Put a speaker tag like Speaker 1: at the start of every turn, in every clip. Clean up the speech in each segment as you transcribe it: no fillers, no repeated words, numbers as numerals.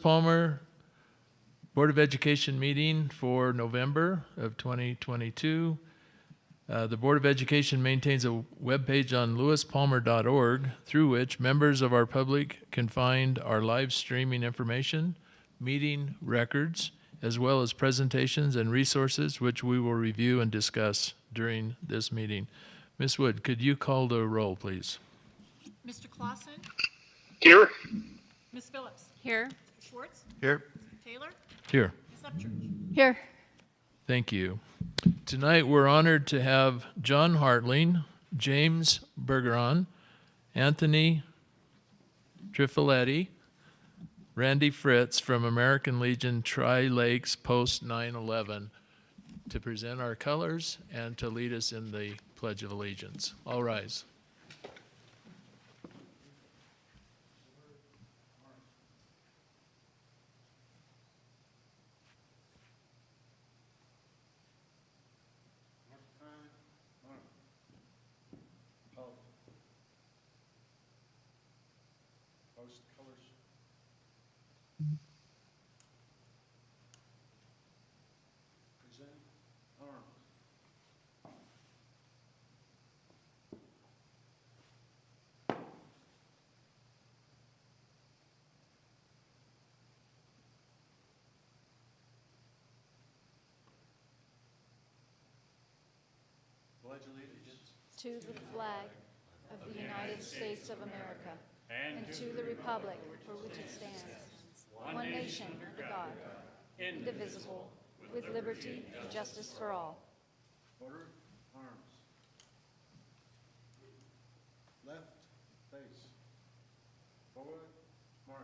Speaker 1: Palmer Board of Education meeting for November of 2022. The Board of Education maintains a webpage on lewispalmer.org through which members of our public can find our live streaming information, meeting records, as well as presentations and resources which we will review and discuss during this meeting. Ms. Wood, could you call the roll, please?
Speaker 2: Mr. Clausen?
Speaker 3: Here.
Speaker 2: Ms. Phillips?
Speaker 4: Here.
Speaker 2: Mr. Schwartz?
Speaker 3: Here.
Speaker 2: Taylor?
Speaker 1: Here.
Speaker 2: Ms. Upchurch?
Speaker 4: Here.
Speaker 1: Thank you. Tonight we're honored to have John Hartling, James Bergeron, Anthony Trifiletti, Randy Fritz from American Legion Tri-Lakes Post 9/11 to present our colors and to lead us in the Pledge of Allegiance. All rise.
Speaker 5: To the flag of the United States of America and to the republic for which it stands, one nation under God, indivisible, with liberty and justice for all.
Speaker 6: Order, arms. Left, face. Forward, march.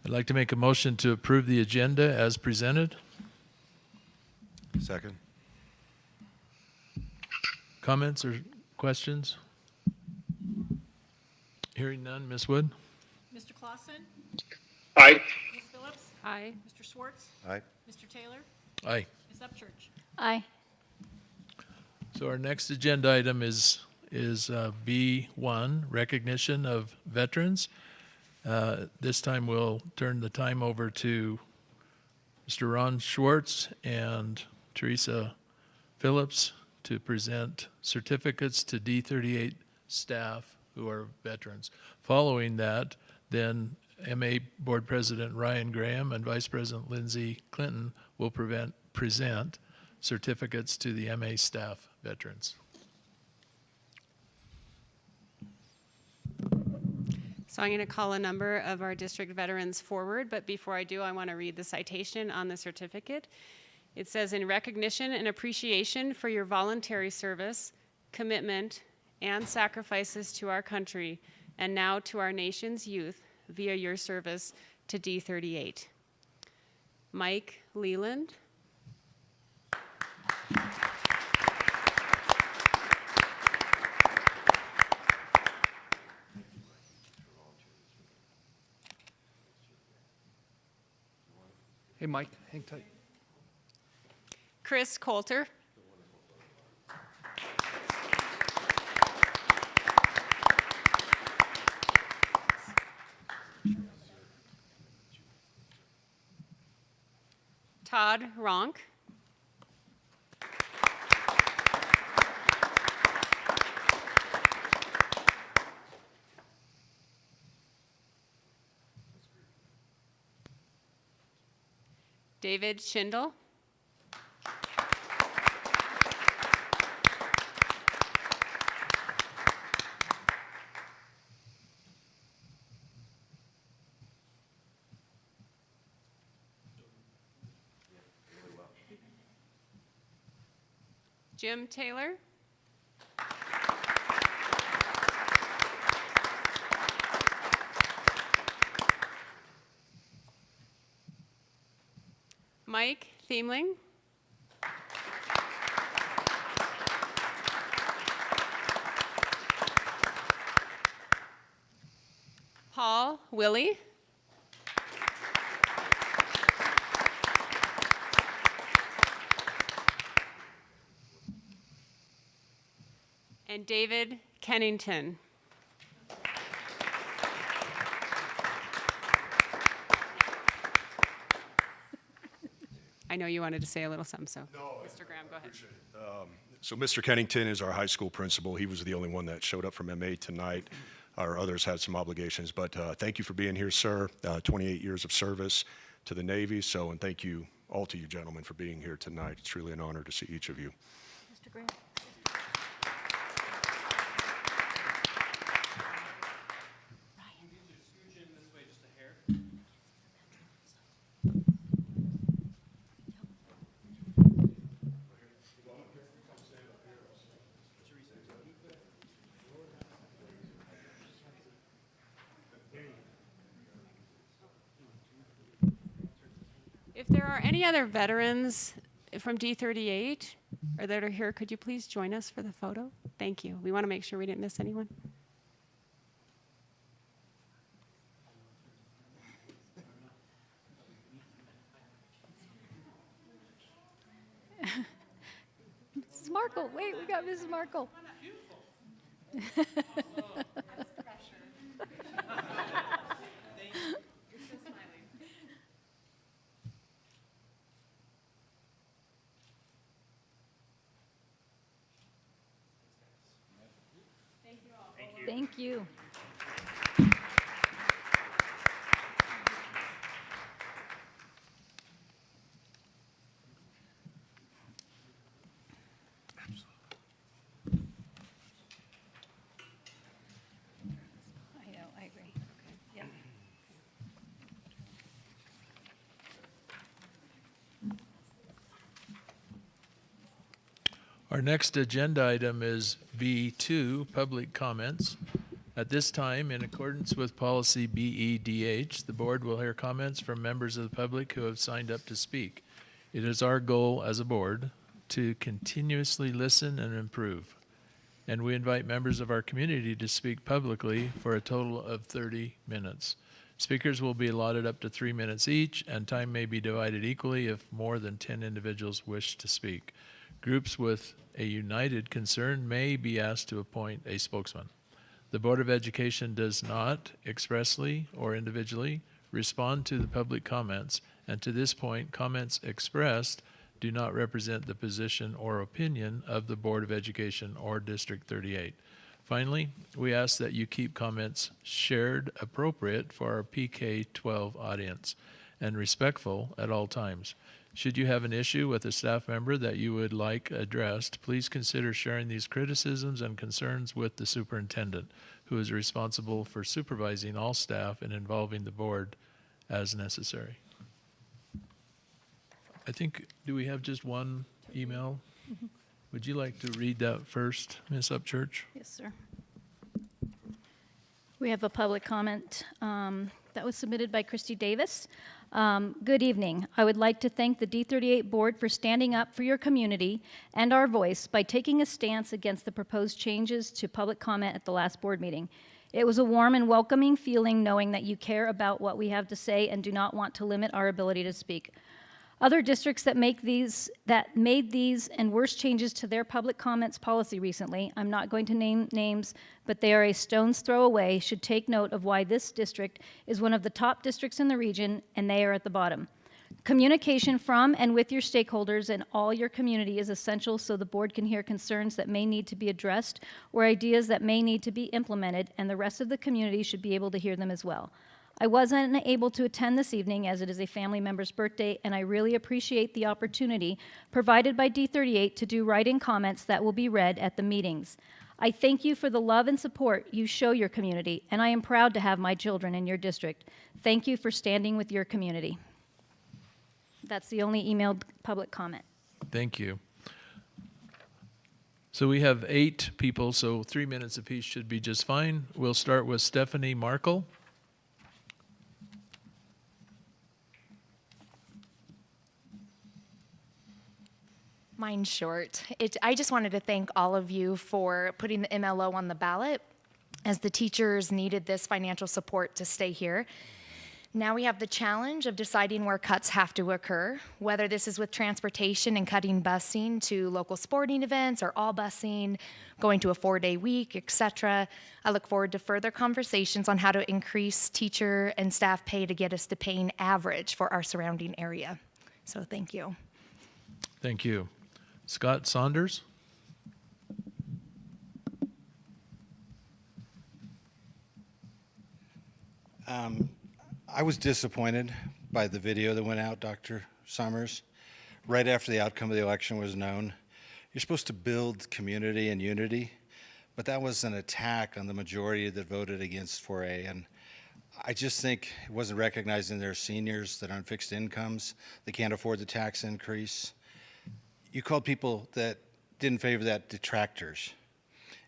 Speaker 1: I'd like to make a motion to approve the agenda as presented.
Speaker 3: Second.
Speaker 1: Comments or questions? Hearing none. Ms. Wood?
Speaker 2: Mr. Clausen?
Speaker 3: Aye.
Speaker 2: Ms. Phillips?
Speaker 4: Aye.
Speaker 2: Mr. Schwartz?
Speaker 3: Aye.
Speaker 2: Mr. Taylor?
Speaker 1: Aye.
Speaker 2: Ms. Upchurch?
Speaker 5: Aye.
Speaker 1: So our next agenda item is B1, recognition of veterans. This time we'll turn the time over to Mr. Ron Schwartz and Teresa Phillips to present certificates to D38 staff who are veterans. Following that, then MA Board President Ryan Graham and Vice President Lindsay Clinton will present certificates to the MA staff veterans.
Speaker 4: So I'm going to call a number of our district veterans forward, but before I do, I want to read the citation on the certificate. It says, in recognition and appreciation for your voluntary service, commitment, and sacrifices to our country, and now to our nation's youth via your service to D38. Mike Leland.
Speaker 7: Hey, Mike, hang tight.
Speaker 4: Chris Coulter. Todd Ronk. David Schindel. Jim Taylor. Mike Thiemling. Willie. And David Kennington. I know you wanted to say a little something, so Mr. Graham, go ahead.
Speaker 8: So Mr. Kennington is our high school principal. He was the only one that showed up from MA tonight. Our others had some obligations, but thank you for being here, sir. 28 years of service to the Navy, and thank you all to you gentlemen for being here tonight. It's really an honor to see each of you.
Speaker 5: Mr. Graham.
Speaker 4: If there are any other veterans from D38 or that are here, could you please join us for the photo? Thank you. We want to make sure we didn't miss anyone.
Speaker 5: Mrs. Markle, wait, we got Mrs. Markle. Thank you. I know, I agree. Yep.
Speaker 1: Our next agenda item is B2, public comments. At this time, in accordance with policy BEDH, the board will hear comments from members of the public who have signed up to speak. It is our goal as a board to continuously listen and improve. And we invite members of our community to speak publicly for a total of 30 minutes. Speakers will be allotted up to 3 minutes each, and time may be divided equally if more than 10 individuals wish to speak. Groups with a united concern may be asked to appoint a spokesman. The Board of Education does not expressly or individually respond to the public comments, and to this point, comments expressed do not represent the position or opinion of the Board of Education or District 38. Finally, we ask that you keep comments shared appropriate for our PK-12 audience and respectful at all times. Should you have an issue with a staff member that you would like addressed, please consider sharing these criticisms and concerns with the superintendent, who is responsible for supervising all staff and involving the board as necessary. I think, do we have just one email? Would you like to read that first, Ms. Upchurch?
Speaker 5: Yes, sir. We have a public comment that was submitted by Christy Davis. Good evening. I would like to thank the D38 board for standing up for your community and our voice by taking a stance against the proposed changes to public comment at the last board meeting. It was a warm and welcoming feeling knowing that you care about what we have to say and do not want to limit our ability to speak. Other districts that made these and worse changes to their public comments policy recently, I'm not going to name names, but they are a stone's throw away, should take note of why this district is one of the top districts in the region and they are at the bottom. Communication from and with your stakeholders and all your community is essential so the board can hear concerns that may need to be addressed or ideas that may need to be implemented, and the rest of the community should be able to hear them as well. I wasn't able to attend this evening as it is a family member's birthday, and I really appreciate the opportunity provided by D38 to do write-in comments that will be read at the meetings. I thank you for the love and support you show your community, and I am proud to have my children in your district. Thank you for standing with your community. That's the only emailed public comment.
Speaker 1: Thank you. So we have 8 people, so 3 minutes apiece should be just fine. We'll start with Stephanie Markle.
Speaker 9: Mine's short. I just wanted to thank all of you for putting the MLO on the ballot. as the teachers needed this financial support to stay here. Now we have the challenge of deciding where cuts have to occur, whether this is with transportation and cutting busing to local sporting events or all busing, going to a 4-day week, etc. I look forward to further conversations on how to increase teacher and staff pay to get us to paying average for our surrounding area. So thank you.
Speaker 1: Thank you. Scott Saunders?
Speaker 6: I was disappointed by the video that went out, Dr. Summers, right after the outcome of the election was known. You're supposed to build community and unity, but that was an attack on the majority that voted against 4A. And I just think it wasn't recognizing their seniors that are on fixed incomes, they can't afford the tax increase. You called people that didn't favor that detractors.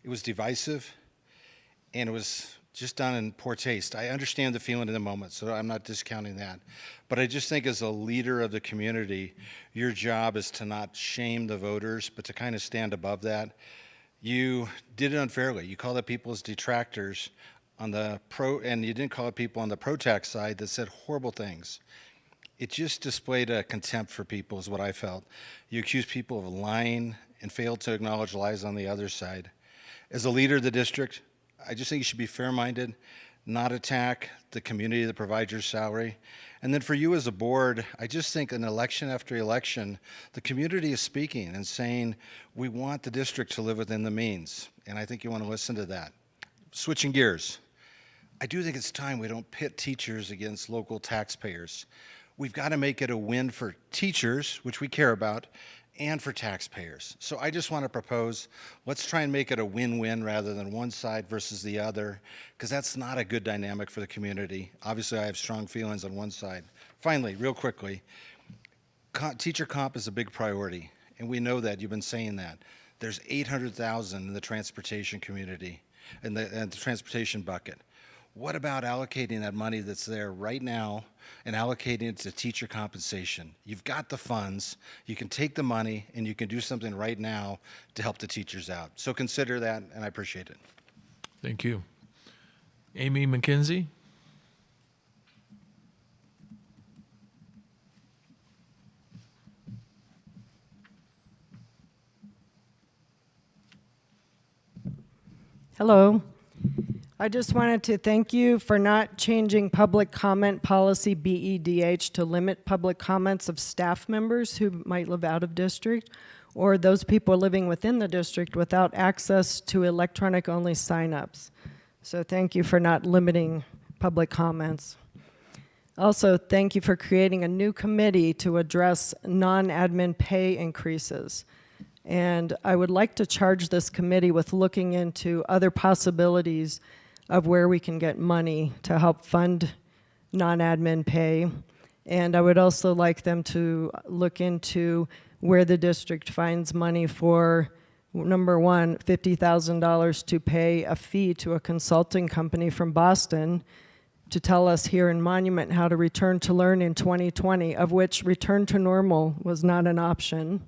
Speaker 6: It was divisive, and it was just done in poor taste. I understand the feeling in the moment, so I'm not discounting that. But I just think as a leader of the community, your job is to not shame the voters, but to kind of stand above that. You did it unfairly. You called out people as detractors on the and you didn't call out people on the pro-tax side that said horrible things. It just displayed a contempt for people is what I felt. You accused people of lying and failed to acknowledge lies on the other side. As a leader of the district, I just think you should be fair-minded, not attack the community that provides your salary. And then for you as a board, I just think an election after election, the community is speaking and saying, we want the district to live within the means. And I think you want to listen to that. Switching gears, I do think it's time we don't pit teachers against local taxpayers. We've got to make it a win for teachers, which we care about, and for taxpayers. So I just want to propose, let's try and make it a win-win rather than one side versus the other, because that's not a good dynamic for the community. Obviously, I have strong feelings on one side. Finally, real quickly, teacher comp is a big priority, and we know that. You've been saying that. There's 800,000 in the transportation community, in the transportation bucket. What about allocating that money that's there right now and allocating it to teacher compensation? You've got the funds, you can take the money, and you can do something right now to help the teachers out. So consider that, and I appreciate it.
Speaker 1: Thank you. Amy McKenzie?
Speaker 10: Hello. I just wanted to thank you for not changing public comment policy BEDH to limit public comments of staff members who might live out of district or those people living within the district without access to electronic only signups. So thank you for not limiting public comments. Also, thank you for creating a new committee to address non-admin pay increases. And I would like to charge this committee with looking into other possibilities of where we can get money to help fund non-admin pay. And I would also like them to look into where the district finds money for, number one, $50,000 to pay a fee to a consulting company from Boston to tell us here in Monument how to return to learn in 2020, of which return to normal was not an option.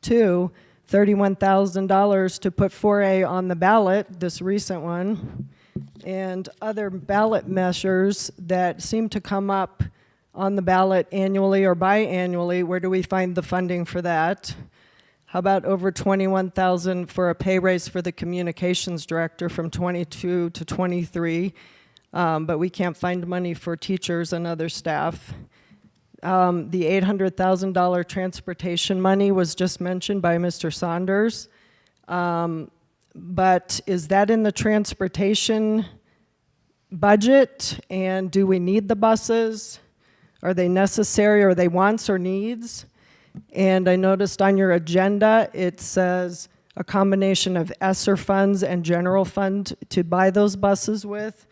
Speaker 10: Two, $31,000 to put 4A on the ballot, this recent one, and other ballot measures that seem to come up on the ballot annually or biannually. Where do we find the funding for that? How about over $21,000 for a pay raise for the communications director from 22 to 23, but we can't find money for teachers and other staff. The $800,000 transportation money was just mentioned by Mr. Saunders. But is that in the transportation budget? And do we need the buses? Are they necessary? Are they wants or needs? And I noticed on your agenda, it says a combination of ESSER funds and general fund to buy those buses with.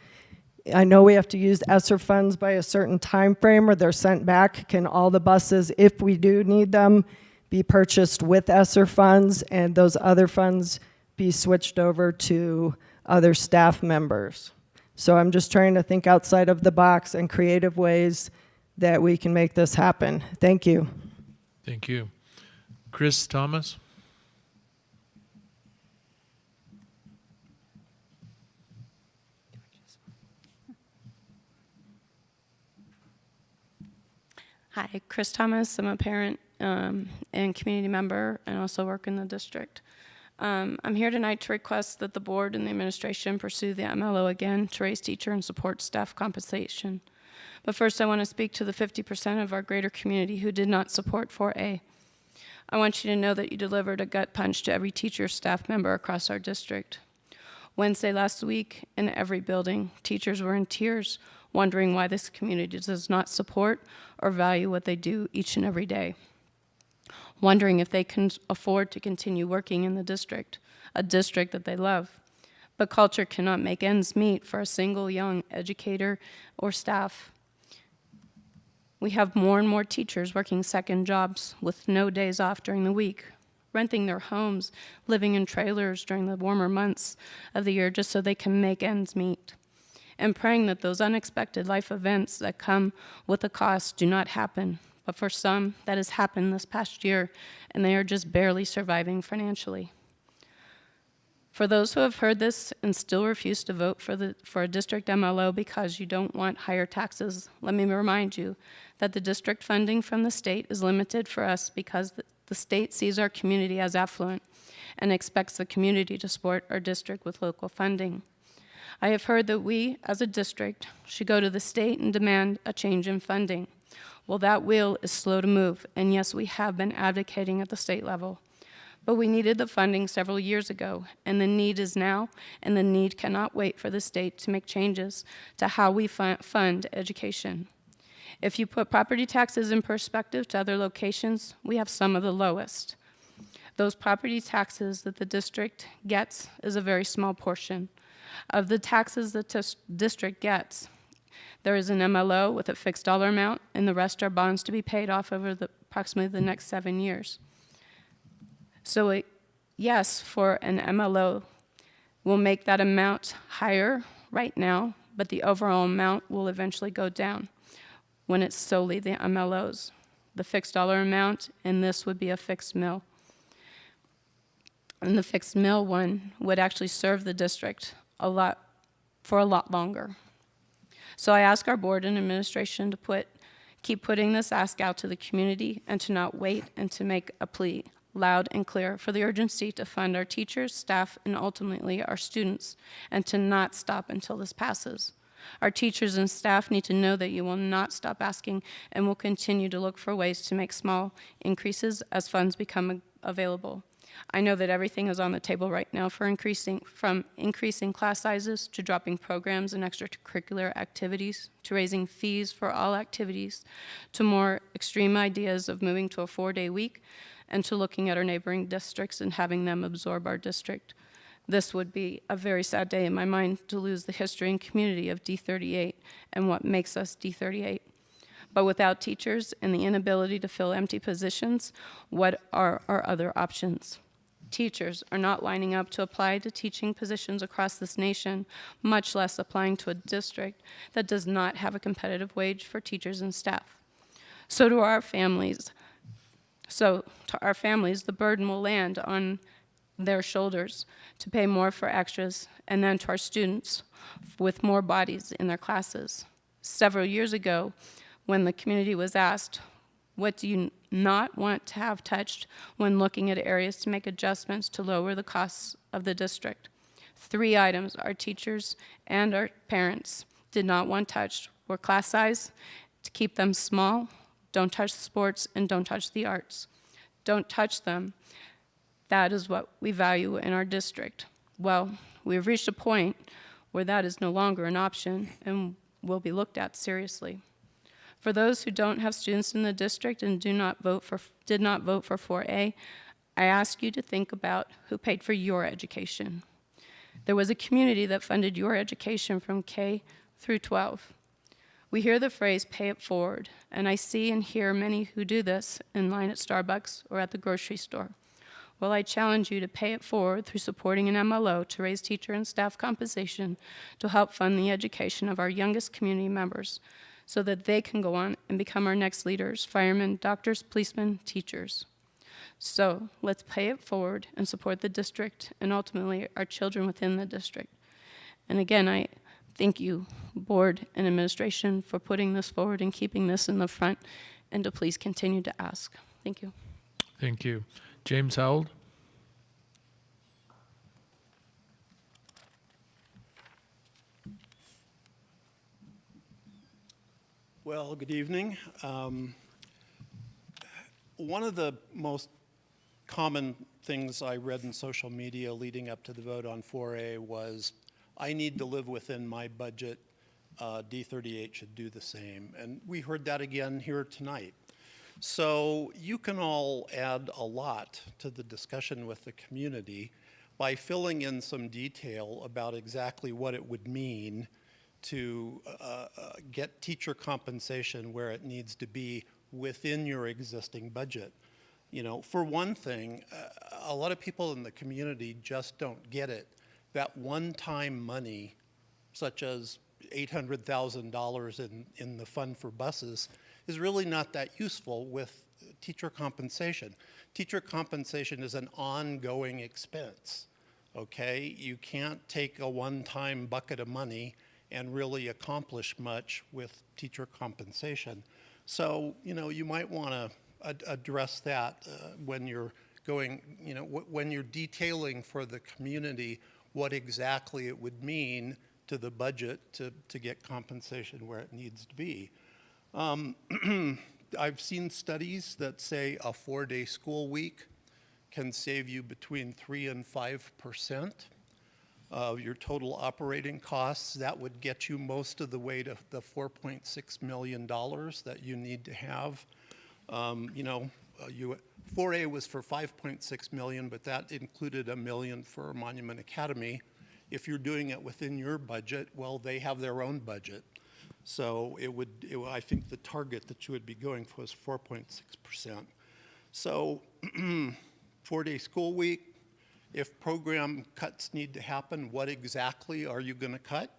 Speaker 10: I know we have to use ESSER funds by a certain time frame or they're sent back. Can all the buses, if we do need them, be purchased with ESSER funds and those other funds be switched over to other staff members? So I'm just trying to think outside of the box and creative ways that we can make this happen. Thank you.
Speaker 1: Thank you. Chris Thomas?
Speaker 11: Hi, Chris Thomas. I'm a parent and community member and also work in the district. I'm here tonight to request that the board and the administration pursue the MLO again to raise teacher and support staff compensation. But first, I want to speak to the 50% of our greater community who did not support 4A. I want you to know that you delivered a gut punch to every teacher staff member across our district. Wednesday last week, in every building, teachers were in tears, wondering why this community does not support or value what they do each and every day. Wondering if they can afford to continue working in the district, a district that they love. But culture cannot make ends meet for a single young educator or staff. We have more and more teachers working second jobs with no days off during the week, renting their homes, living in trailers during the warmer months of the year just so they can make ends meet, and praying that those unexpected life events that come with a cost do not happen. But for some, that has happened this past year, and they are just barely surviving financially. For those who have heard this and still refuse to vote for a district MLO because you don't want higher taxes, let me remind you that the district funding from the state is limited for us because the state sees our community as affluent and expects the community to support our district with local funding. I have heard that we, as a district, should go to the state and demand a change in funding. Well, that wheel is slow to move, and yes, we have been advocating at the state level. But we needed the funding several years ago, and the need is now, and the need cannot wait for the state to make changes to how we fund education. If you put property taxes in perspective to other locations, we have some of the lowest. Those property taxes that the district gets is a very small portion. Of the taxes that the district gets, there is an MLO with a fixed dollar amount, and the rest are bonds to be paid off over approximately the next 7 years. So yes, for an MLO, we'll make that amount higher right now, but the overall amount will eventually go down when it's solely the MLOs. The fixed dollar amount, and this would be a fixed mill. And the fixed mill one would actually serve the district for a lot longer. So I ask our board and administration to keep putting this ask out to the community and to not wait and to make a plea loud and clear for the urgency to fund our teachers, staff, and ultimately our students, and to not stop until this passes. Our teachers and staff need to know that you will not stop asking and will continue to look for ways to make small increases as funds become available. I know that everything is on the table right now from increasing class sizes to dropping programs and extracurricular activities to raising fees for all activities to more extreme ideas of moving to a 4-day week and to looking at our neighboring districts and having them absorb our district. This would be a very sad day in my mind to lose the history and community of D38 and what makes us D38. But without teachers and the inability to fill empty positions, what are our other options? Teachers are not lining up to apply to teaching positions across this nation, much less applying to a district that does not have a competitive wage for teachers and staff. So to our families, the burden will land on their shoulders to pay more for extras, and then to our students with more bodies in their classes. Several years ago, when the community was asked, what do you not want to have touched when looking at areas to make adjustments to lower the costs of the district? 3 items our teachers and our parents did not want touched were class size, to keep them small, don't touch sports, and don't touch the arts. Don't touch them. That is what we value in our district. Well, we've reached a point where that is no longer an option and will be looked at seriously. For those who don't have students in the district and did not vote for 4A, I ask you to think about who paid for your education. There was a community that funded your education from K through 12. We hear the phrase, pay it forward, and I see and hear many who do this in line at Starbucks or at the grocery store. Well, I challenge you to pay it forward through supporting an MLO to raise teacher and staff compensation to help fund the education of our youngest community members so that they can go on and become our next leaders, firemen, doctors, policemen, teachers. So let's pay it forward and support the district and ultimately our children within the district. And again, I thank you, board and administration, for putting this forward and keeping this in the front and to please continue to ask. Thank you.
Speaker 1: Thank you. James Howell?
Speaker 12: Well, good evening. One of the most common things I read in social media leading up to the vote on 4A was, I need to live within my budget. D38 should do the same. And we heard that again here tonight. So you can all add a lot to the discussion with the community by filling in some detail about exactly what it would mean to get teacher compensation where it needs to be within your existing budget. You know, for one thing, a lot of people in the community just don't get it. That one-time money, such as $800,000 in the fund for buses, is really not that useful with teacher compensation. Teacher compensation is an ongoing expense, okay? You can't take a one-time bucket of money and really accomplish much with teacher compensation. So, you know, you might want to address that when you're going, you know, when you're detailing for the community what exactly it would mean to the budget to get compensation where it needs to be. I've seen studies that say a 4-day school week can save you between 3 and 5% of your total operating costs. That would get you most of the way to the $4.6 million that you need to have. You know, 4A was for $5.6 million, but that included $1 million for Monument Academy. If you're doing it within your budget, well, they have their own budget. So I think the target that you would be going for is 4.6%. So 4-day school week, if program cuts need to happen, what exactly are you going to cut?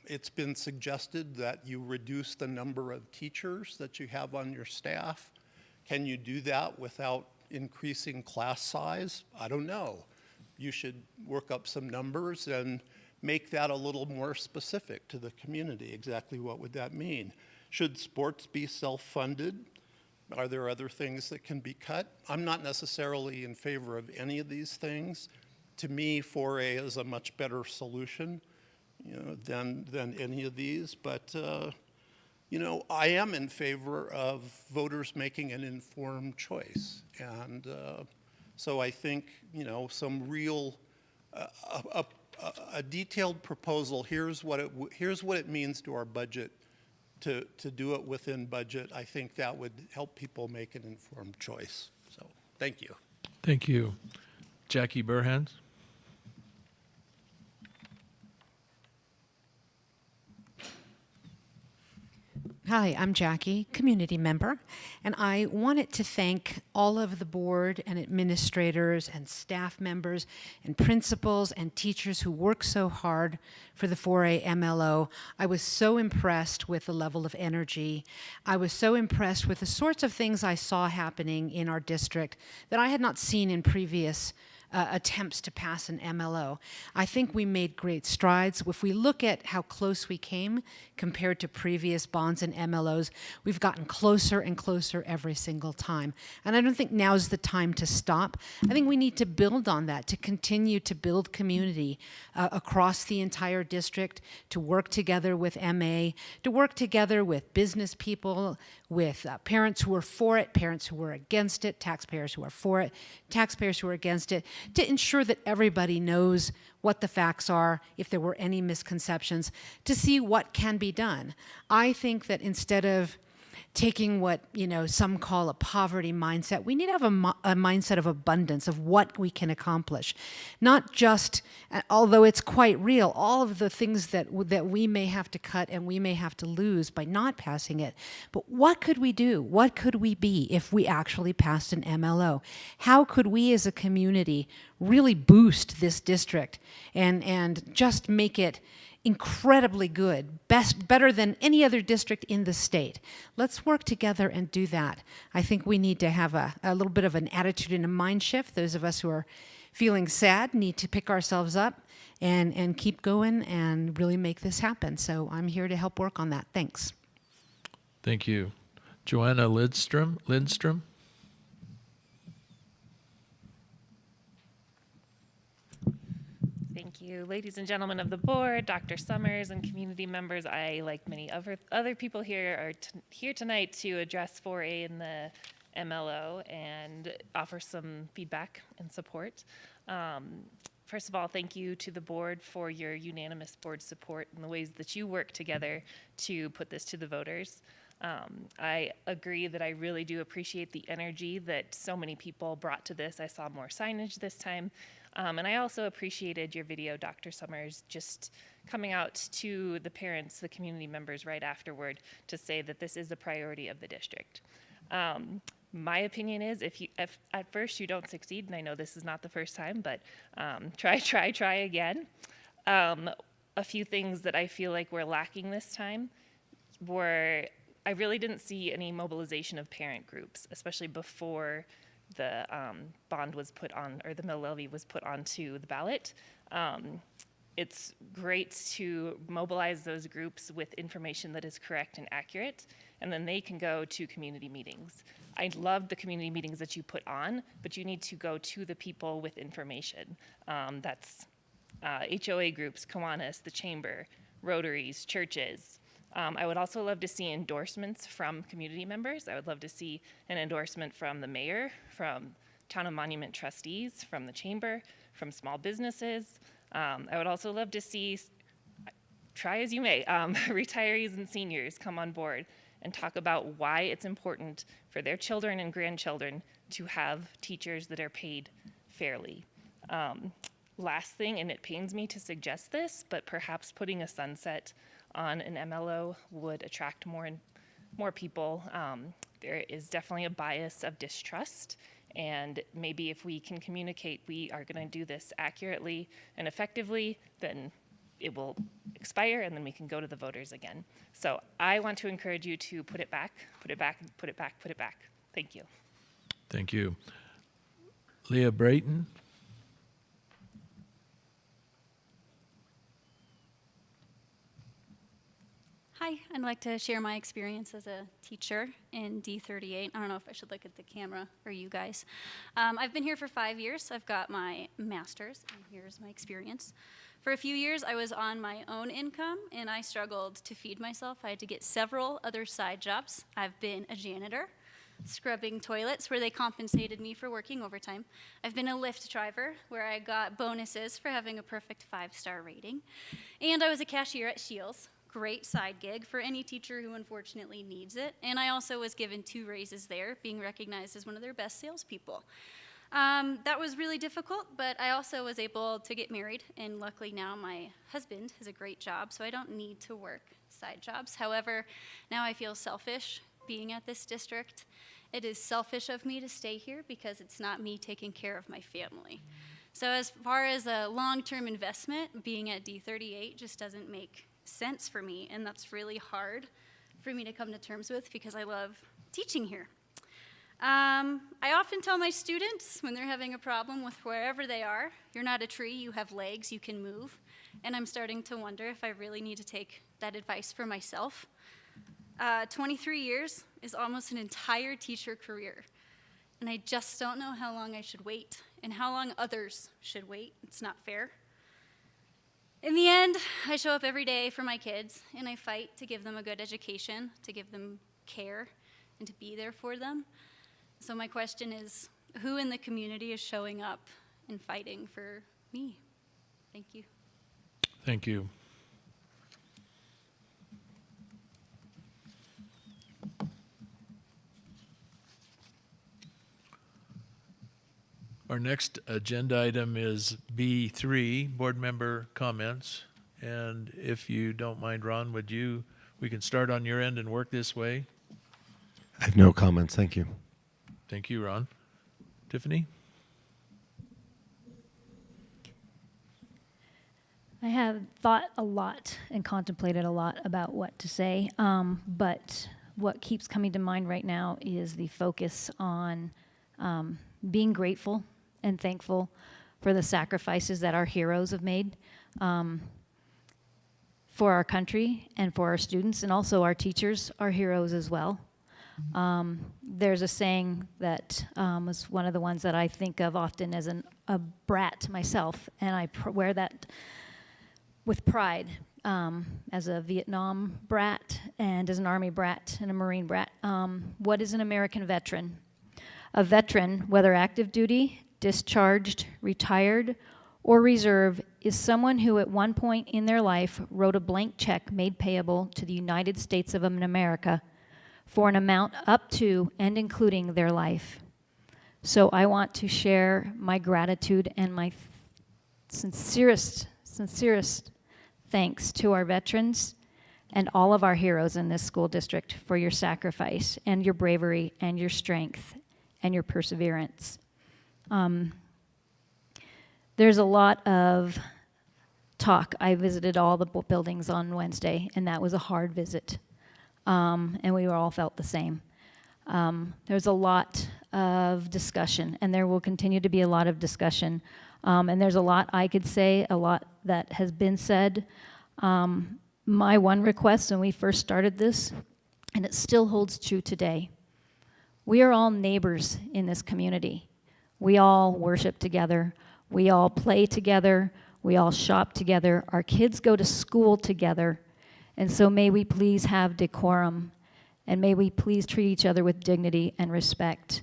Speaker 12: It's been suggested that you reduce the number of teachers that you have on your staff. Can you do that without increasing class size? I don't know. You should work up some numbers and make that a little more specific to the community. Exactly what would that mean? Should sports be self-funded? Are there other things that can be cut? I'm not necessarily in favor of any of these things. To me, 4A is a much better solution, you know, than any of these. But you know, I am in favor of voters making an informed choice, and so I think, you know, some real a detailed proposal. Here's what it means to our budget. To do it within budget, I think that would help people make an informed choice. So, thank you.
Speaker 1: Thank you. Jackie Burhans?
Speaker 13: Hi, I'm Jackie, community member, and I wanted to thank all of the board and administrators and staff members and principals and teachers who work so hard for the 4A MLO. I was so impressed with the level of energy. I was so impressed with the sorts of things I saw happening in our district that I had not seen in previous attempts to pass an MLO. I think we made great strides. If we look at how close we came compared to previous bonds and MLOs, we've gotten closer and closer every single time. And I don't think now's the time to stop. I think we need to build on that, to continue to build community across the entire district, to work together with MA, to work together with business people, with parents who are for it, parents who are against it, taxpayers who are for it, taxpayers who are against it, to ensure that everybody knows what the facts are, if there were any misconceptions, to see what can be done. I think that instead of taking what, you know, some call a poverty mindset, we need to have a mindset of abundance, of what we can accomplish. Not just, although it's quite real, all of the things that we may have to cut and we may have to lose by not passing it, but what could we do? What could we be if we actually passed an MLO? How could we as a community really boost this district and just make it incredibly good, better than any other district in the state? Let's work together and do that. I think we need to have a little bit of an attitude and a mind shift. Those of us who are feeling sad need to pick ourselves up and keep going and really make this happen. So I'm here to help work on that. Thanks.
Speaker 1: Thank you. Joanna Lindstrom?
Speaker 14: Thank you. Ladies and gentlemen of the board, Dr. Summers, and community members, I, like many other people here, are here tonight to address 4A in the MLO and offer some feedback and support. First of all, thank you to the board for your unanimous board support and the ways that you work together to put this to the voters. I agree that I really do appreciate the energy that so many people brought to this. I saw more signage this time. And I also appreciated your video, Dr. Summers, just coming out to the parents, the community members right afterward to say that this is a priority of the district. My opinion is if at first you don't succeed, and I know this is not the first time, but try again. A few things that I feel like we're lacking this time were, I really didn't see any mobilization of parent groups, especially before the bond was put on, or the mill levy was put onto the ballot. It's great to mobilize those groups with information that is correct and accurate, and then they can go to community meetings. I loved the community meetings that you put on, but you need to go to the people with information. That's HOA groups, Kiwanis, the Chamber, Rotaries, churches. I would also love to see endorsements from community members. I would love to see an endorsement from the mayor, from Town of Monument trustees, from the Chamber, from small businesses. I would also love to see, try as you may, retirees and seniors come on board and talk about why it's important for their children and grandchildren to have teachers that are paid fairly. Last thing, and it pains me to suggest this, but perhaps putting a sunset on an MLO would attract more people. There is definitely a bias of distrust, and maybe if we can communicate we are going to do this accurately and effectively, then it will expire, and then we can go to the voters again. So I want to encourage you to put it back, put it back, put it back, put it back. Thank you.
Speaker 1: Thank you. Leah Brayton?
Speaker 15: Hi, I'd like to share my experience as a teacher in D38. I don't know if I should look at the camera or you guys. I've been here for 5 years. I've got my master's, and here's my experience. For a few years, I was on my own income, and I struggled to feed myself. I had to get several other side jobs. I've been a janitor, scrubbing toilets where they compensated me for working overtime. I've been a Lyft driver where I got bonuses for having a perfect 5-star rating. And I was a cashier at Shields. Great side gig for any teacher who unfortunately needs it. And I also was given 2 raises there, being recognized as one of their best salespeople. That was really difficult, but I also was able to get married, and luckily now my husband has a great job, so I don't need to work side jobs. However, now I feel selfish being at this district. It is selfish of me to stay here because it's not me taking care of my family. So as far as a long-term investment, being at D38 just doesn't make sense for me, and that's really hard for me to come to terms with because I love teaching here. I often tell my students when they're having a problem with wherever they are, you're not a tree, you have legs, you can move. And I'm starting to wonder if I really need to take that advice for myself. 23 years is almost an entire teacher career. And I just don't know how long I should wait and how long others should wait. It's not fair. In the end, I show up every day for my kids, and I fight to give them a good education, to give them care, and to be there for them. So my question is, who in the community is showing up and fighting for me? Thank you.
Speaker 1: Thank you. Our next agenda item is B3, board member comments. And if you don't mind, Ron, we can start on your end and work this way.
Speaker 16: I have no comments, thank you.
Speaker 1: Thank you, Ron. Tiffany?
Speaker 5: I have thought a lot and contemplated a lot about what to say, but what keeps coming to mind right now is the focus on being grateful and thankful for the sacrifices that our heroes have made. for our country and for our students, and also our teachers are heroes as well. There's a saying that was one of the ones that I think of often as a brat myself, and I wear that with pride as a Vietnam brat and as an Army brat and a Marine brat. What is an American veteran? A veteran, whether active duty, discharged, retired, or reserve, is someone who at one point in their life wrote a blank check made payable to the United States of America for an amount up to and including their life. So I want to share my gratitude and my sincerest thanks to our veterans and all of our heroes in this school district for your sacrifice and your bravery and your strength and your perseverance. There's a lot of talk. I visited all the buildings on Wednesday, and that was a hard visit. And we all felt the same. There's a lot of discussion, and there will continue to be a lot of discussion. And there's a lot I could say, a lot that has been said. My one request when we first started this, and it still holds true today, we are all neighbors in this community. We all worship together. We all play together. We all shop together. Our kids go to school together. And so may we please have decorum, and may we please treat each other with dignity and respect.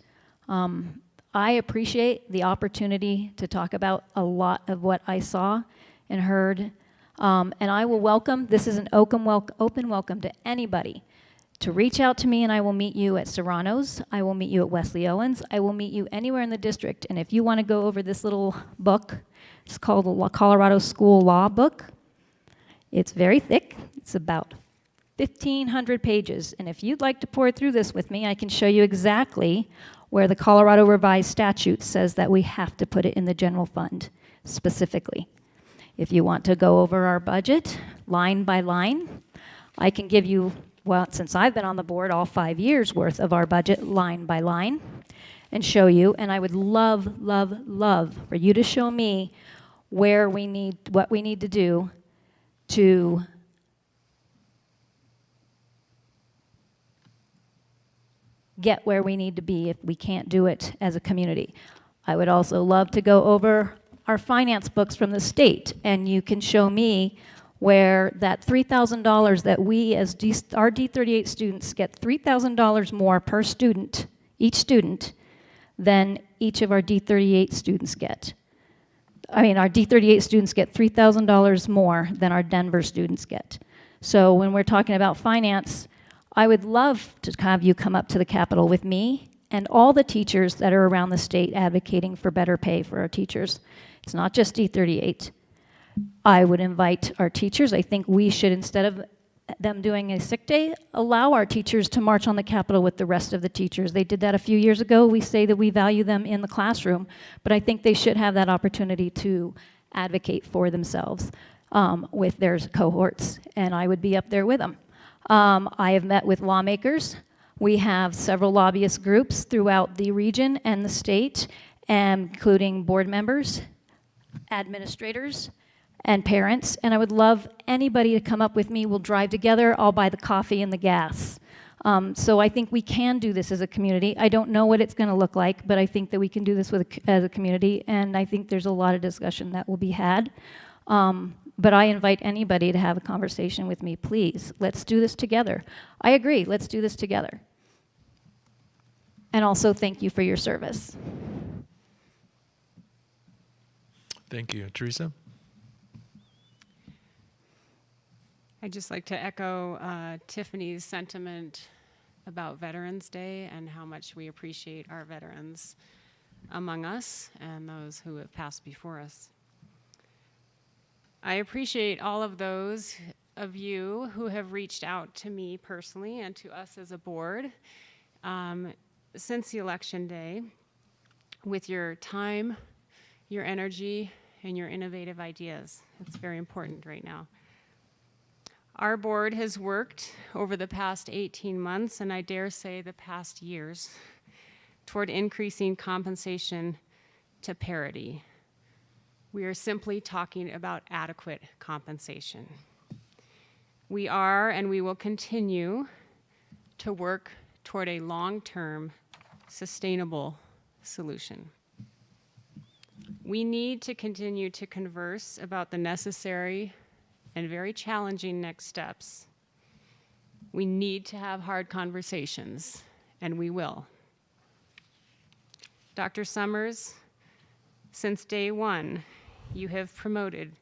Speaker 5: I appreciate the opportunity to talk about a lot of what I saw and heard. And I will welcome, this is an open welcome to anybody to reach out to me, and I will meet you at Serrano's. I will meet you at Wesley Owens. I will meet you anywhere in the district. And if you want to go over this little book, it's called the Colorado School Law Book. It's very thick. It's about 1,500 pages. And if you'd like to pour through this with me, I can show you exactly where the Colorado Revised Statute says that we have to put it in the general fund specifically. If you want to go over our budget line by line, I can give you, well, since I've been on the board, all 5 years worth of our budget line by line and show you. And I would love, love, love for you to show me where we need, what we need to do to get where we need to be if we can't do it as a community. I would also love to go over our finance books from the state, and you can show me where that $3,000 that we as our D38 students get $3,000 more per student, each student, than each of our D38 students get. I mean, our D38 students get $3,000 more than our Denver students get. So when we're talking about finance, I would love to have you come up to the Capitol with me and all the teachers that are around the state advocating for better pay for our teachers. It's not just D38. I would invite our teachers. I think we should, instead of them doing a sick day, allow our teachers to march on the Capitol with the rest of the teachers. They did that a few years ago. We say that we value them in the classroom, but I think they should have that opportunity to advocate for themselves with their cohorts, and I would be up there with them. I have met with lawmakers. We have several lobbyist groups throughout the region and the state, including board members, administrators, and parents, and I would love anybody to come up with me. We'll drive together. I'll buy the coffee and the gas. So I think we can do this as a community. I don't know what it's going to look like, but I think that we can do this as a community, and I think there's a lot of discussion that will be had. But I invite anybody to have a conversation with me, please. Let's do this together. I agree. Let's do this together. And also, thank you for your service.
Speaker 1: Thank you. Teresa?
Speaker 4: I'd just like to echo Tiffany's sentiment about Veterans Day and how much we appreciate our veterans among us and those who have passed before us. I appreciate all of those of you who have reached out to me personally and to us as a board since the election day with your time, your energy, and your innovative ideas. It's very important right now. Our board has worked over the past 18 months, and I dare say the past years, toward increasing compensation to parity. We are simply talking about adequate compensation. We are and we will continue to work toward a long-term, sustainable solution. We need to continue to converse about the necessary and very challenging next steps. We need to have hard conversations, and we will. Dr. Summers, since day one, you have promoted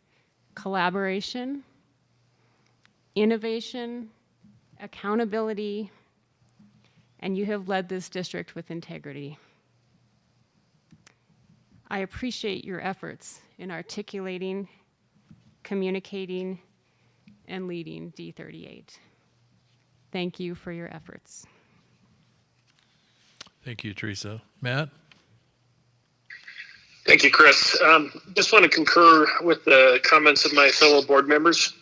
Speaker 4: collaboration, innovation, accountability, and you have led this district with integrity. I appreciate your efforts in articulating, communicating, and leading D38. Thank you for your efforts.
Speaker 1: Thank you, Teresa. Matt?
Speaker 3: Thank you, Chris. Just want to concur with the comments of my fellow board members.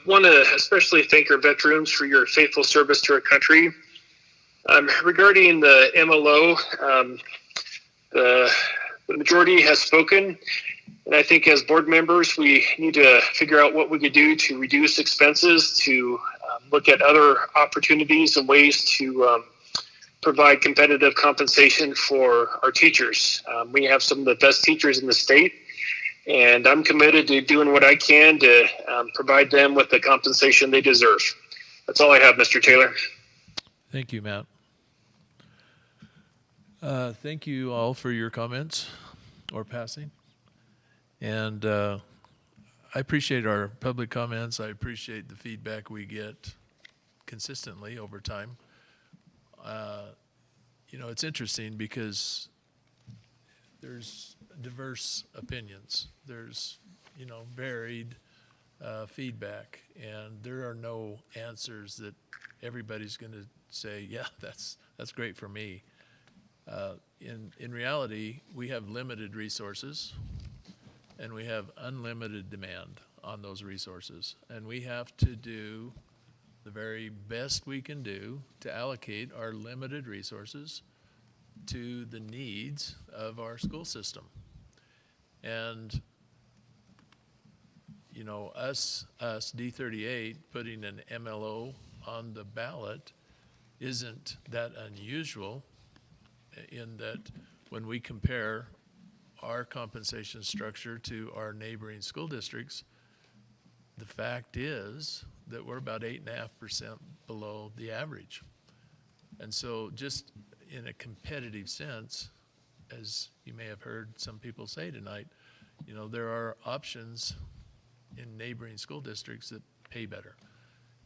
Speaker 3: Want to especially thank our veterans for your faithful service to our country. Regarding the MLO, the majority has spoken, and I think as board members, we need to figure out what we could do to reduce expenses, to look at other opportunities and ways to provide competitive compensation for our teachers. We have some of the best teachers in the state, and I'm committed to doing what I can to provide them with the compensation they deserve. That's all I have, Mr. Taylor.
Speaker 1: Thank you, Matt. Thank you all for your comments or passing. And I appreciate our public comments. I appreciate the feedback we get consistently over time. You know, it's interesting because there's diverse opinions. There's, you know, varied feedback, and there are no answers that everybody's going to say, yeah, that's great for me. In reality, we have limited resources, and we have unlimited demand on those resources, and we have to do the very best we can do to allocate our limited resources to the needs of our school system. And, you know, us D38 putting an MLO on the ballot isn't that unusual, in that when we compare our compensation structure to our neighboring school districts, the fact is that we're about 8.5% below the average. And so just in a competitive sense, as you may have heard some people say tonight, you know, there are options in neighboring school districts that pay better.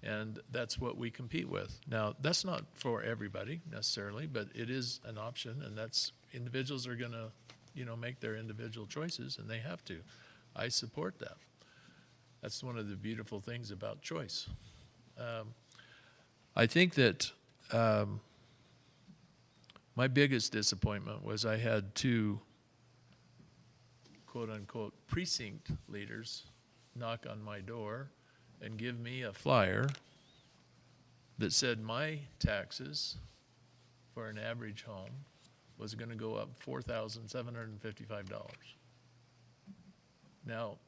Speaker 1: And that's what we compete with. Now, that's not for everybody necessarily, but it is an option, and that's, individuals are gonna, you know, make their individual choices, and they have to. I support that. That's one of the beautiful things about choice. I think that my biggest disappointment was I had two quote unquote precinct leaders knock on my door and give me a flyer that said my taxes for an average home was going to go up $4,755. Now,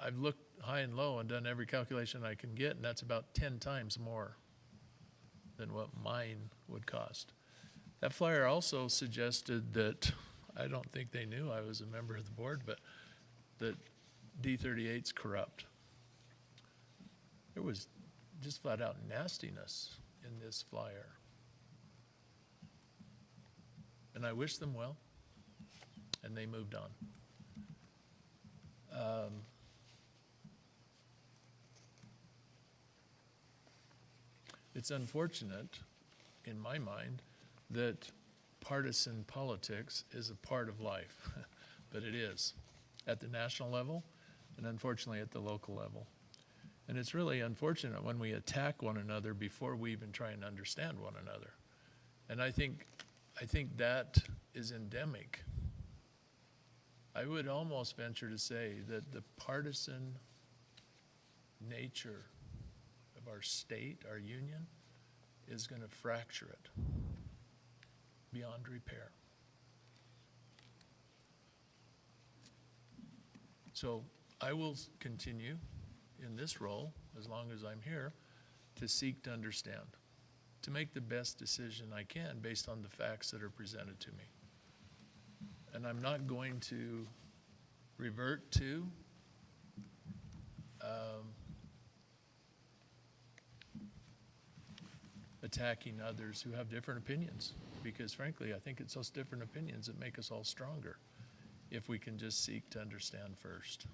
Speaker 1: I've looked high and low and done every calculation I can get, and that's about 10 times more than what mine would cost. That flyer also suggested that, I don't think they knew I was a member of the board, but that D38's corrupt. There was just flat out nastiness in this flyer. And I wish them well, and they moved on. It's unfortunate, in my mind, that partisan politics is a part of life, but it is at the national level and unfortunately at the local level. And it's really unfortunate when we attack one another before we even try and understand one another. And I think that is endemic. I would almost venture to say that the partisan nature of our state, our union, is going to fracture it beyond repair. So I will continue in this role, as long as I'm here, to seek to understand, to make the best decision I can based on the facts that are presented to me. And I'm not going to revert to attacking others who have different opinions, because frankly, I think it's those different opinions that make us all stronger if we can just seek to understand first.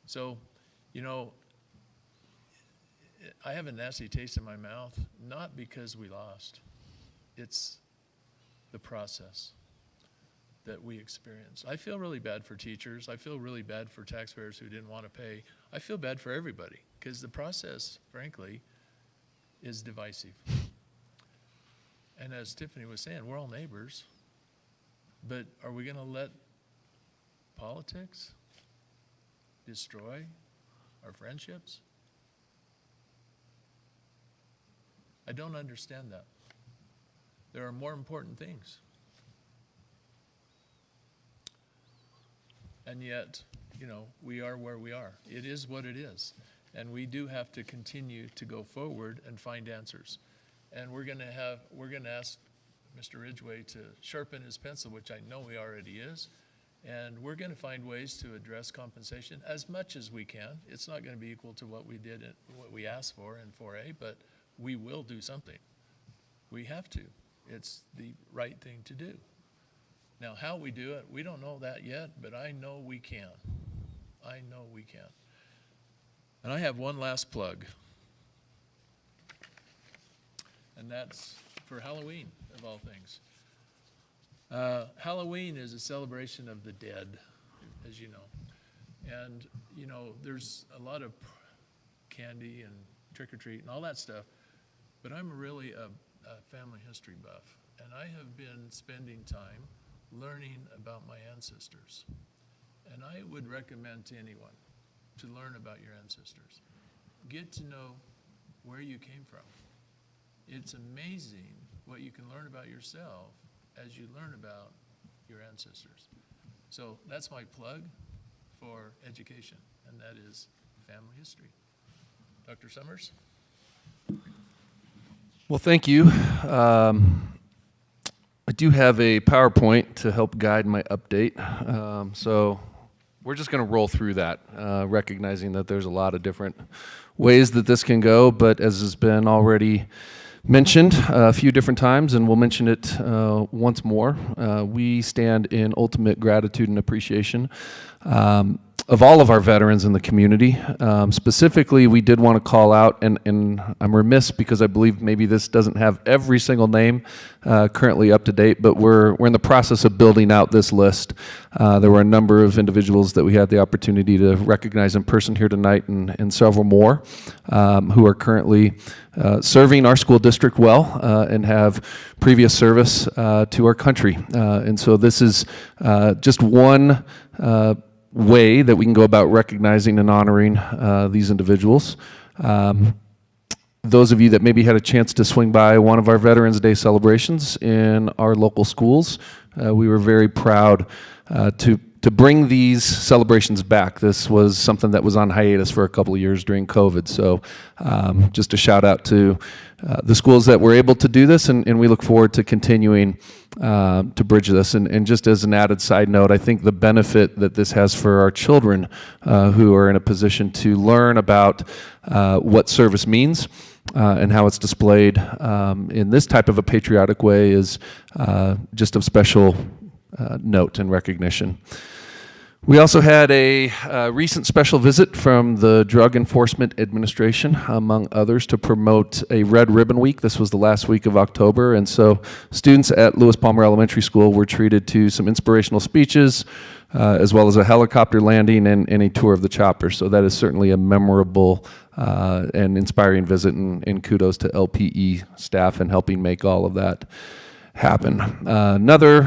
Speaker 1: So, you know, I have a nasty taste in my mouth, not because we lost. It's the process that we experienced. I feel really bad for teachers. I feel really bad for taxpayers who didn't want to pay. I feel bad for everybody because the process, frankly, is divisive. And as Tiffany was saying, we're all neighbors, but are we going to let politics destroy our friendships? I don't understand that. There are more important things. And yet, you know, we are where we are. It is what it is. And we do have to continue to go forward and find answers. And we're going to ask Mr. Ridgway to sharpen his pencil, which I know he already is. And we're going to find ways to address compensation as much as we can. It's not going to be equal to what we did, what we asked for in 4A, but we will do something. We have to. It's the right thing to do. Now, how we do it, we don't know that yet, but I know we can. I know we can. And I have one last plug. And that's for Halloween, of all things. Halloween is a celebration of the dead, as you know. And, you know, there's a lot of candy and trick-or-treat and all that stuff, but I'm really a family history buff. And I have been spending time learning about my ancestors. And I would recommend to anyone to learn about your ancestors. Get to know where you came from. It's amazing what you can learn about yourself as you learn about your ancestors. So that's my plug for education, and that is family history. Dr. Summers?
Speaker 7: Well, thank you. I do have a PowerPoint to help guide my update. So we're just going to roll through that, recognizing that there's a lot of different ways that this can go, but as has been already mentioned a few different times, and we'll mention it once more, we stand in ultimate gratitude and appreciation of all of our veterans in the community. Specifically, we did want to call out, and I'm remiss because I believe maybe this doesn't have every single name currently up to date, but we're in the process of building out this list. There were a number of individuals that we had the opportunity to recognize in person here tonight, and several more who are currently serving our school district well and have previous service to our country. And so this is just one way that we can go about recognizing and honoring these individuals. Those of you that maybe had a chance to swing by one of our Veterans Day celebrations in our local schools, we were very proud to bring these celebrations back. This was something that was on hiatus for a couple of years during COVID. So just a shout out to the schools that were able to do this, and we look forward to continuing to bridge this. And just as an added side note, I think the benefit that this has for our children who are in a position to learn about what service means and how it's displayed in this type of a patriotic way is just of special note and recognition. We also had a recent special visit from the Drug Enforcement Administration, among others, to promote a Red Ribbon Week. This was the last week of October, and so students at Lewis Palmer Elementary School were treated to some inspirational speeches, as well as a helicopter landing and a tour of the chopper. So that is certainly a memorable and inspiring visit, and kudos to LPE staff in helping make all of that happen. Another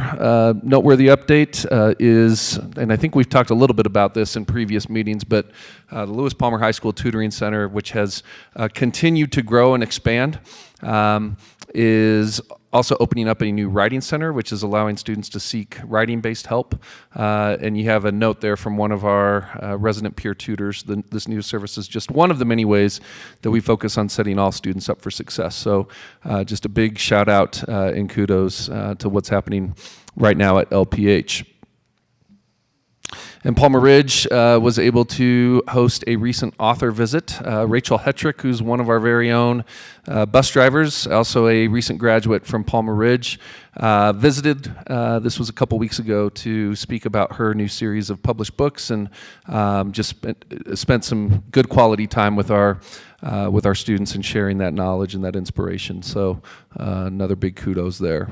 Speaker 7: noteworthy update is, and I think we've talked a little bit about this in previous meetings, but the Lewis Palmer High School Tutoring Center, which has continued to grow and expand. is also opening up a new writing center, which is allowing students to seek writing-based help. And you have a note there from one of our resident peer tutors. This new service is just one of the many ways that we focus on setting all students up for success. So just a big shout out and kudos to what's happening right now at LPH. And Palmer Ridge was able to host a recent author visit. Rachel Hetrick, who's one of our very own bus drivers, also a recent graduate from Palmer Ridge, visited, this was a couple weeks ago, to speak about her new series of published books, and just spent some good quality time with our students and sharing that knowledge and that inspiration. So another big kudos there.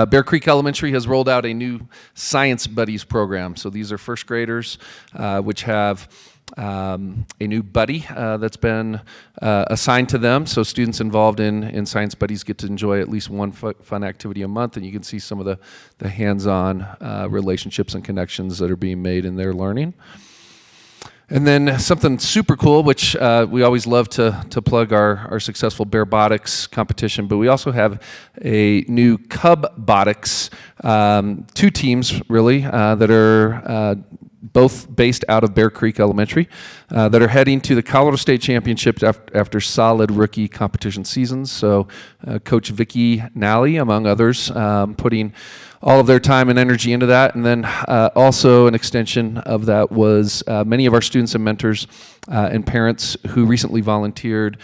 Speaker 7: Bear Creek Elementary has rolled out a new Science Buddies program. So these are first graders which have a new buddy that's been assigned to them. So students involved in Science Buddies get to enjoy at least one fun activity a month, and you can see some of the hands-on relationships and connections that are being made in their learning. And then something super cool, which we always love to plug our successful Bearbotics competition, but we also have a new Cubbotics, 2 teams really, that are both based out of Bear Creek Elementary, that are heading to the Colorado State Championship after solid rookie competition seasons. So Coach Vicky Nally, among others, putting all of their time and energy into that. And then also an extension of that was many of our students and mentors and parents who recently volunteered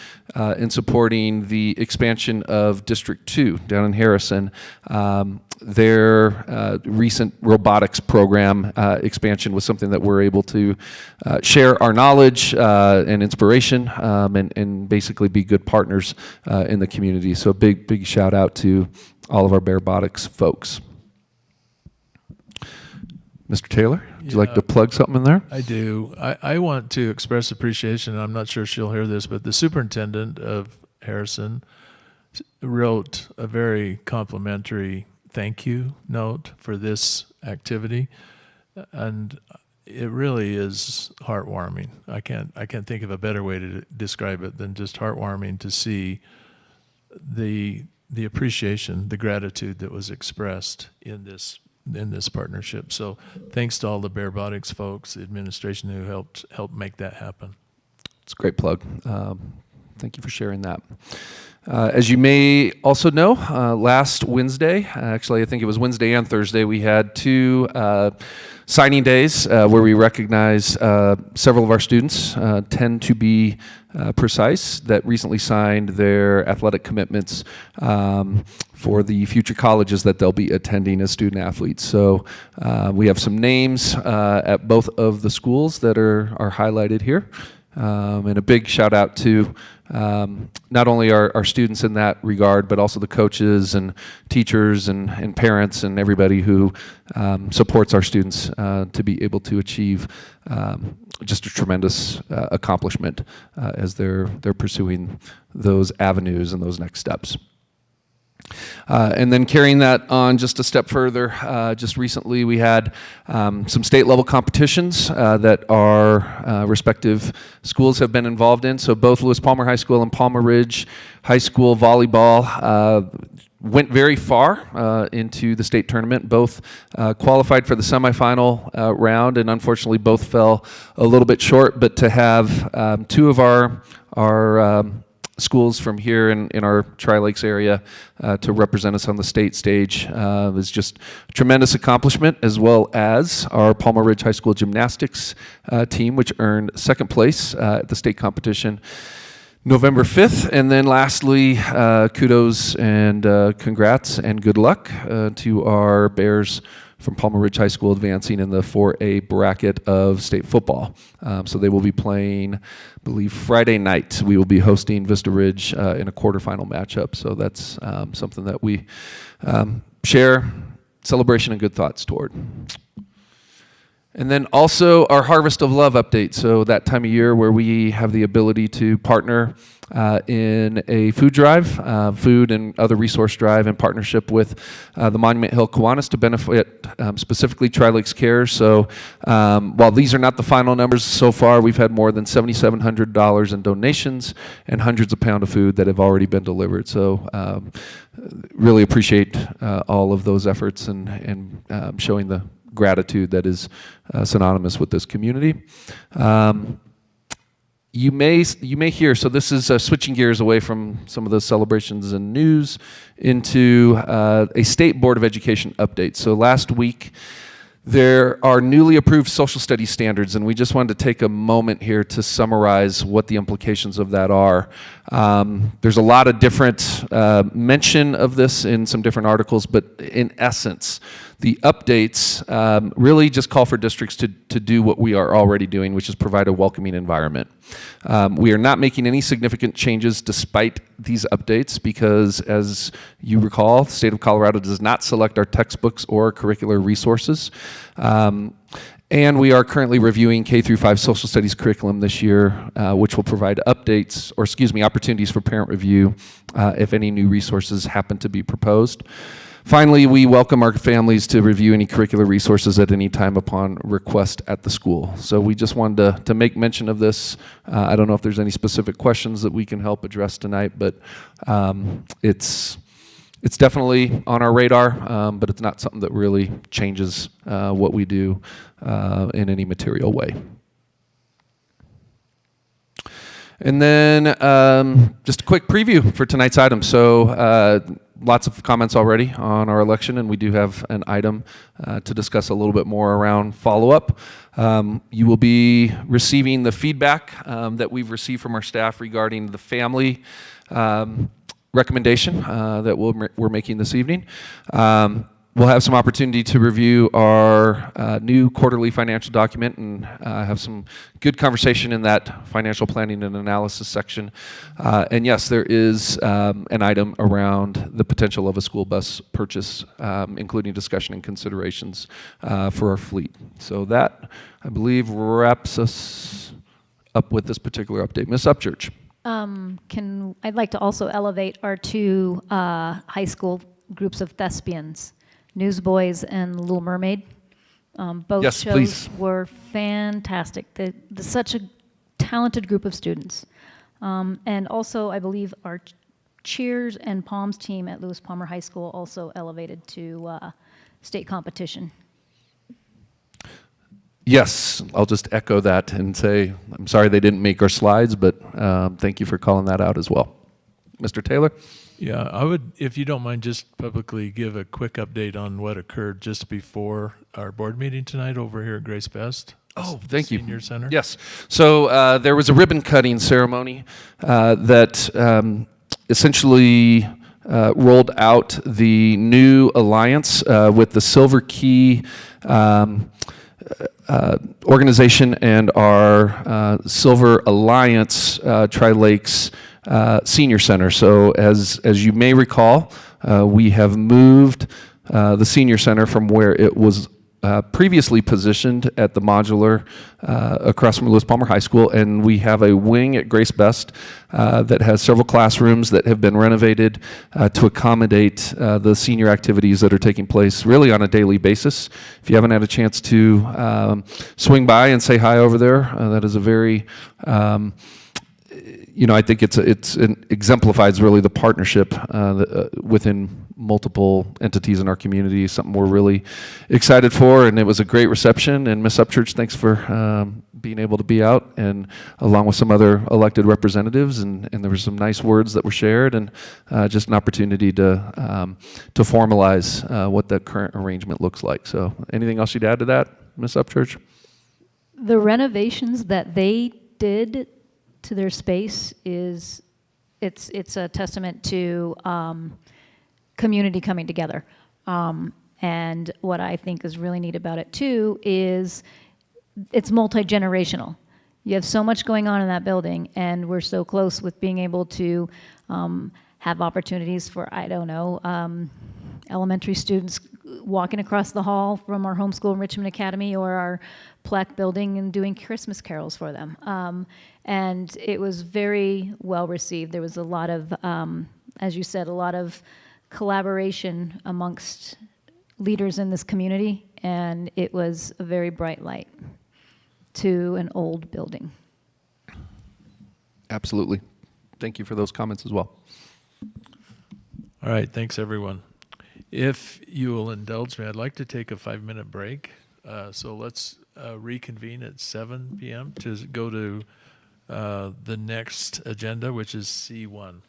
Speaker 7: in supporting the expansion of District 2 down in Harrison. Their recent robotics program expansion was something that we're able to share our knowledge and inspiration and basically be good partners in the community. So a big shout out to all of our Bearbotics folks. Mr. Taylor, would you like to plug something in there?
Speaker 1: I do. I want to express appreciation. I'm not sure she'll hear this, but the superintendent of Harrison wrote a very complimentary thank you note for this activity, and it really is heartwarming. I can't think of a better way to describe it than just heartwarming to see the appreciation, the gratitude that was expressed in this partnership. So thanks to all the Bearbotics folks, the administration who helped make that happen.
Speaker 7: It's a great plug. Thank you for sharing that. As you may also know, last Wednesday, actually I think it was Wednesday and Thursday, we had 2 signing days where we recognized several of our students, 10 to be precise, that recently signed their athletic commitments for the future colleges that they'll be attending as student athletes. So we have some names at both of the schools that are highlighted here. And a big shout out to not only our students in that regard, but also the coaches and teachers and parents and everybody who supports our students to be able to achieve just a tremendous accomplishment as they're pursuing those avenues and those next steps. And then carrying that on just a step further, just recently we had some state level competitions that our respective schools have been involved in. So both Lewis Palmer High School and Palmer Ridge High School volleyball went very far into the state tournament. Both qualified for the semifinal round, and unfortunately both fell a little bit short. But to have 2 of our schools from here in our Tri-Lakes area to represent us on the state stage is just a tremendous accomplishment, as well as our Palmer Ridge High School gymnastics team, which earned 2nd place at the state competition November 5th. And then lastly, kudos and congrats and good luck to our Bears from Palmer Ridge High School advancing in the 4A bracket of state football. So they will be playing, I believe, Friday night. We will be hosting Vista Ridge in a quarterfinal matchup. So that's something that we share celebration and good thoughts toward. And then also our Harvest of Love update. So that time of year where we have the ability to partner in a food drive, food and other resource drive in partnership with the Monument Hill Kiwanis to benefit specifically Tri-Lakes Care. So while these are not the final numbers so far, we've had more than $7,700 in donations and hundreds of pounds of food that have already been delivered. So really appreciate all of those efforts and showing the gratitude that is synonymous with this community. You may hear, so this is switching gears away from some of the celebrations and news into a State Board of Education update. So last week, there are newly approved social studies standards, and we just wanted to take a moment here to summarize what the implications of that are. There's a lot of different mention of this in some different articles, but in essence, the updates really just call for districts to do what we are already doing, which is provide a welcoming environment. We are not making any significant changes despite these updates because, as you recall, the state of Colorado does not select our textbooks or curricular resources. And we are currently reviewing K-5 social studies curriculum this year, which will provide updates, or excuse me, opportunities for parent review if any new resources happen to be proposed. Finally, we welcome our families to review any curricular resources at any time upon request at the school. So we just wanted to make mention of this. I don't know if there's any specific questions that we can help address tonight, but it's definitely on our radar, but it's not something that really changes what we do in any material way. And then just a quick preview for tonight's item. So lots of comments already on our election, and we do have an item to discuss a little bit more around follow-up. You will be receiving the feedback that we've received from our staff regarding the family recommendation that we're making this evening. We'll have some opportunity to review our new quarterly financial document and have some good conversation in that financial planning and analysis section. And yes, there is an item around the potential of a school bus purchase, including discussion and considerations for our fleet. So that, I believe, wraps us up with this particular update. Ms. Upchurch.
Speaker 5: I'd like to also elevate our two high school groups of thespians, Newsboys and Little Mermaid. Both
Speaker 7: yes,
Speaker 5: shows
Speaker 7: please.
Speaker 5: were fantastic. They're such a talented group of students. And also, I believe our cheers and palms team at Lewis Palmer High School also elevated to state competition.
Speaker 7: Yes, I'll just echo that and say I'm sorry they didn't make our slides, but thank you for calling that out as well. Mr. Taylor?
Speaker 1: Yeah, I would, if you don't mind, just publicly give a quick update on what occurred just before our board meeting tonight over here at Grace Best.
Speaker 7: Oh, thank you.
Speaker 1: Senior Center.
Speaker 7: Yes. So there was a ribbon cutting ceremony that essentially rolled out the new alliance with the Silver Key organization and our Silver Alliance Tri-Lakes Senior Center. So as you may recall, we have moved the Senior Center from where it was previously positioned at the modular across from Lewis Palmer High School, and we have a wing at Grace Best that has several classrooms that have been renovated to accommodate the senior activities that are taking place really on a daily basis. If you haven't had a chance to swing by and say hi over there, that is a very I think it exemplifies really the partnership within multiple entities in our community, something we're really excited for, and it was a great reception. And Ms. Upchurch, thanks for being able to be out, and along with some other elected representatives, and there were some nice words that were shared, and just an opportunity to formalize what that current arrangement looks like. So anything else you'd add to that, Ms. Upchurch?
Speaker 5: The renovations that they did to their space it's a testament to community coming together. And what I think is really neat about it too is it's multi-generational. You have so much going on in that building, and we're so close with being able to have opportunities for, I don't know, elementary students walking across the hall from our homeschool enrichment academy or our Plaque building and doing Christmas carols for them. And it was very well received. There was a lot of, as you said, a lot of collaboration amongst leaders in this community, and it was a very bright light to an old building.
Speaker 7: Absolutely. Thank you for those comments as well.
Speaker 1: All right, thanks everyone. If you will indulge me, I'd like to take a 5-minute break. So let's reconvene at 7 p.m. to go to the next agenda, which is C1.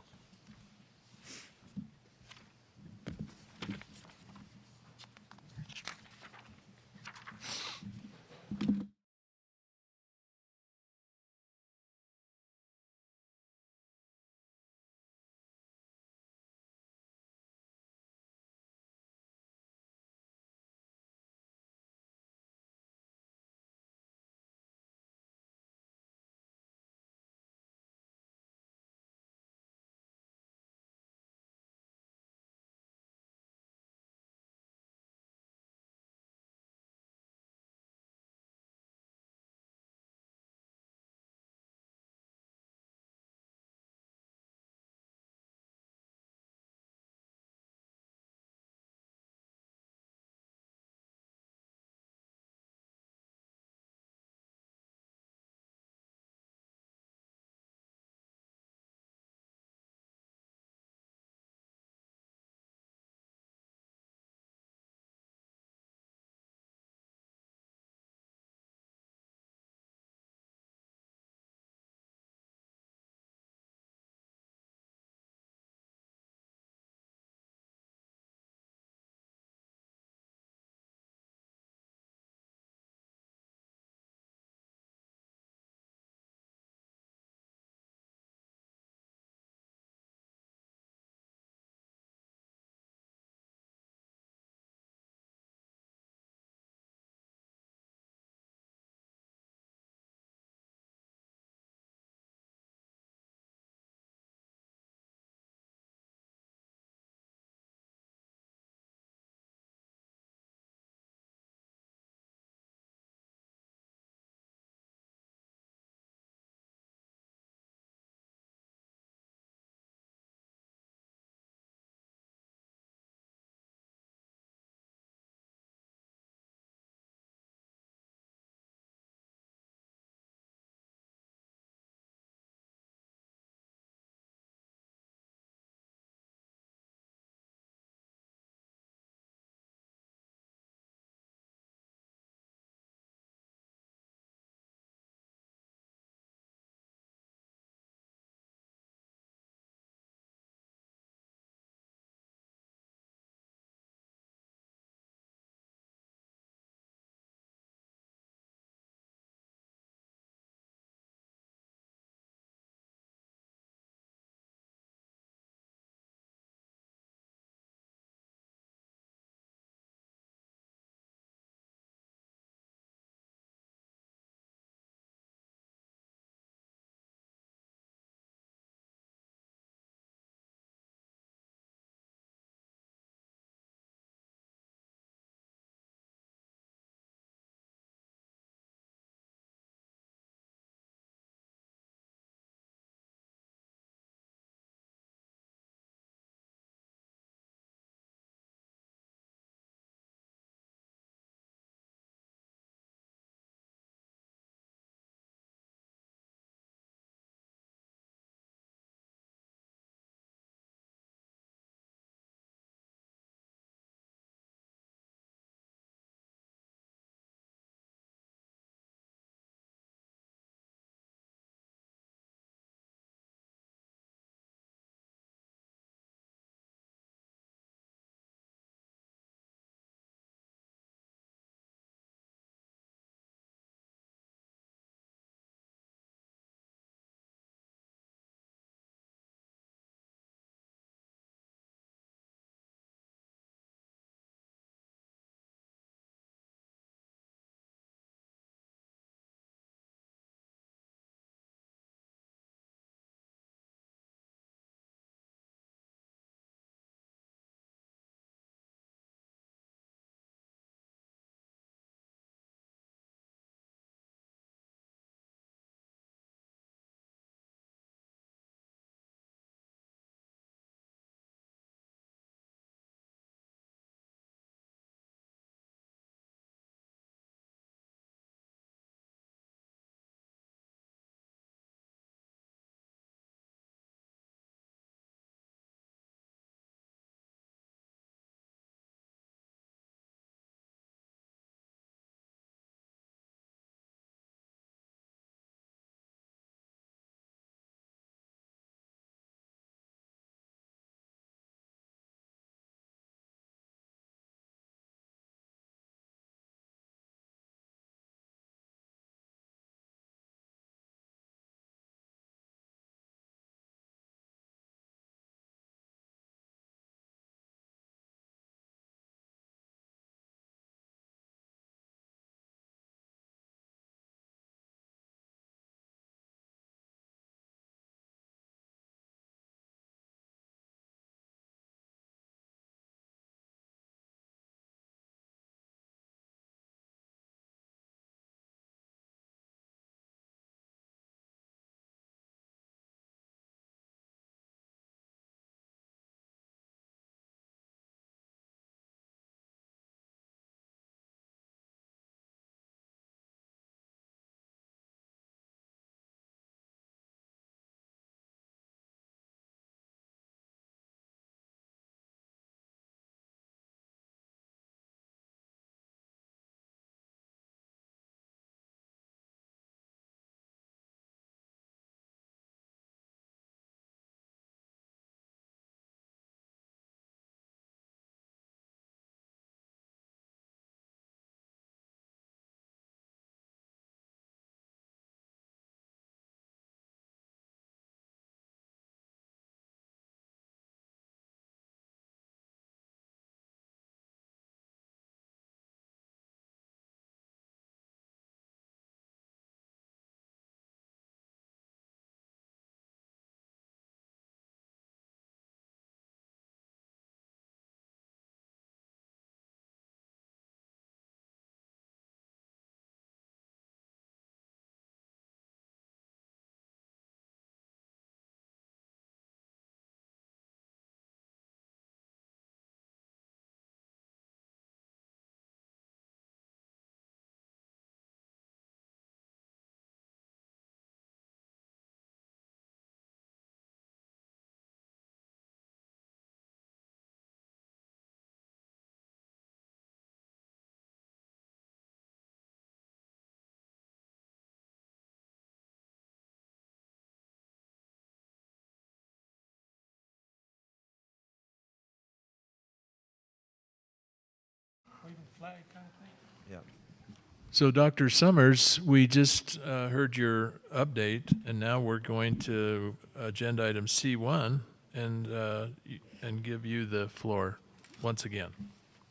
Speaker 1: So, Dr. Summers, we just heard your update, and now we're going to agenda item C1 and give you the floor once again.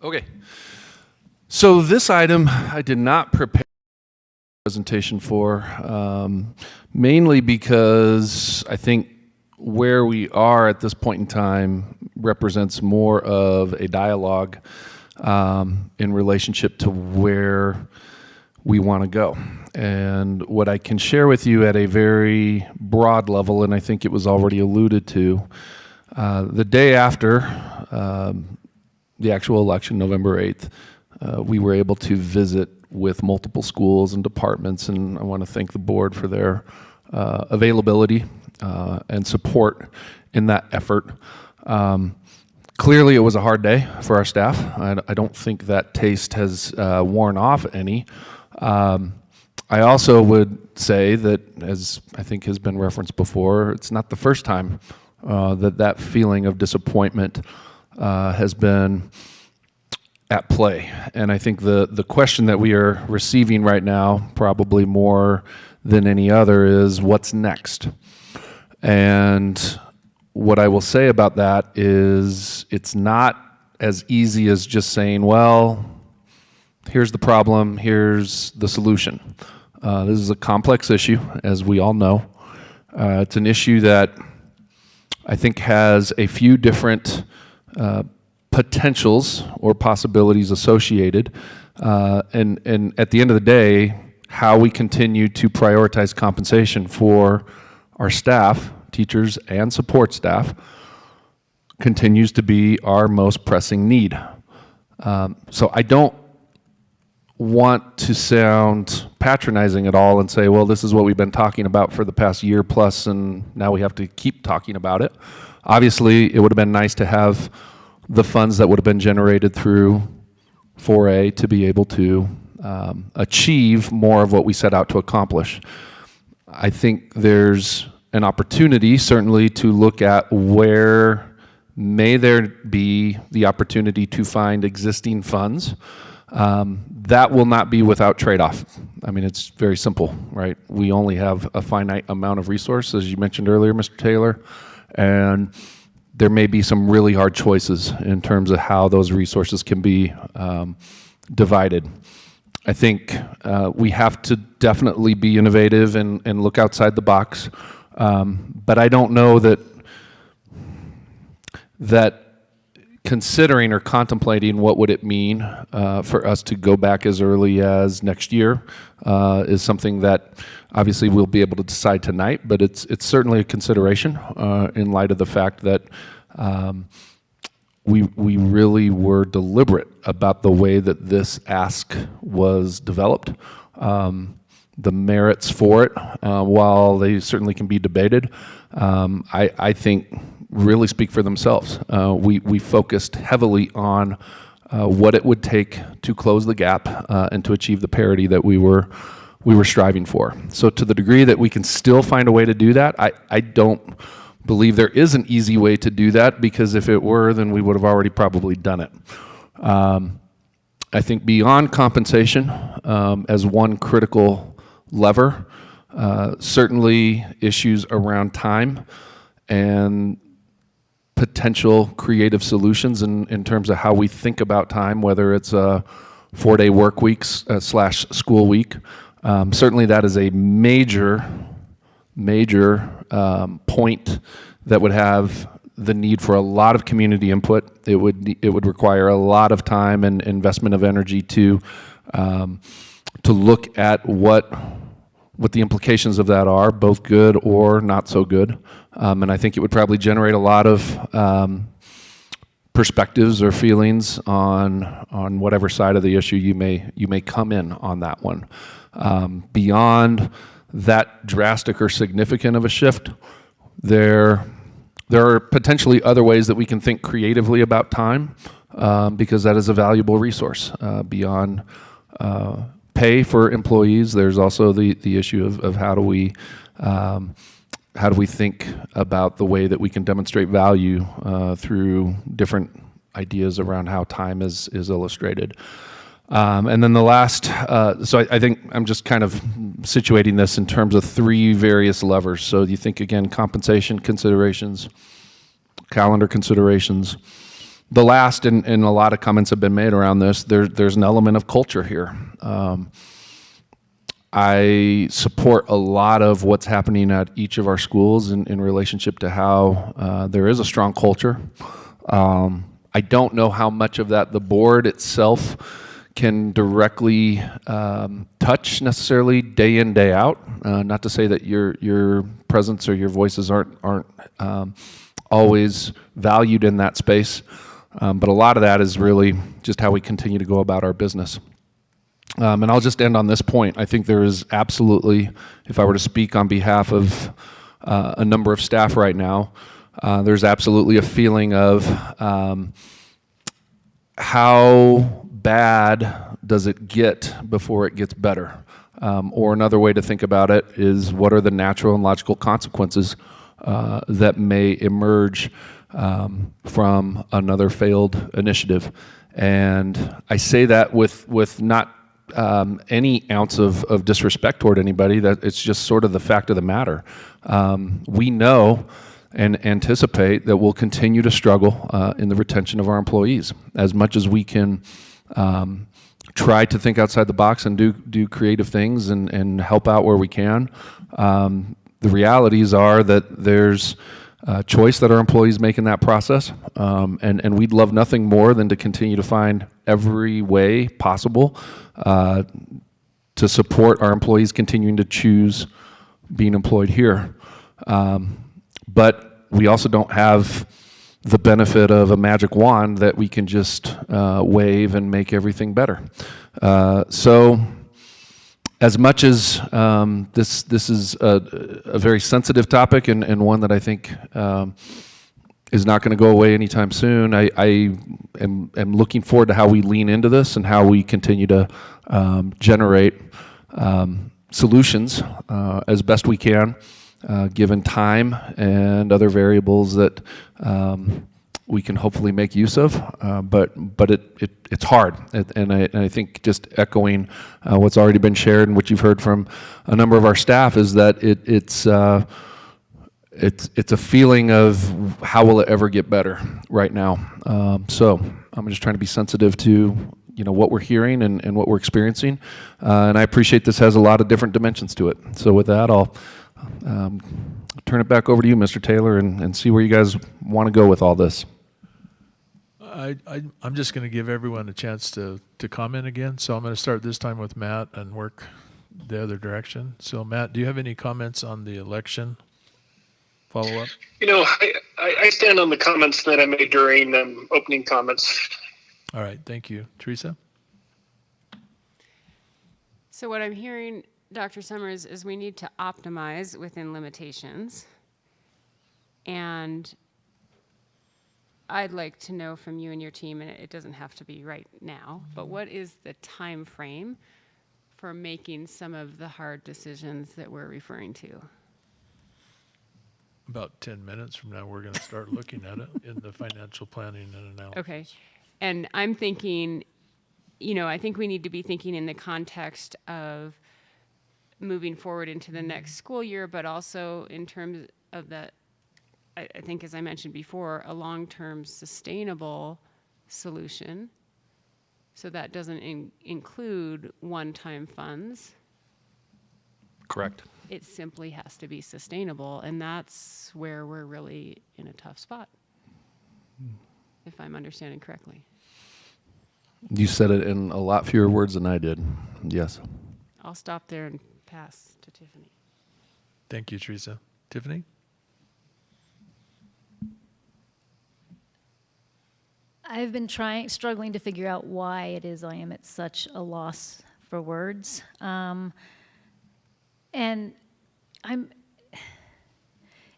Speaker 7: Okay. So this item I did not prepare a presentation for, mainly because I think where we are at this point in time represents more of a dialogue in relationship to where we want to go. And what I can share with you at a very broad level, and I think it was already alluded to, the day after the actual election, November 8th, we were able to visit with multiple schools and departments, and I want to thank the board for their availability and support in that effort. Clearly, it was a hard day for our staff. I don't think that taste has worn off any. I also would say that, as I think has been referenced before, it's not the first time that feeling of disappointment has been at play. And I think the question that we are receiving right now, probably more than any other, is what's next? And what I will say about that is it's not as easy as just saying, well, here's the problem, here's the solution. This is a complex issue, as we all know. It's an issue that I think has a few different potentials or possibilities associated. And at the end of the day, how we continue to prioritize compensation for our staff, teachers and support staff, continues to be our most pressing need. So I don't want to sound patronizing at all and say, well, this is what we've been talking about for the past year plus, and now we have to keep talking about it. Obviously, it would have been nice to have the funds that would have been generated through 4A to be able to achieve more of what we set out to accomplish. I think there's an opportunity, certainly, to look at where may there be the opportunity to find existing funds. That will not be without trade-off. I mean, it's very simple, right? We only have a finite amount of resources, as you mentioned earlier, Mr. Taylor, and there may be some really hard choices in terms of how those resources can be divided. I think we have to definitely be innovative and look outside the box, but I don't know that considering or contemplating what would it mean for us to go back as early as next year is something that obviously we'll be able to decide tonight, but it's certainly a consideration in light of the fact that we really were deliberate about the way that this ask was developed. The merits for it, while they certainly can be debated, I think really speak for themselves. We focused heavily on what it would take to close the gap and to achieve the parity that we were striving for. So to the degree that we can still find a way to do that, I don't believe there is an easy way to do that, because if it were, then we would have already probably done it. I think beyond compensation as one critical lever, certainly issues around time and potential creative solutions in terms of how we think about time, whether it's a 4-day work weeks / school week. Certainly that is a major point that would have the need for a lot of community input. It would require a lot of time and investment of energy to look at what the implications of that are, both good or not so good. And I think it would probably generate a lot of perspectives or feelings on whatever side of the issue you may come in on that one. Beyond that drastic or significant of a shift, there are potentially other ways that we can think creatively about time, because that is a valuable resource. Beyond pay for employees, there's also the issue of how do we think about the way that we can demonstrate value through different ideas around how time is illustrated. And then the last, so I think I'm just kind of situating this in terms of three various levers. So you think, again, compensation considerations, calendar considerations. The last, and a lot of comments have been made around this, there's an element of culture here. I support a lot of what's happening at each of our schools in relationship to how there is a strong culture. I don't know how much of that the board itself can directly touch necessarily day in, day out. Not to say that your presence or your voices aren't always valued in that space, but a lot of that is really just how we continue to go about our business. And I'll just end on this point. I think there is absolutely, if I were to speak on behalf of a number of staff right now, there's absolutely a feeling of how bad does it get before it gets better? Or another way to think about it is, what are the natural and logical consequences that may emerge from another failed initiative? And I say that with not any ounce of disrespect toward anybody. That it's just sort of the fact of the matter. We know and anticipate that we'll continue to struggle in the retention of our employees. As much as we can try to think outside the box and do creative things and help out where we can, the realities are that there's choice that our employees make in that process, and we'd love nothing more than to continue to find every way possible to support our employees continuing to choose being employed here. But we also don't have the benefit of a magic wand that we can just wave and make everything better. So as much as this is a very sensitive topic and one that I think is not going to go away anytime soon, I am looking forward to how we lean into this and how we continue to generate solutions as best we can, given time and other variables that we can hopefully make use of. But it's hard, and I think just echoing what's already been shared and what you've heard from a number of our staff is that it's a feeling of how will it ever get better right now. So I'm just trying to be sensitive to what we're hearing and what we're experiencing, and I appreciate this has a lot of different dimensions to it. So with that, I'll turn it back over to you, Mr. Taylor, and see where you guys want to go with all this.
Speaker 1: I'm just going to give everyone a chance to comment again. So I'm going to start this time with Matt and work the other direction. So Matt, do you have any comments on the election follow-up?
Speaker 3: I stand on the comments that I made during opening comments.
Speaker 1: All right, thank you. Teresa?
Speaker 4: So what I'm hearing, Dr. Summers, is we need to optimize within limitations. And I'd like to know from you and your team, and it doesn't have to be right now, but what is the time frame for making some of the hard decisions that we're referring to?
Speaker 1: About 10 minutes from now, we're going to start looking at it in the financial planning and analysis.
Speaker 4: Okay. And I'm thinking, I think we need to be thinking in the context of moving forward into the next school year, but also in terms of I think, as I mentioned before, a long-term sustainable solution. So that doesn't include one-time funds.
Speaker 7: Correct.
Speaker 4: It simply has to be sustainable, and that's where we're really in a tough spot, if I'm understanding correctly.
Speaker 7: You said it in a lot fewer words than I did. Yes.
Speaker 4: I'll stop there and pass to Tiffany.
Speaker 1: Thank you, Teresa. Tiffany?
Speaker 5: I've been struggling to figure out why it is I am at such a loss for words. And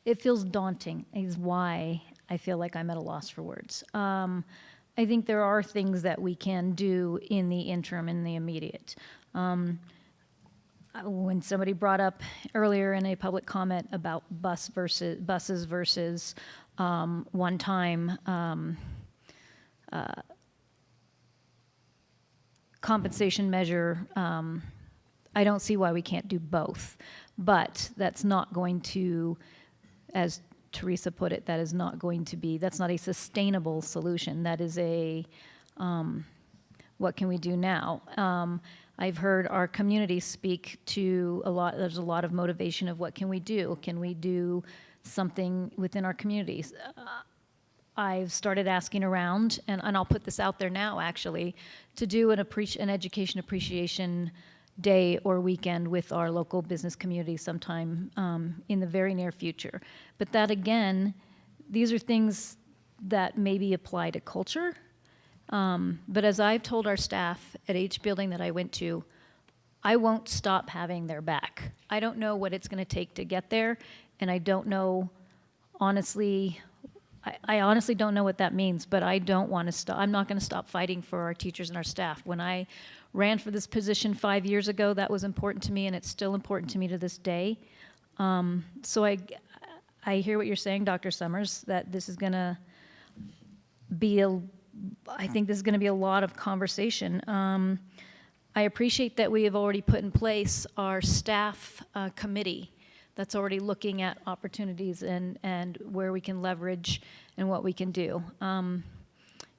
Speaker 5: it feels daunting is why I feel like I'm at a loss for words. I think there are things that we can do in the interim, in the immediate. When somebody brought up earlier in a public comment about buses versus one-time compensation measure, I don't see why we can't do both. But that's not going to, as Teresa put it, that is not going to be, that's not a sustainable solution. That is a, what can we do now? I've heard our community speak to a lot, there's a lot of motivation of what can we do? Can we do something within our communities? I've started asking around, and I'll put this out there now actually, to do an education appreciation day or weekend with our local business community sometime in the very near future. But that again, these are things that maybe apply to culture. But as I've told our staff at each building that I went to, I won't stop having their back. I don't know what it's going to take to get there, and I don't know, honestly, I honestly don't know what that means, but I don't want to stop. I'm not going to stop fighting for our teachers and our staff. When I ran for this position 5 years ago, that was important to me, and it's still important to me to this day. So I hear what you're saying, Dr. Summers, that this is going to be I think this is going to be a lot of conversation. I appreciate that we have already put in place our staff committee that's already looking at opportunities and where we can leverage and what we can do.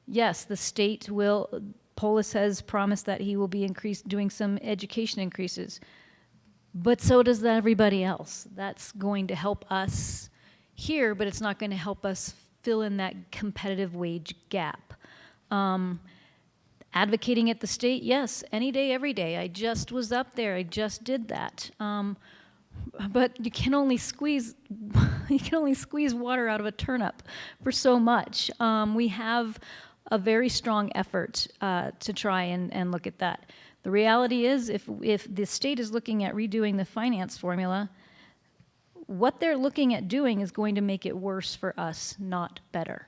Speaker 5: Yes, the state will, Polis has promised that he will be doing some education increases, but so does everybody else. That's going to help us here, but it's not going to help us fill in that competitive wage gap. Advocating at the state, yes, any day, every day. I just was up there. I just did that. But you can only squeeze water out of a turnip for so much. We have a very strong effort to try and look at that. The reality is, if the state is looking at redoing the finance formula, what they're looking at doing is going to make it worse for us, not better.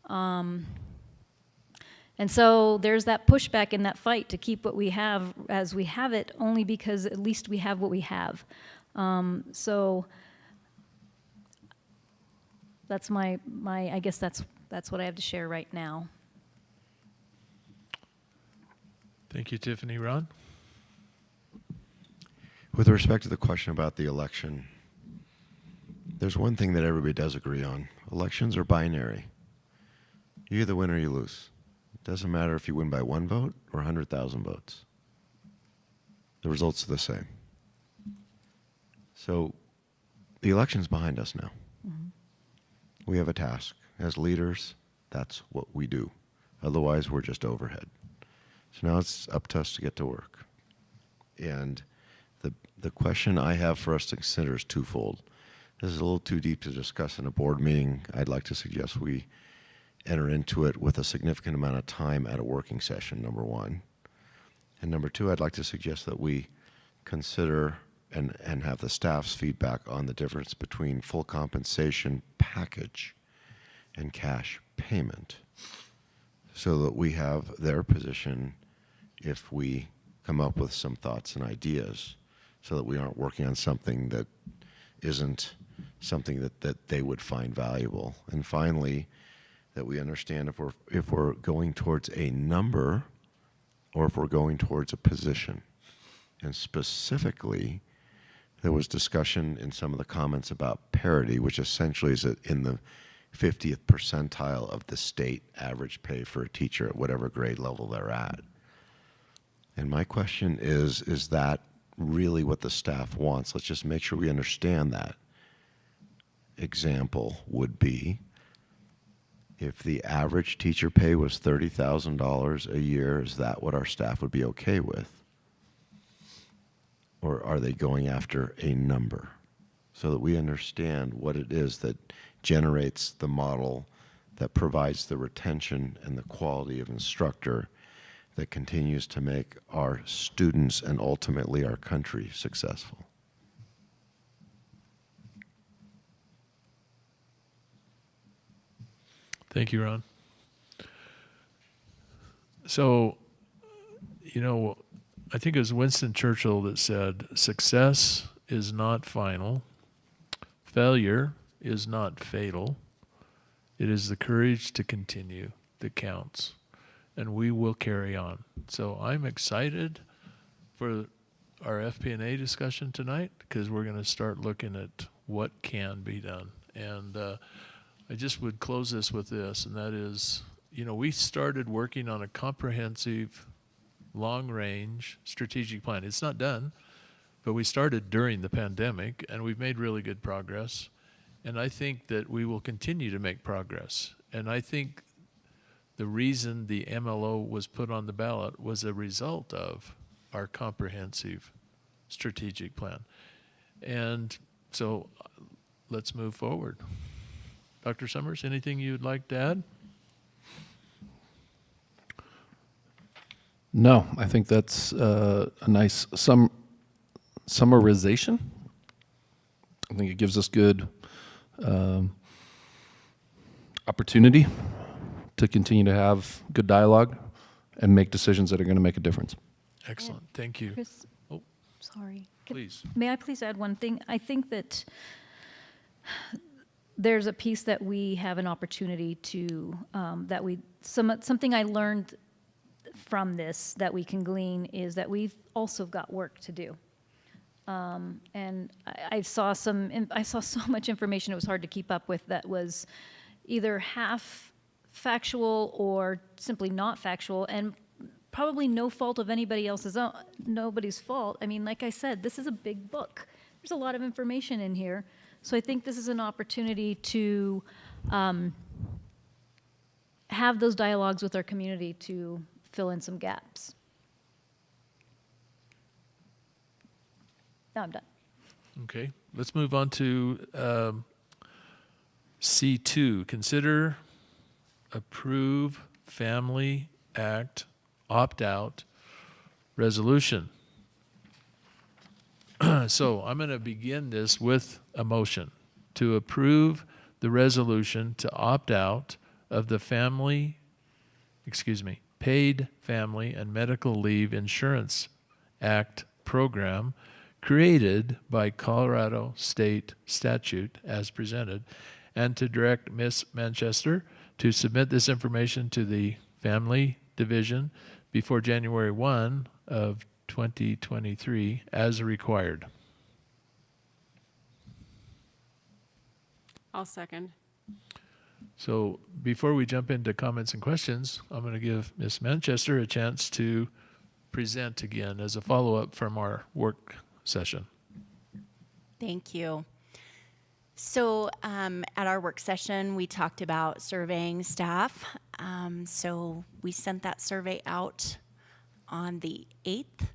Speaker 5: And so there's that pushback in that fight to keep what we have as we have it, only because at least we have what we have. So that's I guess that's what I have to share right now.
Speaker 1: Thank you, Tiffany. Ron?
Speaker 16: With respect to the question about the election, there's one thing that everybody does agree on. Elections are binary. You either win or you lose. It doesn't matter if you win by 1 vote or 100,000 votes. The results are the same. So the election's behind us now. Mm-hmm. We have a task. As leaders, that's what we do. Otherwise, we're just overhead. So now it's up to us to get to work. And the question I have for us to consider is twofold. This is a little too deep to discuss in a board meeting. I'd like to suggest we enter into it with a significant amount of time at a working session, number one. And number two, I'd like to suggest that we consider and have the staff's feedback on the difference between full compensation package and cash payment, so that we have their position if we come up with some thoughts and ideas, so that we aren't working on something that isn't something that they would find valuable. And finally, that we understand if we're going towards a number or if we're going towards a position. And specifically, there was discussion in some of the comments about parity, which essentially is in the 50th percentile of the state average pay for a teacher at whatever grade level they're at. And my question is that really what the staff wants? Let's just make sure we understand that. Example would be, if the average teacher pay was $30,000 a year, is that what our staff would be okay with? Or are they going after a number? So that we understand what it is that generates the model that provides the retention and the quality of instructor that continues to make our students and ultimately our country successful.
Speaker 1: Thank you, Ron. So, I think it was Winston Churchill that said, success is not final, failure is not fatal, it is the courage to continue. that counts, and we will carry on. So I'm excited for our FP&A discussion tonight because we're going to start looking at what can be done. And I just would close this with this, and that is, we started working on a comprehensive long-range strategic plan. It's not done, but we started during the pandemic, and we've made really good progress. And I think that we will continue to make progress. And I think the reason the MLO was put on the ballot was a result of our comprehensive strategic plan. And so let's move forward. Dr. Summers, anything you'd like to add?
Speaker 7: No, I think that's a nice summarization. I think it gives us good opportunity to continue to have good dialogue and make decisions that are going to make a difference.
Speaker 1: Excellent. Thank you.
Speaker 5: Chris,
Speaker 1: Oh,
Speaker 5: sorry.
Speaker 1: please.
Speaker 5: May I please add one thing? I think that there's a piece that we have an opportunity to, something I learned from this that we can glean is that we've also got work to do. And I saw so much information it was hard to keep up with that was either half factual or simply not factual, and probably no fault of nobody's fault. I mean, like I said, this is a big book. There's a lot of information in here. So I think this is an opportunity to have those dialogues with our community to fill in some gaps. Now I'm done.
Speaker 1: Okay, let's move on to C2. Consider, approve, Family Act, opt-out resolution. So I'm going to begin this with a motion to approve the resolution to opt out of the Paid Family and Medical Leave Insurance Act program created by Colorado State statute as presented, and to direct Ms. Manchester to submit this information to the Family Division before January 1 of 2023 as required.
Speaker 4: I'll second.
Speaker 1: So before we jump into comments and questions, I'm going to give Ms. Manchester a chance to present again as a follow-up from our work session.
Speaker 17: Thank you. So at our work session, we talked about surveying staff. So we sent that survey out on the 8th,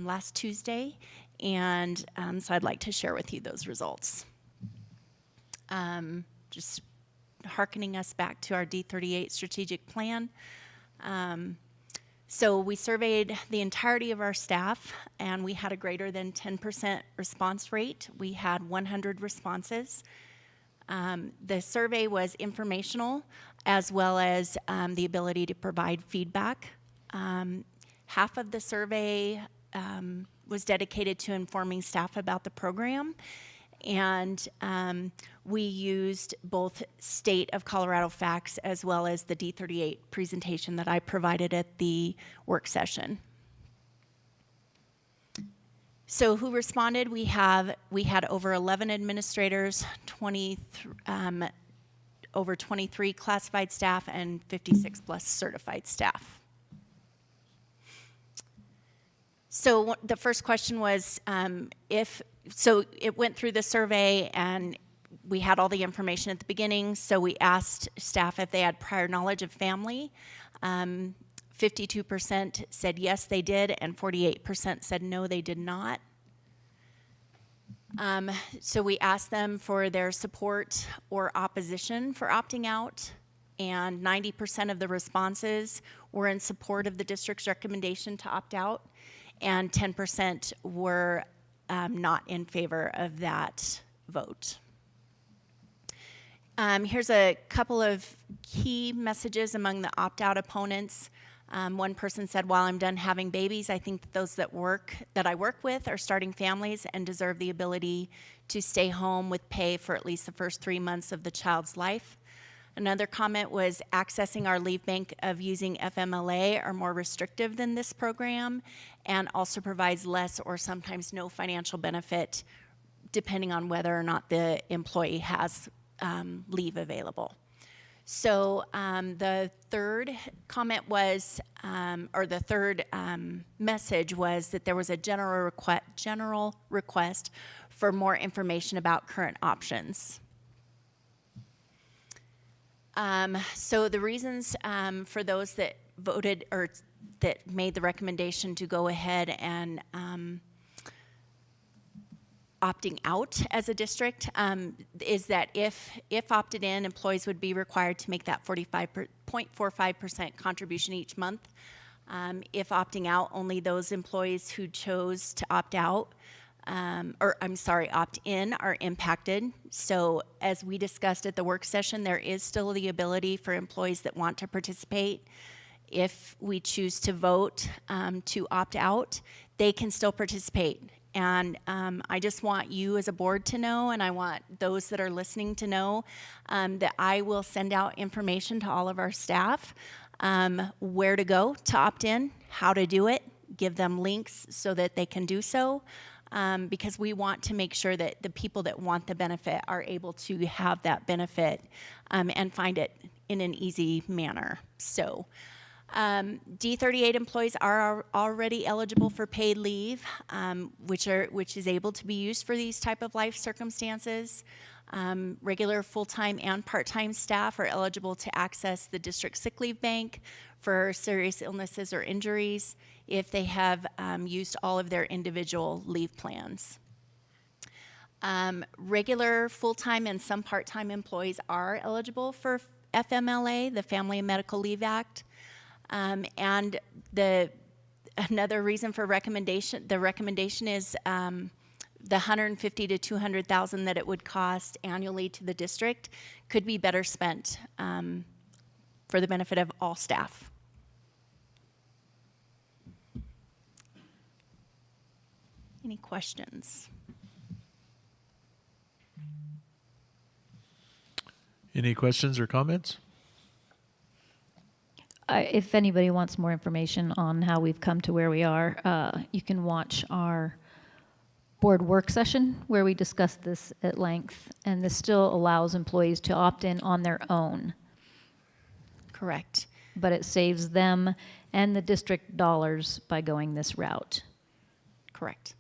Speaker 17: last Tuesday, and so I'd like to share with you those results. Just hearkening us back to our D38 strategic plan. So we surveyed the entirety of our staff, and we had a greater than 10% response rate. We had 100 responses. The survey was informational, as well as the ability to provide feedback. Half of the survey was dedicated to informing staff about the program, and we used both State of Colorado facts as well as the D38 presentation that I provided at the work session. So who responded? We had over 11 administrators, over 23 classified staff, and 56 plus certified staff. So the first question was so it went through the survey, and we had all the information at the beginning. So we asked staff if they had prior knowledge of family. 52% said yes, they did, and 48% said no, they did not. So we asked them for their support or opposition for opting out, and 90% of the responses were in support of the district's recommendation to opt out, and 10% were not in favor of that vote. Here's a couple of key messages among the opt-out opponents. One person said, while I'm done having babies, I think that those that I work with are starting families and deserve the ability to stay home with pay for at least the first 3 months of the child's life. Another comment was accessing our leave bank of using FMLA are more restrictive than this program and also provides less or sometimes no financial benefit depending on whether or not the employee has leave available. So the third comment was, or the third message was that there was a general request for more information about current options. So the reasons for those that voted or that made the recommendation to go ahead and opting out as a district is that if opted in, employees would be required to make that 0.45% contribution each month. If opting out, only those employees who chose to opt out, opt in are impacted. So as we discussed at the work session, there is still the ability for employees that want to participate. If we choose to vote to opt out, they can still participate. And I just want you as a board to know, and I want those that are listening to know, that I will send out information to all of our staff, where to go to opt in, how to do it, give them links so that they can do so, because we want to make sure that the people that want the benefit are able to have that benefit and find it in an easy manner. So. D38 employees are already eligible for paid leave, which is able to be used for these type of life circumstances. Regular full-time and part-time staff are eligible to access the district sick leave bank for serious illnesses or injuries if they have used all of their individual leave plans. Regular full-time and some part-time employees are eligible for FMLA, the Family and Medical Leave Act. And another reason for the recommendation is the $150,000 to $200,000 that it would cost annually to the district could be better spent for the benefit of all staff. Any questions?
Speaker 1: Any questions or comments?
Speaker 5: If anybody wants more information on how we've come to where we are, you can watch our board work session where we discussed this at length, and this still allows employees to opt in on their own.
Speaker 17: Correct.
Speaker 5: But it saves them and the district dollars by going this route.
Speaker 17: Correct.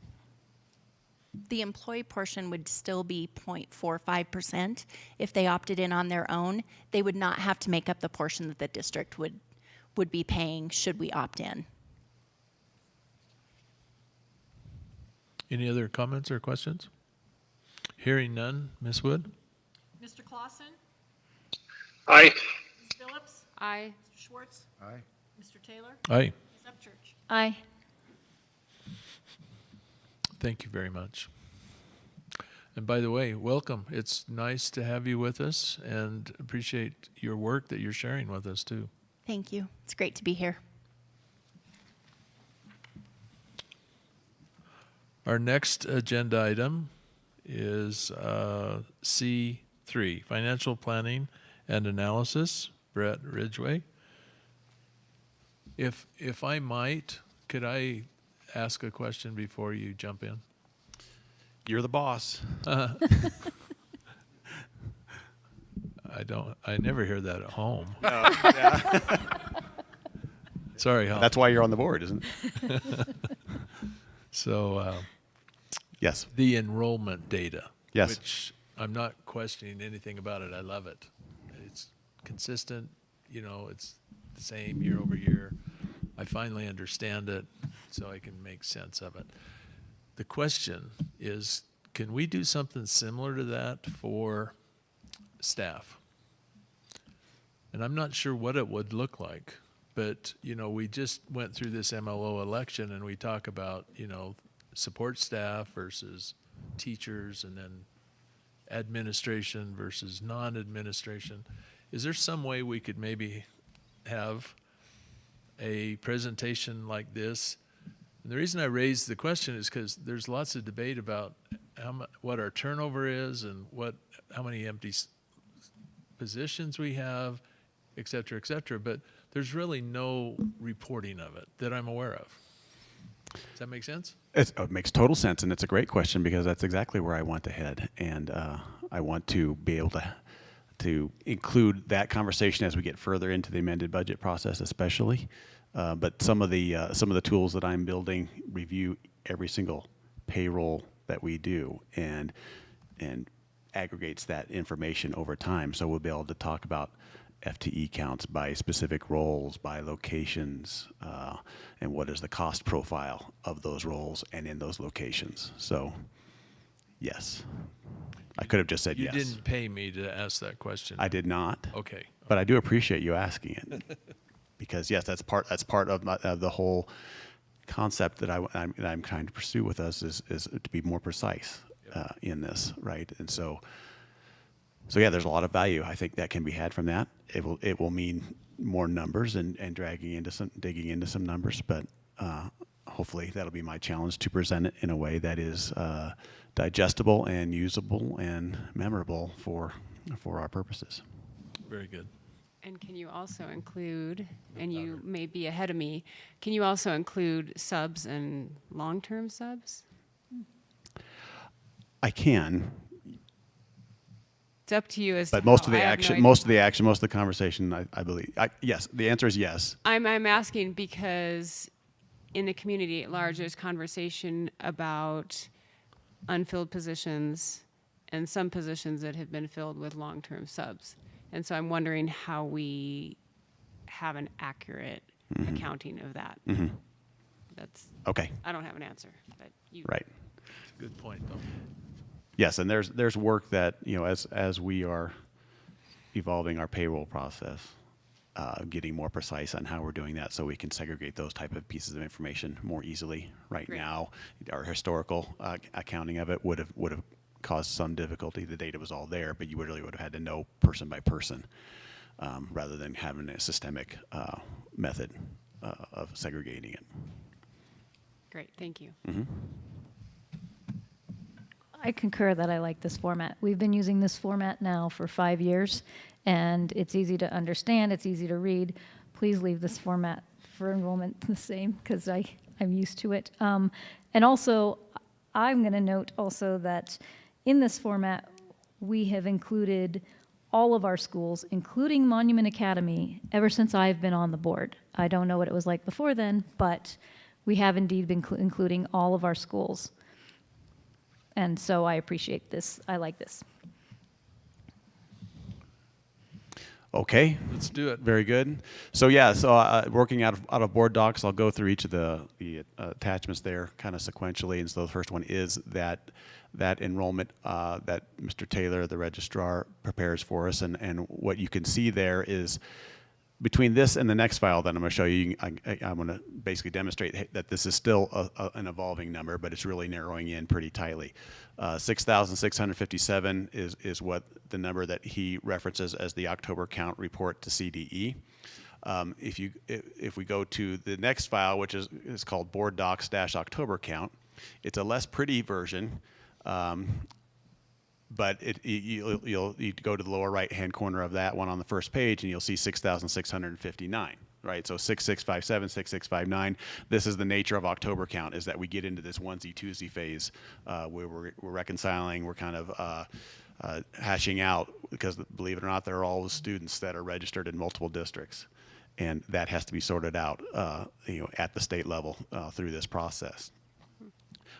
Speaker 17: The employee portion would still be 0.45% if they opted in on their own. They would not have to make up the portion that the district would be paying should we opt in.
Speaker 1: Any other comments or questions? Hearing none, Ms. Wood?
Speaker 2: Mr. Clausen?
Speaker 3: Aye.
Speaker 2: Ms. Phillips?
Speaker 4: Aye.
Speaker 2: Mr. Schwartz?
Speaker 16: Aye.
Speaker 2: Mr. Taylor?
Speaker 1: Aye.
Speaker 2: Ms. Upchurch?
Speaker 5: Aye.
Speaker 1: Thank you very much. And by the way, welcome. It's nice to have you with us and appreciate your work that you're sharing with us too.
Speaker 17: Thank you. It's great to be here.
Speaker 1: Our next agenda item is C3, Financial Planning and Analysis, Brett Ridgway. If I might, could I ask a question before you jump in?
Speaker 18: You're the boss.
Speaker 1: I never hear that at home.
Speaker 18: No, yeah.
Speaker 1: Sorry, Hal.
Speaker 18: That's why you're on the board, isn't it?
Speaker 1: So,
Speaker 18: yes.
Speaker 1: The enrollment data.
Speaker 18: Yes.
Speaker 1: Which I'm not questioning anything about it. I love it. It's consistent. You know, it's the same year over year. I finally understand it, so I can make sense of it. The question is, can we do something similar to that for staff? And I'm not sure what it would look like, but, you know, we just went through this MLO election and we talk about, you know, support staff versus teachers and then administration versus non-administration. Is there some way we could maybe have a presentation like this? And the reason I raised the question is because there's lots of debate about what our turnover is and how many empty positions we have, et cetera, but there's really no reporting of it that I'm aware of. Does that make sense?
Speaker 18: It makes total sense, and it's a great question because that's exactly where I want to head, and I want to be able to include that conversation as we get further into the amended budget process, especially. But some of the tools that I'm building review every single payroll that we do, and aggregates that information over time. So we'll be able to talk about FTE counts by specific roles, by locations, and what is the cost profile of those roles and in those locations. So, yes. I could have just said yes.
Speaker 1: You didn't pay me to ask that question.
Speaker 18: I did not.
Speaker 1: Okay.
Speaker 18: But I do appreciate you asking it. Because, yes, that's part of the whole concept that I'm trying to pursue with us is to be more precise in this, right? And so yeah, there's a lot of value I think that can be had from that. It will mean more numbers and digging into some numbers, but hopefully that'll be my challenge to present it in a way that is digestible and usable and memorable for our purposes.
Speaker 1: Very good.
Speaker 4: And can you also include, and you may be ahead of me, can you also include subs and long-term subs?
Speaker 18: I can.
Speaker 4: It's up to you as
Speaker 18: but
Speaker 4: to
Speaker 18: most
Speaker 4: how.
Speaker 18: of the
Speaker 4: I have no
Speaker 18: action,
Speaker 4: idea.
Speaker 18: most of the conversation, I believe, yes. The answer is yes.
Speaker 4: I'm asking because in the community at large, there's conversation about unfilled positions and some positions that have been filled with long-term subs. And so I'm wondering how we have an accurate accounting of that. That's
Speaker 18: okay.
Speaker 4: I don't have an answer, but you.
Speaker 18: Right.
Speaker 1: That's a good point, though.
Speaker 18: Yes, and there's work that, as we are evolving our payroll process, getting more precise on how we're doing that so we can segregate those type of pieces of information more easily. Right
Speaker 4: Great.
Speaker 18: Now, our historical accounting of it would have caused some difficulty. The data was all there, but you really would have had to know person by person rather than having a systemic method of segregating it.
Speaker 4: Great, thank you.
Speaker 5: I concur that I like this format. We've been using this format now for 5 years, and it's easy to understand, it's easy to read. Please leave this format for enrollment the same, because I'm used to it. And also, I'm going to note also that in this format, we have included all of our schools, including Monument Academy, ever since I've been on the board. I don't know what it was like before then, but we have indeed been including all of our schools. And so I appreciate this. I like this.
Speaker 18: Okay.
Speaker 1: Let's do it.
Speaker 18: Very good. So yeah, working out of board docs, I'll go through each of the attachments there kind of sequentially. And so the first one is that enrollment that Mr. Taylor, the registrar, prepares for us. And what you can see there is between this and the next file that I'm going to show you, I'm going to basically demonstrate that this is still an evolving number, but it's really narrowing in pretty tightly. 6,657 is what the number that he references as the October count report to CDE. If we go to the next file, which is called board docs-October count, it's a less pretty version. But you'll go to the lower right-hand corner of that one on the first page, and you'll see 6,659, right? So 6657, 6659. This is the nature of October count, is that we get into this onesie-twosie phase where we're reconciling, we're kind of hashing out, because believe it or not, there are all the students that are registered in multiple districts, and that has to be sorted out, at the state level through this process.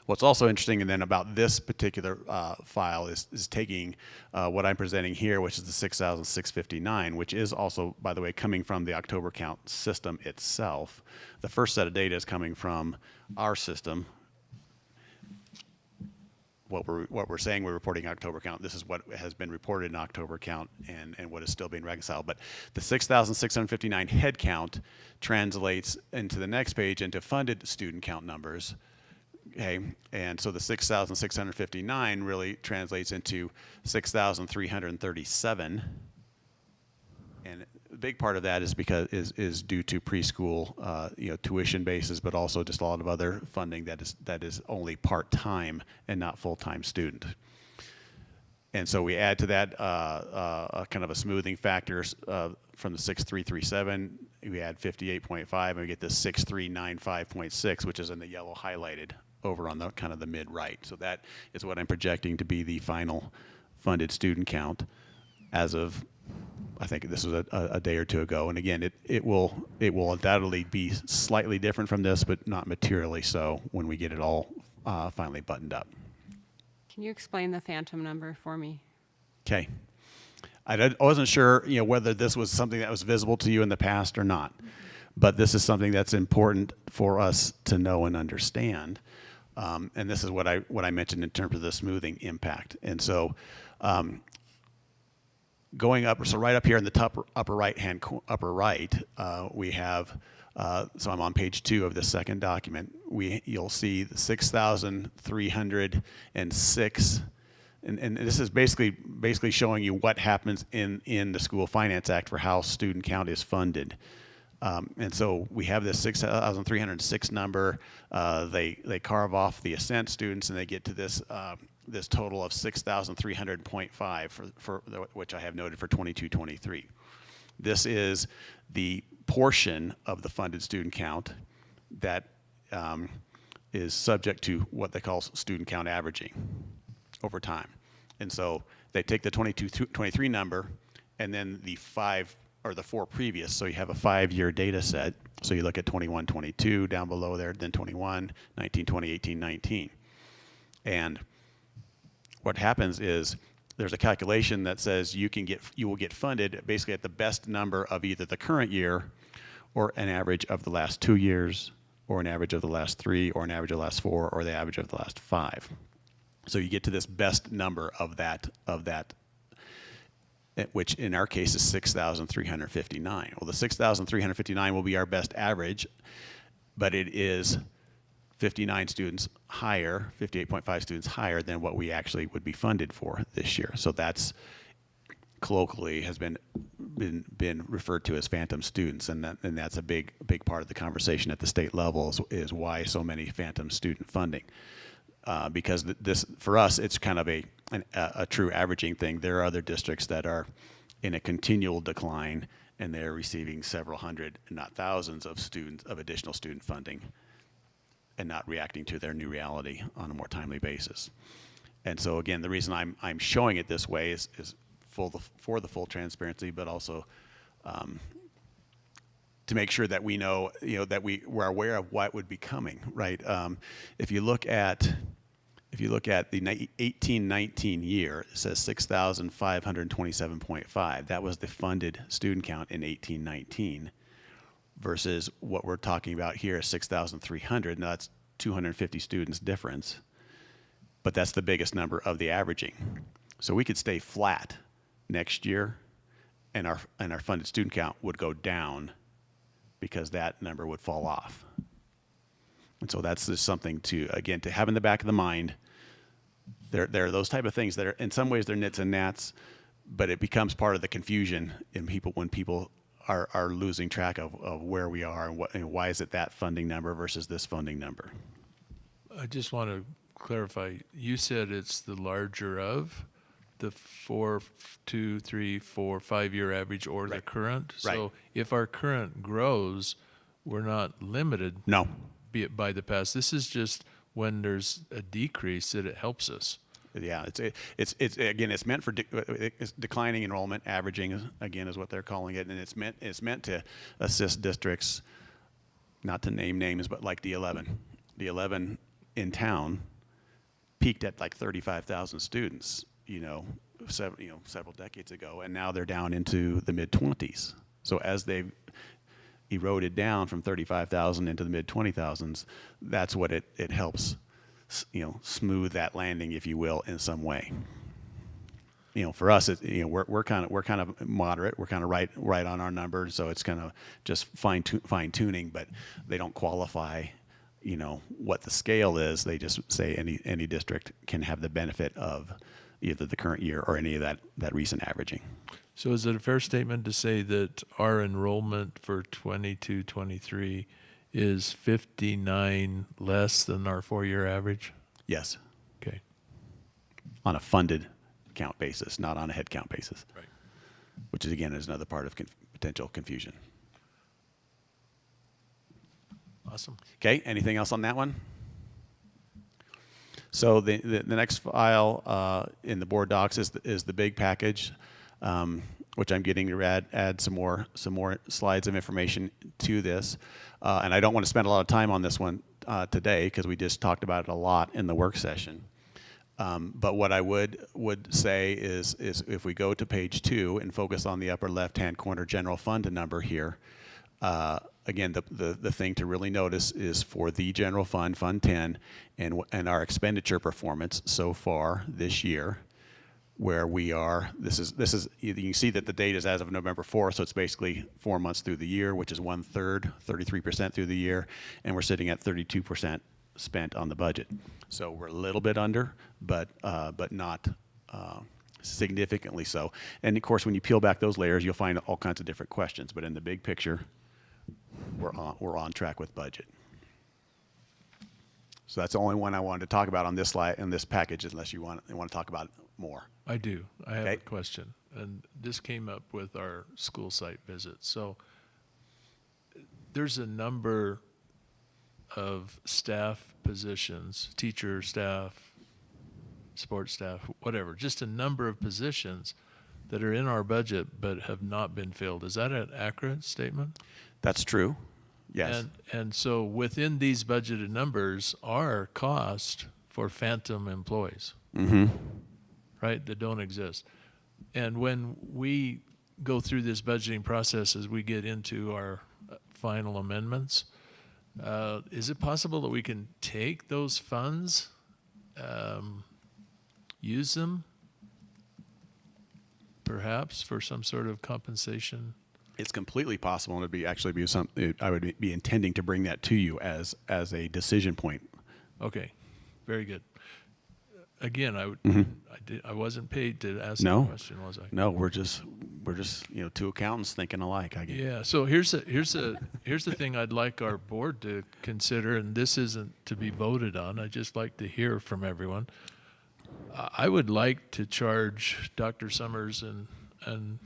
Speaker 18: What's also interesting and then about this particular file is taking what I'm presenting here, which is the 6,659, which is also, by the way, coming from the October count system itself. The first set of data is coming from our system. What we're saying we're reporting October count, this is what has been reported in October count and what is still being reconciled. But the 6,659 head count translates into the next page into funded student count numbers. Okay, and so the 6,659 really translates into 6,337, and a big part of that is is due to preschool, tuition basis, but also just a lot of other funding that is only part-time and not full-time student. And so we add to that a kind of a smoothing factor from the 6337. We add 58.5, and we get this 6395.6, which is in the yellow highlighted over on the kind of the mid right. So that is what I'm projecting to be the final funded student count as of, I think this was a day or two ago. And again, it will undoubtedly be slightly different from this, but not materially so when we get it all finally buttoned up.
Speaker 4: Can you explain the phantom number for me?
Speaker 18: Okay. I wasn't sure, whether this was something that was visible to you in the past or not, but this is something that's important for us to know and understand. And this is what I mentioned in terms of the smoothing impact. And so, going up, so right up here in the top upper right, we have. So I'm on page 2 of the second document. You'll see 6,306. And this is basically showing you what happens in the School Finance Act for how student count is funded. And so we have this 6,306 number. They carve off the Ascent students, and they get to this this total of 6,300.5 for which I have noted for 22-23. This is the portion of the funded student count that is subject to what they call student count averaging over time. And so they take the 22-23 number and then the 4 previous. So you have a 5-year data set. So you look at 21-22 down below there, then 21, 19, 20, 18, 19. And what happens is there's a calculation that says you will get funded basically at the best number of either the current year or an average of the last 2 years or an average of the last 3 or an average of the last 4 or the average of the last 5. So you get to this best number of that, which in our case is 6,359. Well, the 6,359 will be our best average, but it is 59 students higher, 58.5 students higher than what we actually would be funded for this year. So that's colloquially has been referred to as phantom students, and that's a big part of the conversation at the state level is why so many phantom student funding. Because this, for us, it's kind of a true averaging thing. There are other districts that are in a continual decline, and they're receiving several hundred, not thousands, of additional student funding, and not reacting to their new reality on a more timely basis. And so again, the reason I'm showing it this way is for the full transparency, but also to make sure that we know, that we're aware of what would be coming, right? If you look at the 18-19 year, it says 6,527.5. That was the funded student count in 18-19, versus what we're talking about here is 6,300. Now that's 250 students difference, but that's the biggest number of the averaging. So we could stay flat next year, and our funded student count would go down because that number would fall off. And so that's just something to have in the back of the mind. There are those type of things that are, in some ways, they're nits and gnats, but it becomes part of the confusion when people are losing track of where we are and why is it that funding number versus this funding number.
Speaker 1: I just want to clarify. You said it's the larger of the 4, 2, 3, 4, 5-year average or the current.
Speaker 18: Right.
Speaker 1: So if our current grows, we're not limited.
Speaker 18: No.
Speaker 1: Be it by the past. This is just when there's a decrease that it helps us.
Speaker 18: Yeah, it's meant for it's declining enrollment, averaging again is what they're calling it, and it's meant to assist districts, not to name names, but like the 11 in town peaked at like 35,000 students, several decades ago, and now they're down into the mid-20s. So as they've eroded down from 35,000 into the mid-20,000s, that's what it helps, smooth that landing, if you will, in some way. For us, we're kind of moderate. We're kind of right on our numbers, so it's kind of just fine tuning. But they don't qualify, what the scale is. They just say any district can have the benefit of either the current year or any of that recent averaging.
Speaker 1: So is it a fair statement to say that our enrollment for 22-23 is 59 less than our 4-year average?
Speaker 18: Yes.
Speaker 1: Okay.
Speaker 18: On a funded count basis, not on a head count basis.
Speaker 1: Right.
Speaker 18: Which is, again, is another part of potential confusion.
Speaker 1: Awesome.
Speaker 18: Okay, anything else on that one? So the next file in the board docs is the big package, which I'm getting to add some more slides of information to this. And I don't want to spend a lot of time on this one today because we just talked about it a lot in the work session. But what I would say is if we go to page 2 and focus on the upper left-hand corner general fund number here, again, the thing to really notice is for the general fund, Fund 10, and our expenditure performance so far this year, where we are. This is you can see that the date is as of November 4th, so it's basically 4 months through the year, which is 1/3, 33% through the year, and we're sitting at 32% spent on the budget. So we're a little bit under, but not significantly so. And of course, when you peel back those layers, you'll find all kinds of different questions. But in the big picture, we're on track with budget. So that's the only one I wanted to talk about on this slide in this package, unless you want to talk about it more.
Speaker 1: I do. I have
Speaker 18: Okay.
Speaker 1: a question, and this came up with our school site visit. So there's a number of staff positions, teacher, staff, support staff, whatever, just a number of positions that are in our budget but have not been filled. Is that an accurate statement?
Speaker 18: That's true. Yes.
Speaker 1: And so within these budgeted numbers are cost for phantom employees, right, that don't exist. And when we go through this budgeting process as we get into our final amendments, is it possible that we can take those funds, use them, perhaps for some sort of compensation?
Speaker 18: It's completely possible, and I would be intending to bring that to you as a decision point.
Speaker 1: Okay, very good. Again, I wasn't paid to ask
Speaker 18: No.
Speaker 1: the question, was I?
Speaker 18: No, we're just two accountants thinking alike. I get it.
Speaker 1: Yeah. So here's the thing I'd like our board to consider, and this isn't to be voted on. I'd just like to hear from everyone. I would like to charge Dr. Summers and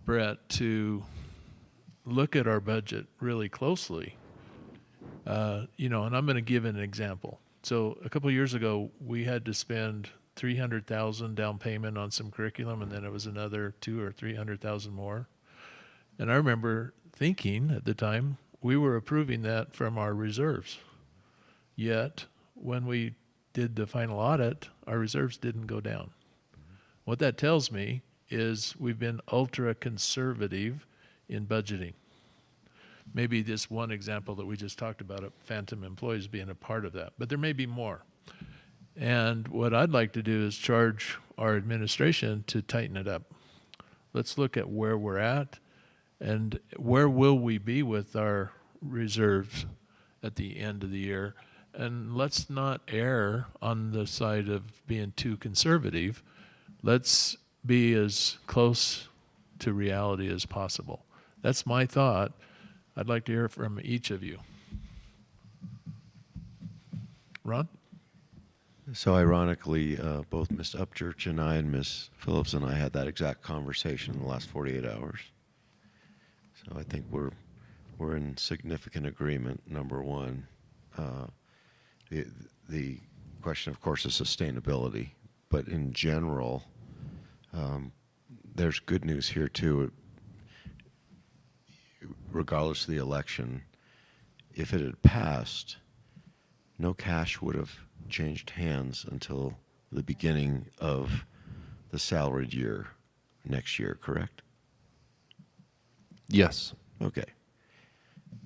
Speaker 1: Brett to look at our budget really closely. And I'm going to give an example. So a couple of years ago, we had to spend $300,000 down payment on some curriculum, and then it was another $200,000 or $300,000 more. And I remember thinking at the time we were approving that from our reserves. Yet when we did the final audit, our reserves didn't go down. What that tells me is we've been ultra conservative in budgeting. Maybe this one example that we just talked about, phantom employees being a part of that, but there may be more. And what I'd like to do is charge our administration to tighten it up. Let's look at where we're at and where will we be with our reserves at the end of the year. And let's not err on the side of being too conservative. Let's be as close to reality as possible. That's my thought. I'd like to hear from each of you. Ron?
Speaker 16: So ironically, both Ms. Upchurch and I and Ms. Phillips and I had that exact conversation in the last 48 hours. So I think we're in significant agreement, number one. The question, of course, is sustainability. But in general, there's good news here, too. Regardless of the election, if it had passed, no cash would have changed hands until the beginning of the salaried year next year, correct?
Speaker 7: Yes.
Speaker 16: Okay.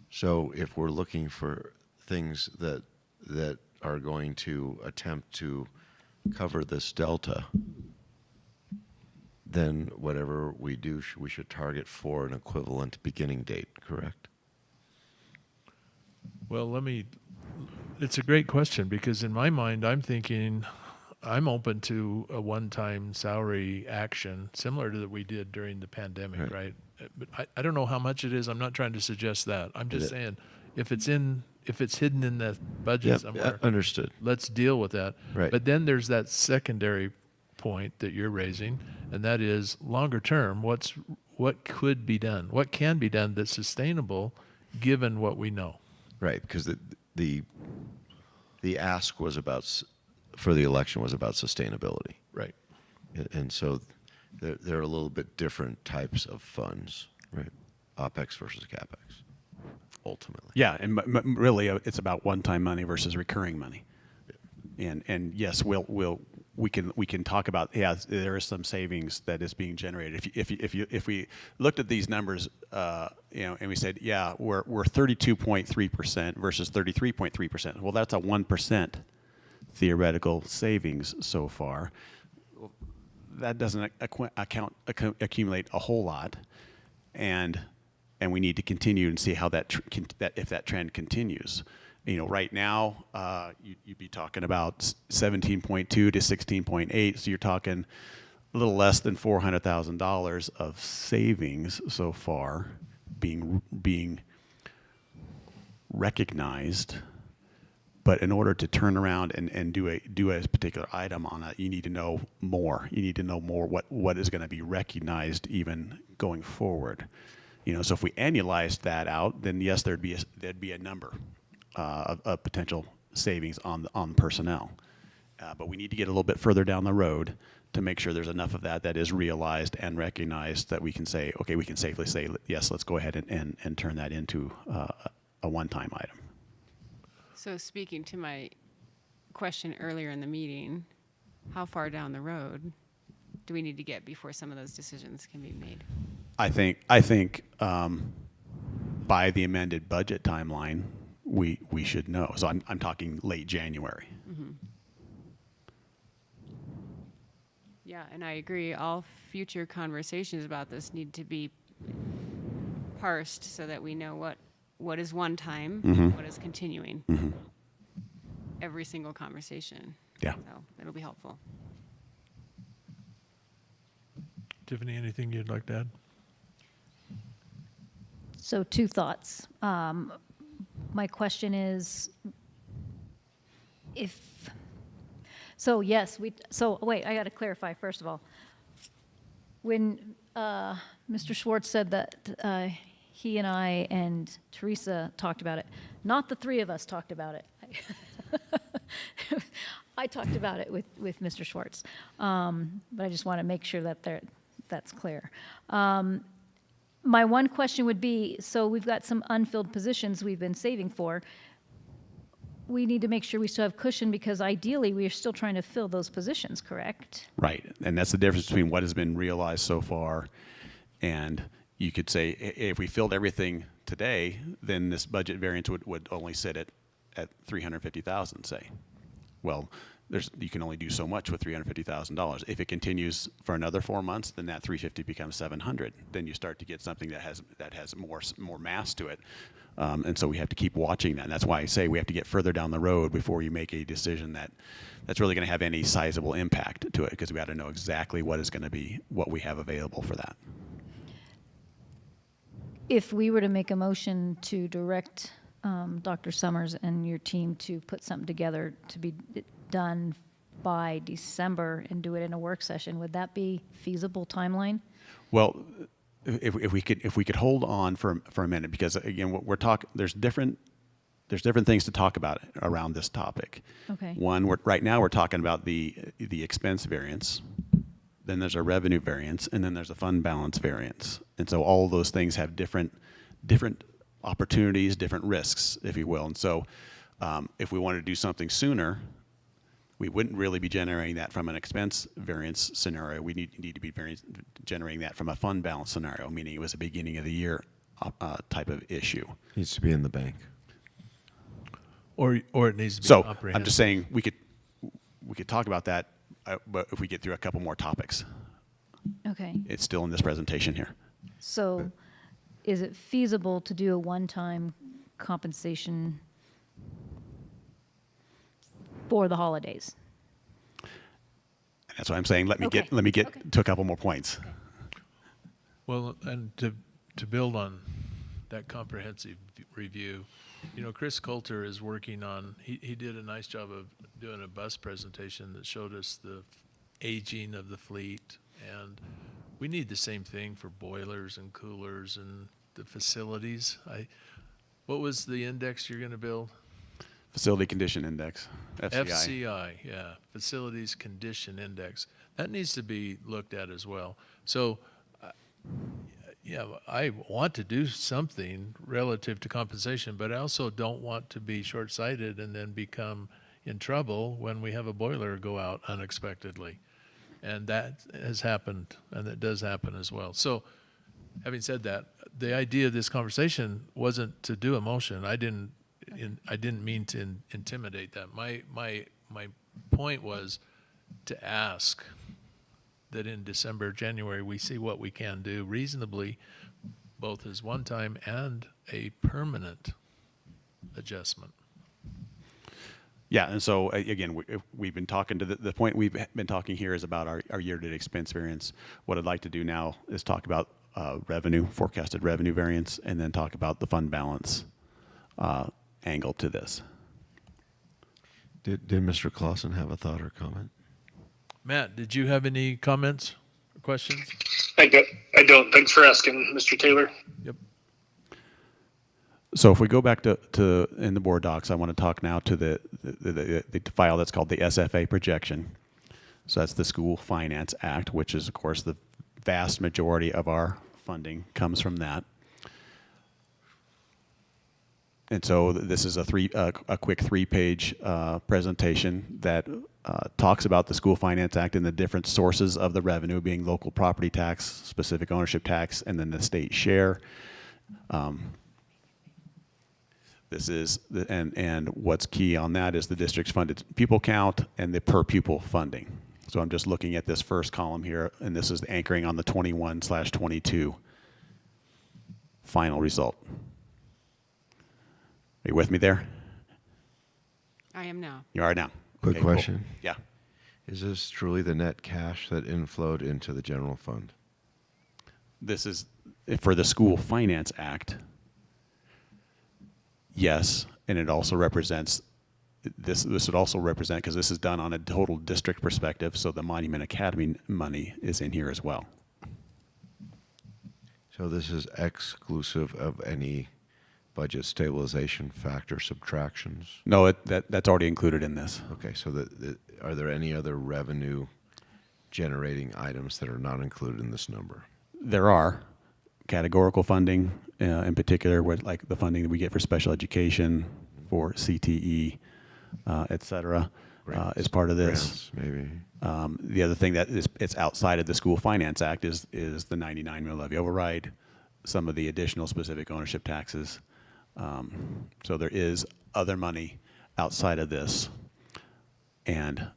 Speaker 16: So if we're looking for things that are going to attempt to cover this delta, then whatever we do, we should target for an equivalent beginning date, correct?
Speaker 1: Well, it's a great question because in my mind, I'm thinking I'm open to a one-time salary action similar to that we did during the pandemic, right? But I don't know how much it is. I'm not trying to suggest that. I'm just saying if it's hidden in the budget somewhere,
Speaker 16: understood.
Speaker 1: Let's deal with that.
Speaker 16: Right.
Speaker 1: But then there's that secondary point that you're raising, and that is longer term, what could be done? What can be done that's sustainable given what we know?
Speaker 16: Right, because the ask was for the election was about sustainability.
Speaker 1: Right.
Speaker 16: And so there are a little bit different types of funds, right? OpEx versus CapEx, ultimately.
Speaker 18: Yeah, and really, it's about one-time money versus recurring money. And yes, we can talk about, yeah, there is some savings that is being generated. If we looked at these numbers, and we said, yeah, we're 32.3% versus 33.3%. Well, that's a 1% theoretical savings so far. That doesn't accumulate a whole lot, and we need to continue and see how if that trend continues. Right now, you'd be talking about 17.2 to 16.8, so you're talking a little less than $400,000 of savings so far being recognized. But in order to turn around and do a particular item on it, you need to know more. You need to know more what is going to be recognized even going forward. So if we annualized that out, then yes, there'd be a number of potential savings on personnel. But we need to get a little bit further down the road to make sure there's enough of that is realized and recognized that we can say, okay, we can safely say, yes, let's go ahead and turn that into a one-time item.
Speaker 4: So speaking to my question earlier in the meeting, how far down the road do we need to get before some of those decisions can be made?
Speaker 18: I think by the amended budget timeline, we should know. So I'm talking late January.
Speaker 4: Mm-hmm. Yeah, and I agree. All future conversations about this need to be parsed so that we know what is one time,
Speaker 18: Mm-hmm.
Speaker 4: what is continuing.
Speaker 18: Mm-hmm.
Speaker 4: Every single conversation.
Speaker 18: Yeah.
Speaker 4: So it'll be helpful.
Speaker 1: Tiffany, anything you'd like to add?
Speaker 5: So 2 thoughts. My question is, wait, I got to clarify first of all. When Mr. Schwartz said that he and I and Teresa talked about it, not the 3 of us talked about it. I talked about it with Mr. Schwartz, but I just want to make sure that that's clear. My one question would be, so we've got some unfilled positions we've been saving for. We need to make sure we still have cushion because ideally we are still trying to fill those positions, correct?
Speaker 18: Right, and that's the difference between what has been realized so far, and you could say if we filled everything today, then this budget variance would only sit at $350,000, say. Well, you can only do so much with $350,000. If it continues for another 4 months, then that $350 becomes $700. Then you start to get something that has more mass to it, and so we have to keep watching that. And that's why I say we have to get further down the road before you make a decision that's really going to have any sizable impact to it, because we got to know exactly what we have available for that.
Speaker 5: If we were to make a motion to direct Dr. Summers and your team to put something together to be done by December and do it in a work session, would that be feasible timeline?
Speaker 18: Well, if we could hold on for a minute, because again, what we're talking, there's different things to talk about around this topic.
Speaker 5: Okay.
Speaker 18: One, right now we're talking about the expense variance. Then there's a revenue variance, and then there's a fund balance variance. And so all of those things have different opportunities, different risks, if you will. And so if we wanted to do something sooner, we wouldn't really be generating that from an expense variance scenario. We need to be generating that from a fund balance scenario, meaning it was a beginning of the year type of issue.
Speaker 16: Needs to be in the bank.
Speaker 1: Or it needs to be
Speaker 18: So
Speaker 1: comprehensive.
Speaker 18: I'm just saying we could talk about that, but if we get through a couple more topics.
Speaker 5: Okay.
Speaker 18: It's still in this presentation here.
Speaker 5: So is it feasible to do a one-time compensation for the holidays?
Speaker 18: That's what I'm saying. Let me
Speaker 5: Okay.
Speaker 18: get to a couple more points.
Speaker 1: Well, and to build on that comprehensive review, Chris Coulter is working on, he did a nice job of doing a bus presentation that showed us the aging of the fleet, and we need the same thing for boilers and coolers and the facilities. What was the index you're going to build?
Speaker 18: Facility Condition Index, FCI.
Speaker 1: FCI, yeah, Facilities Condition Index. That needs to be looked at as well. So, yeah, I want to do something relative to compensation, but I also don't want to be short-sighted and then become in trouble when we have a boiler go out unexpectedly. And that has happened, and that does happen as well. So, having said that, the idea of this conversation wasn't to do a motion. I didn't mean to intimidate that. My point was to ask that in December, January, we see what we can do reasonably, both as one time and a permanent adjustment.
Speaker 18: Yeah, and so again, we've been talking to the point we've been talking here is about our year-to-date expense variance. What I'd like to do now is talk about revenue, forecasted revenue variance, and then talk about the fund balance angle to this.
Speaker 16: Did Mr. Clausen have a thought or comment?
Speaker 1: Matt, did you have any comments or questions?
Speaker 3: I don't. Thanks for asking, Mr. Taylor.
Speaker 1: Yep.
Speaker 18: So if we go back to in the board docs, I want to talk now to the file that's called the SFA projection. So that's the School Finance Act, which is, of course, the vast majority of our funding comes from that. And so this is a quick three-page presentation that talks about the School Finance Act and the different sources of the revenue, being local property tax, specific ownership tax, and then the state share. This is and what's key on that is the district's funded pupil count and the per pupil funding. So I'm just looking at this first column here, and this is anchoring on the 21/22 final result. Are you with me there?
Speaker 4: I am now.
Speaker 18: You are now.
Speaker 16: Quick
Speaker 18: Okay, cool.
Speaker 16: question.
Speaker 18: Yeah.
Speaker 16: Is this truly the net cash that inflowed into the general fund?
Speaker 18: This is for the School Finance Act. Yes, and it also represents this would also represent, because this is done on a total district perspective, so the Monument Academy money is in here as well.
Speaker 16: So this is exclusive of any budget stabilization factor subtractions?
Speaker 18: No, that's already included in this.
Speaker 16: Okay, so are there any other revenue generating items that are not included in this number?
Speaker 18: There are categorical funding, in particular, with like the funding that we get for special education, for CTE, et cetera, is part of this.
Speaker 16: Grants, maybe.
Speaker 18: The other thing that it's outside of the School Finance Act is the 99 mill levy override, some of the additional specific ownership taxes. So there is other money outside of this, and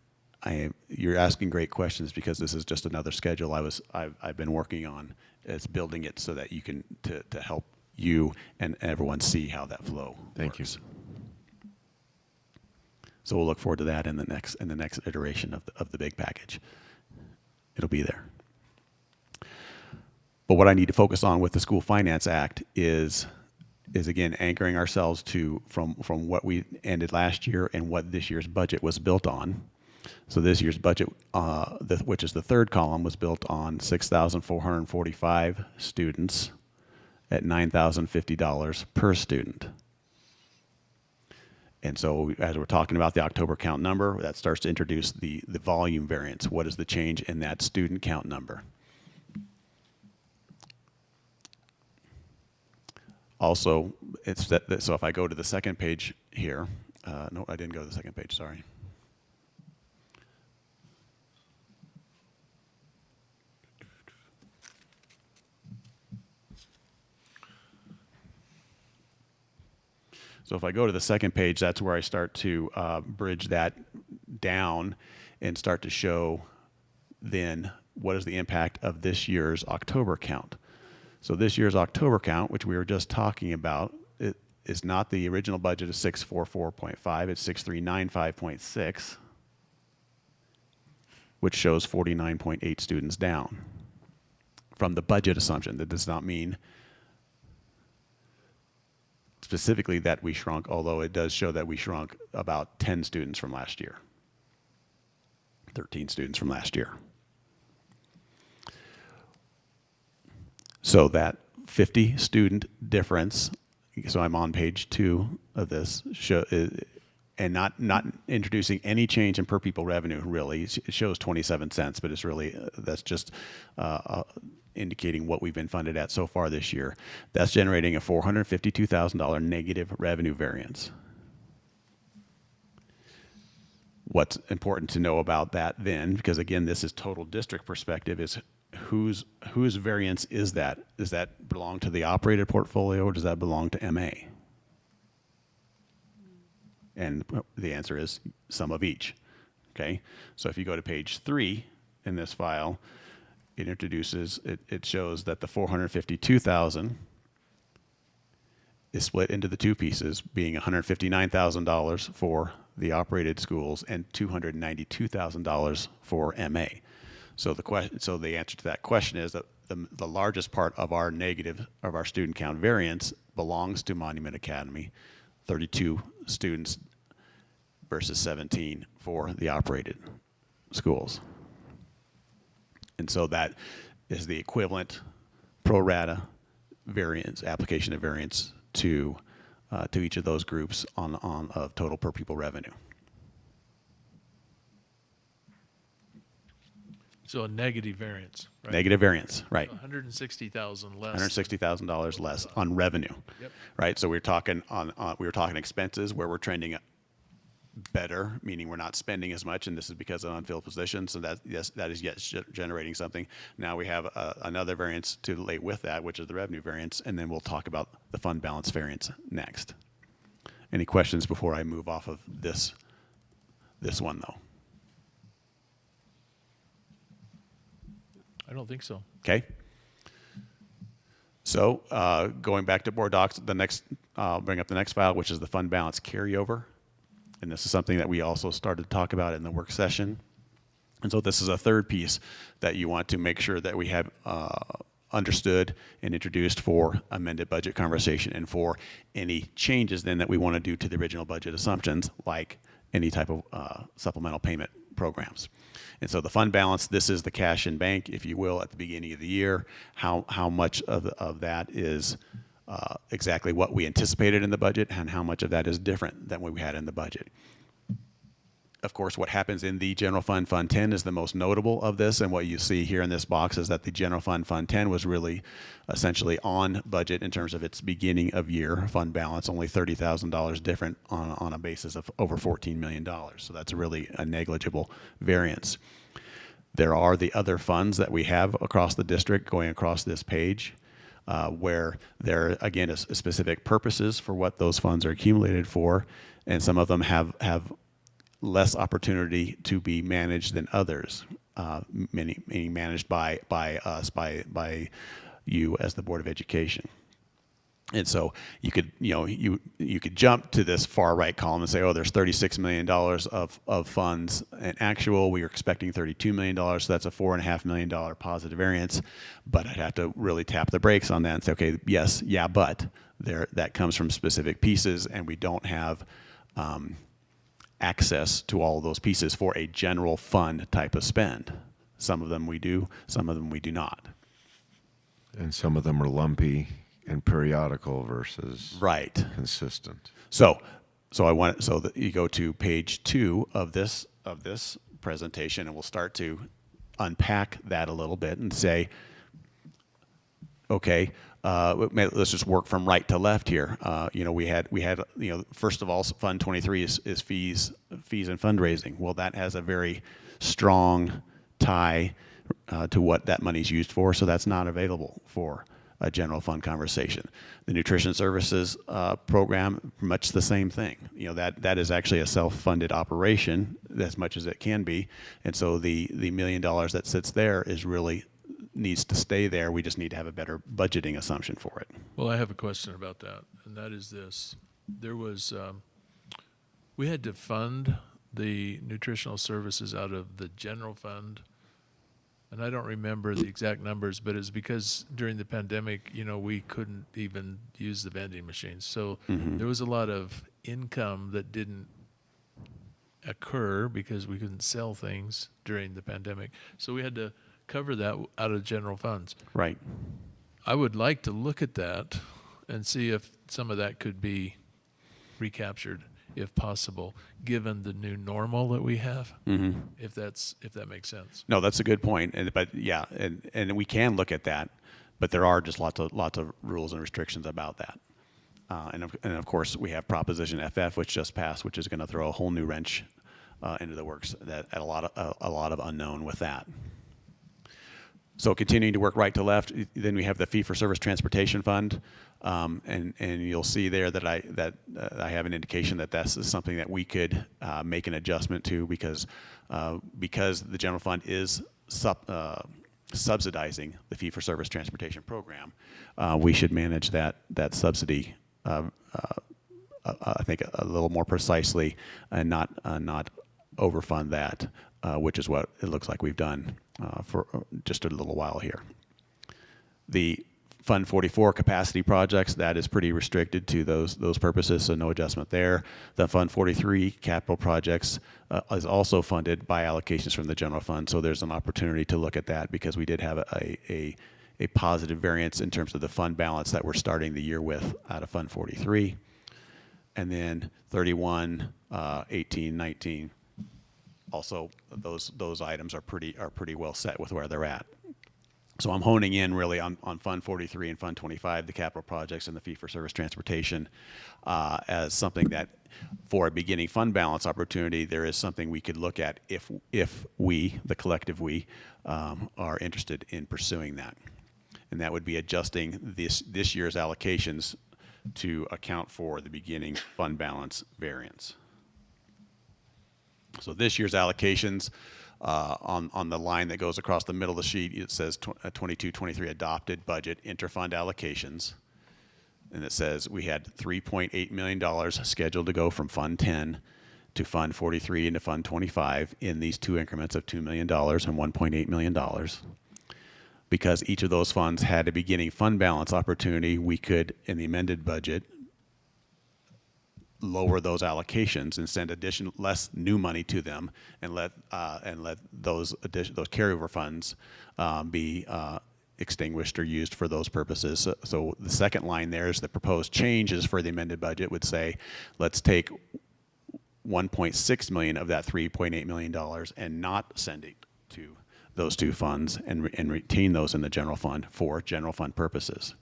Speaker 18: you're asking great questions because this is just another schedule I've been working on. It's building it so that you can to help you and everyone see how that flow
Speaker 16: Thank
Speaker 18: works.
Speaker 16: you.
Speaker 18: So we'll look forward to that in the next iteration of the big package. It'll be there. But what I need to focus on with the School Finance Act is again anchoring ourselves to from what we ended last year and what this year's budget was built on. So this year's budget, which is the third column, was built on 6,445 students at $9,050 per student. And so as we're talking about the October count number, that starts to introduce the volume variance. What is the change in that student count number? Also, so if I go to the second page here, no, I didn't go to the second page, sorry. So if I go to the second page, that's where I start to bridge that down and start to show then what is the impact of this year's October count. So this year's October count, which we were just talking about, it is not the original budget of 644.5, it's 6395.6, which shows 49.8 students down from the budget assumption. That does not mean specifically that we shrunk, although it does show that we shrunk about 10 students from last year. 13 students from last year. So that 50 student difference, so I'm on page 2 of this, and not introducing any change in per pupil revenue, really. It shows 27 cents, but it's really, that's just indicating what we've been funded at so far this year. That's generating a $452,000 negative revenue variance. What's important to know about that then, because again, this is total district perspective, is whose variance is that? Does that belong to the operated portfolio, or does that belong to MA? And the answer is some of each. Okay, so if you go to page 3 in this file, it introduces, it shows that the 452,000 is split into the two pieces, being $159,000 for the operated schools and $292,000 for MA. So the answer to that question is that the largest part of our negative, of our student count variance, belongs to Monument Academy, 32 students versus 17 for the operated schools. And so that is the equivalent pro rata variance, application of variance to each of those groups of total per pupil revenue.
Speaker 1: So a negative variance, right?
Speaker 18: Negative variance, right.
Speaker 1: $160,000 less.
Speaker 18: $160,000 less on revenue,
Speaker 1: Yep.
Speaker 18: right? So we're talking we were talking expenses where we're trending better, meaning we're not spending as much, and this is because of unfilled positions. So that is yet generating something. Now we have another variance to relate with that, which is the revenue variance, and then we'll talk about the fund balance variance next. Any questions before I move off of this one though?
Speaker 1: I don't think so.
Speaker 18: Okay. So going back to board docs, I'll bring up the next file, which is the fund balance carryover. And this is something that we also started to talk about in the work session. And so this is a third piece that you want to make sure that we have understood and introduced for amended budget conversation and for any changes then that we want to do to the original budget assumptions, like any type of supplemental payment programs. And so the fund balance, this is the cash in bank, if you will, at the beginning of the year. How much of that is exactly what we anticipated in the budget, and how much of that is different than what we had in the budget. Of course, what happens in the general fund, Fund 10, is the most notable of this, and what you see here in this box is that the general fund, Fund 10, was really essentially on budget in terms of its beginning of year fund balance, only $30,000 different on a basis of over $14 million. So that's really a negligible variance. There are the other funds that we have across the district going across this page, where there, again, is specific purposes for what those funds are accumulated for, and some of them have less opportunity to be managed than others, meaning managed by us, by you as the Board of Education. And so you could, you could jump to this far right column and say, oh, there's $36 million of funds. And actual, we were expecting $32 million, so that's a $4.5 million positive variance. But I'd have to really tap the brakes on that and say, okay, yes, yeah, but that comes from specific pieces, and we don't have access to all of those pieces for a general fund type of spend. Some of them we do, some of them we do not.
Speaker 16: And some of them are lumpy and periodical versus consistent.
Speaker 18: So you go to page 2 of this presentation, and we'll start to unpack that a little bit and say, okay, let's just work from right to left here. We had first of all, Fund 23 is fees and fundraising. Well, that has a very strong tie to what that money's used for, so that's not available for a general fund conversation. The nutrition services program, much the same thing. That is actually a self-funded operation as much as it can be, and so the $1 million that sits there needs to stay there. We just need to have a better budgeting assumption for it.
Speaker 1: Well, I have a question about that, and that is this. There was, we had to fund the nutritional services out of the general fund, and I don't remember the exact numbers, but it's because during the pandemic, we couldn't even use the vending machines. So there was a lot of income that didn't occur because we couldn't sell things during the pandemic. So we had to cover that out of general funds.
Speaker 18: Right.
Speaker 1: I would like to look at that and see if some of that could be recaptured, if possible, given the new normal that we have.
Speaker 18: Mm-hmm.
Speaker 1: If that makes sense.
Speaker 18: No, that's a good point. But yeah, and we can look at that, but there are just lots of rules and restrictions about that. And of course, we have Proposition FF, which just passed, which is going to throw a whole new wrench into the works. That a lot of unknown with that. So continuing to work right to left, then we have the fee-for-service transportation fund, and you'll see there that I have an indication that this is something that we could make an adjustment to because the general fund is subsidizing the fee-for-service transportation program. We should manage that subsidy, I think, a little more precisely, and not overfund that, which is what it looks like we've done for just a little while here. The Fund 44 capacity projects, that is pretty restricted to those purposes, so no adjustment there. The Fund 43 capital projects is also funded by allocations from the general fund, so there's an opportunity to look at that because we did have a positive variance in terms of the fund balance that we're starting the year with out of Fund 43. And then 31, 18, 19, also those items are pretty well set with where they're at. So I'm honing in really on Fund 43 and Fund 25, the capital projects and the fee-for-service transportation, as something that, for a beginning fund balance opportunity, there is something we could look at if we, the collective we, are interested in pursuing that. And that would be adjusting this year's allocations to account for the beginning fund balance variance. So this year's allocations, on the line that goes across the middle of the sheet, it says 22-23 adopted budget interfund allocations. And it says we had $3.8 million scheduled to go from Fund 10 to Fund 43 into Fund 25 in these two increments of $2 million and $1.8 million. Because each of those funds had a beginning fund balance opportunity, we could, in the amended budget, lower those allocations and send less new money to them, and let those carryover funds be extinguished or used for those purposes. So the second line there is the proposed changes for the amended budget would say, let's take 1.6 million of that $3.8 million and not send it to those two funds and retain those in the general fund for general fund purposes.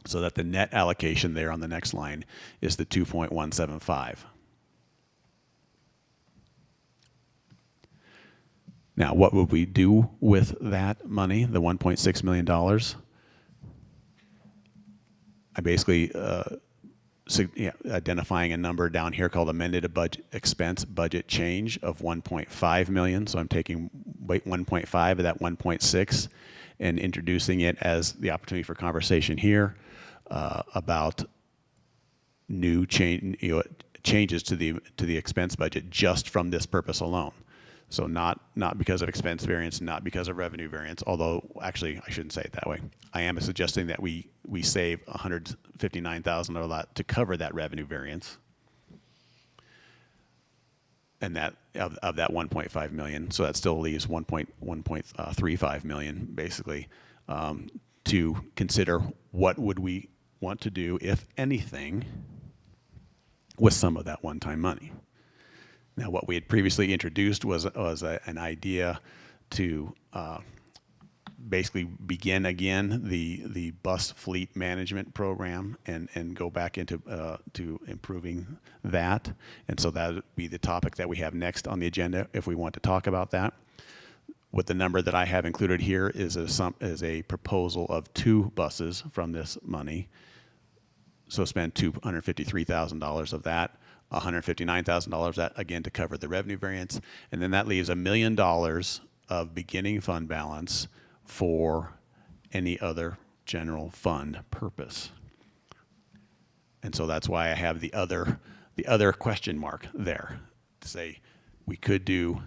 Speaker 18: So that the net allocation there on the next line is the 2.175. Now, what would we do with that money, the $1.6 million? I basically identifying a number down here called amended expense budget change of 1.5 million. So I'm taking 1.5 of that 1.6 and introducing it as the opportunity for conversation here about new changes to the expense budget just from this purpose alone. So not because of expense variance, not because of revenue variance, although actually I shouldn't say it that way. I am suggesting that we save $159,000 of that to cover that revenue variance, and that of that 1.5 million. So that still leaves 1.35 million basically to consider what would we want to do, if anything, with some of that one-time money. Now, what we had previously introduced was an idea to basically begin again the bus fleet management program and go back into to improving that. And so that would be the topic that we have next on the agenda if we want to talk about that. What the number that I have included here is a proposal of 2 buses from this money. So spend $253,000 of that. $159,000 that again to cover the revenue variance, and then that leaves $1 million of beginning fund balance for any other general fund purpose. And so that's why I have the other question mark there to say we could do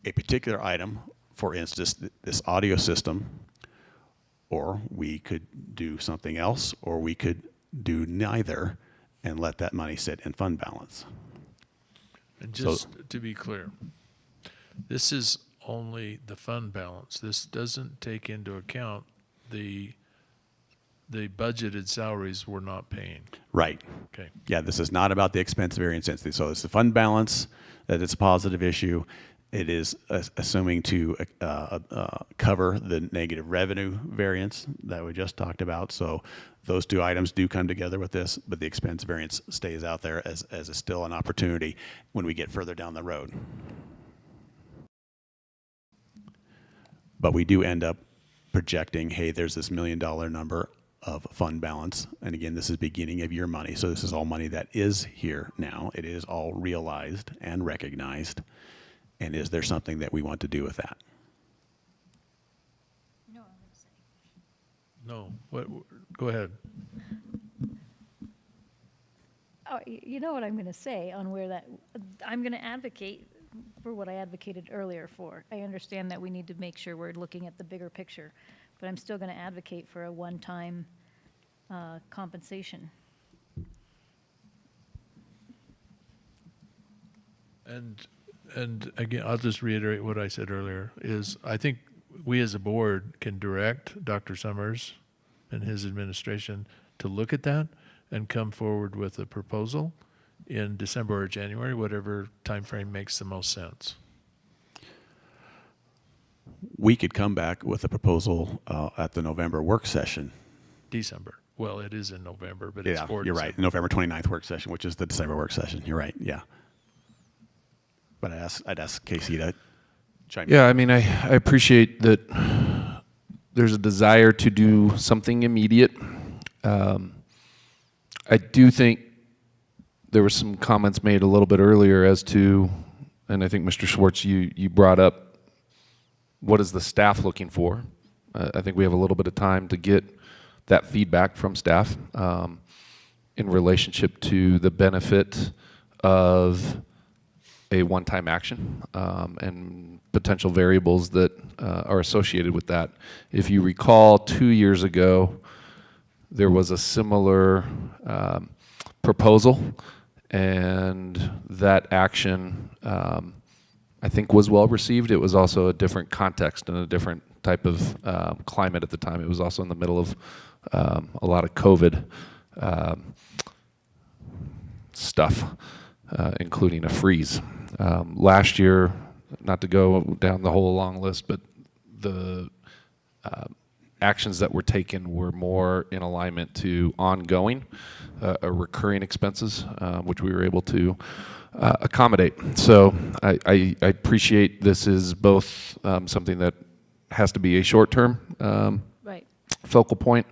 Speaker 18: a particular item, for instance, this audio system, or we could do something else, or we could do neither and let that money sit in fund balance.
Speaker 1: And
Speaker 18: So-
Speaker 1: just to be clear, this is only the fund balance. This doesn't take into account the budgeted salaries we're not paying.
Speaker 18: Right.
Speaker 1: Okay.
Speaker 18: Yeah, this is not about the expense variance entity. So it's the fund balance, that it's a positive issue. It is assuming to cover the negative revenue variance that we just talked about. So those two items do come together with this, but the expense variance stays out there as a still an opportunity when we get further down the road. But we do end up projecting, hey, there's this $1 million number of fund balance. And again, this is beginning of year money. So this is all money that is here now. It is all realized and recognized. And is there something that we want to do with that?
Speaker 1: No, what, go ahead.
Speaker 5: Oh, you know what I'm going to say on where that, I'm going to advocate for what I advocated earlier for. I understand that we need to make sure we're looking at the bigger picture, but I'm still going to advocate for a one-time compensation.
Speaker 1: And again, I'll just reiterate what I said earlier, is I think we as a board can direct Dr. Summers and his administration to look at that and come forward with a proposal in December or January, whatever timeframe makes the most sense.
Speaker 18: We could come back with a proposal at the November work session.
Speaker 1: December. Well, it is in November, but it's
Speaker 18: Yeah,
Speaker 1: for
Speaker 18: you're
Speaker 1: December.
Speaker 18: right. November 29th work session, which is the December work session. You're right. Yeah. But I'd ask Casey to chime in.
Speaker 7: Yeah, I mean, I appreciate that there's a desire to do something immediate. I do think there were some comments made a little bit earlier as to, and I think Mr. Schwartz, you brought up, what is the staff looking for? I think we have a little bit of time to get that feedback from staff in relationship to the benefit of a one-time action and potential variables that are associated with that. If you recall, 2 years ago, there was a similar proposal, and that action, I think, was well received. It was also a different context and a different type of climate at the time. It was also in the middle of a lot of COVID stuff, including a freeze. Last year, not to go down the whole long list, but the actions that were taken were more in alignment to ongoing, recurring expenses, which we were able to accommodate. So I appreciate this is both something that has to be a short-term
Speaker 5: Right.
Speaker 7: focal point,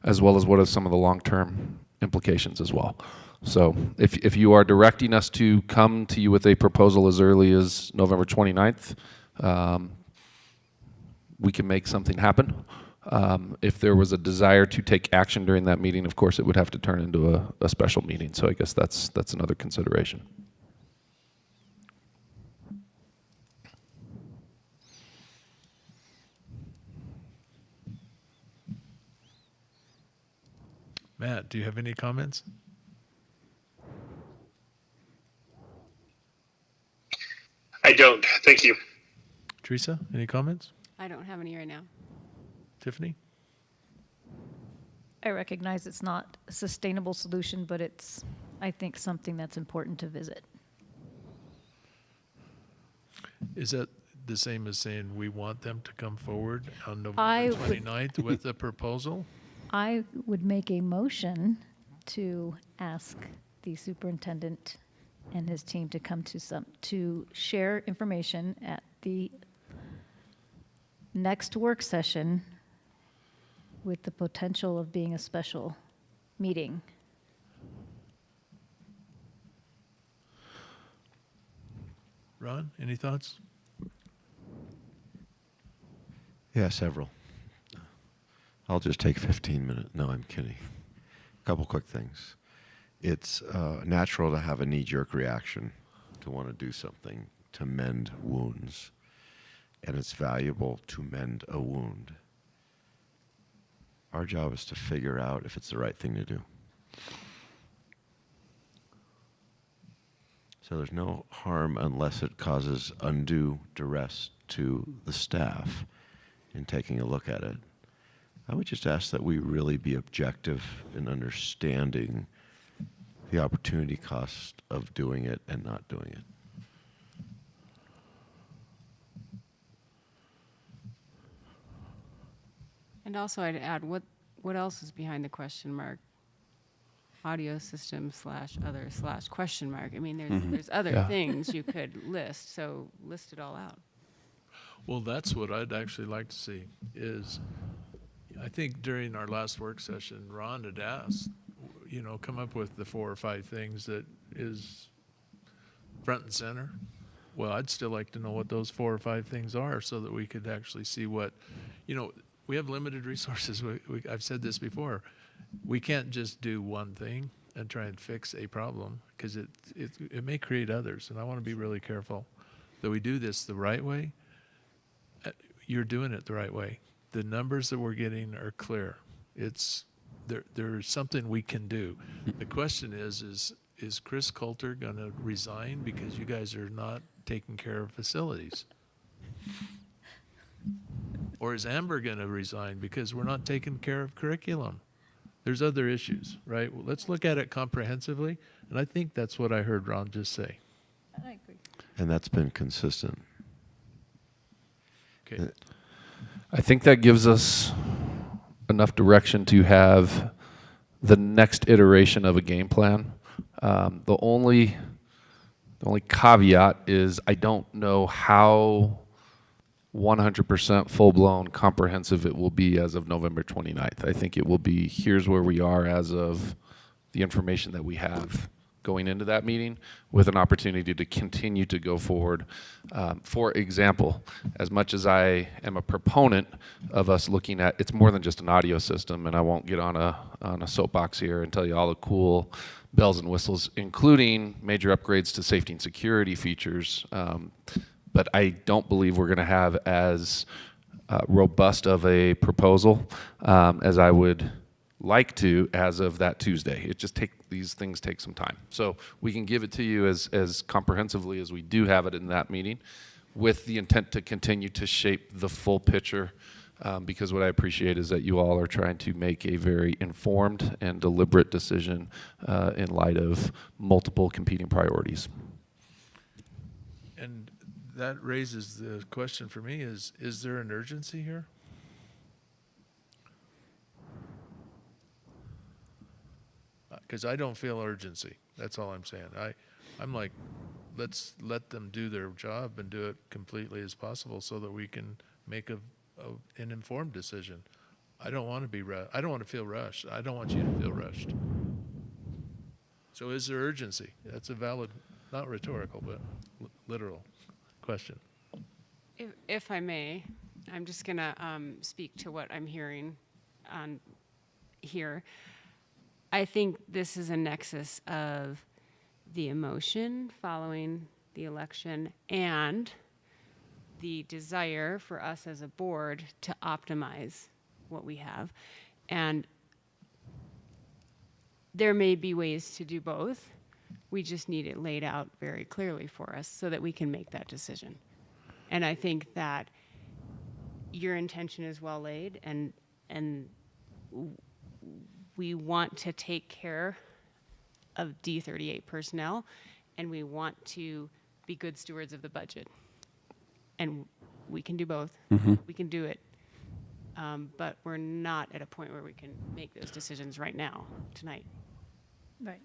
Speaker 7: as well as what are some of the long-term implications as well. So if you are directing us to come to you with a proposal as early as November 29th, we can make something happen. If there was a desire to take action during that meeting, of course, it would have to turn into a special meeting. So I guess that's another consideration.
Speaker 1: Matt, do you have any comments?
Speaker 3: I don't. Thank you.
Speaker 1: Teresa, any comments?
Speaker 4: I don't have any right now.
Speaker 1: Tiffany?
Speaker 5: I recognize it's not a sustainable solution, but it's, I think, something that's important to visit.
Speaker 1: Is that the same as saying we want them to come forward on
Speaker 5: I
Speaker 1: November
Speaker 5: would-
Speaker 1: 29th with a proposal?
Speaker 5: I would make a motion to ask the superintendent and his team to come to share information at the next work session with the potential of being a special meeting.
Speaker 1: Ron, any thoughts?
Speaker 16: Yeah, several. I'll just take 15 minutes. No, I'm kidding. A couple quick things. It's natural to have a knee-jerk reaction, to want to do something, to mend wounds. And it's valuable to mend a wound. Our job is to figure out if it's the right thing to do. So there's no harm unless it causes undue duress to the staff in taking a look at it. I would just ask that we really be objective in understanding the opportunity cost of doing it and not doing it.
Speaker 4: And also I'd add, what else is behind the question mark? Audio system / other / question mark. I mean, there's other things you could list, so list it all out.
Speaker 1: Well, that's what I'd actually like to see is, I think during our last work session, Ron had asked, come up with the 4 or 5 things that is front and center. Well, I'd still like to know what those 4 or 5 things are so that we could actually see what, we have limited resources. I've said this before. We can't just do one thing and try and fix a problem because it may create others. And I want to be really careful that we do this the right way. You're doing it the right way. The numbers that we're getting are clear. There's something we can do. The question is Chris Coulter going to resign because you guys are not taking care of facilities? Or is Amber going to resign because we're not taking care of curriculum? There's other issues, right? Well, let's look at it comprehensively, and I think that's what I heard Ron just say.
Speaker 2: I agree.
Speaker 16: And that's been consistent.
Speaker 1: Okay.
Speaker 7: I think that gives us enough direction to have the next iteration of a game plan. The only caveat is I don't know how 100% full-blown comprehensive it will be as of November 29th. I think it will be, here's where we are as of the information that we have going into that meeting, with an opportunity to continue to go forward. For example, as much as I am a proponent of us looking at, it's more than just an audio system, and I won't get on a soapbox here and tell you all the cool bells and whistles, including major upgrades to safety and security features. But I don't believe we're going to have as robust of a proposal as I would like to as of that Tuesday. These things take some time. So we can give it to you as comprehensively as we do have it in that meeting, with the intent to continue to shape the full picture, because what I appreciate is that you all are trying to make a very informed and deliberate decision in light of multiple competing priorities.
Speaker 1: And that raises the question for me is there an urgency here? Because I don't feel urgency. That's all I'm saying. I'm like, let's let them do their job and do it completely as possible so that we can make an informed decision. I don't want to be I don't want to feel rushed. I don't want you to feel rushed. So is there urgency? That's a valid, not rhetorical, but literal question.
Speaker 4: If I may, I'm just going to speak to what I'm hearing on here. I think this is a nexus of the emotion following the election and the desire for us as a board to optimize what we have. And there may be ways to do both. We just need it laid out very clearly for us so that we can make that decision. And I think that your intention is well laid, and we want to take care of D38 personnel, and we want to be good stewards of the budget. And we can do both.
Speaker 7: Mm-hmm.
Speaker 4: We can do it. But we're not at a point where we can make those decisions right now, tonight.
Speaker 2: Right.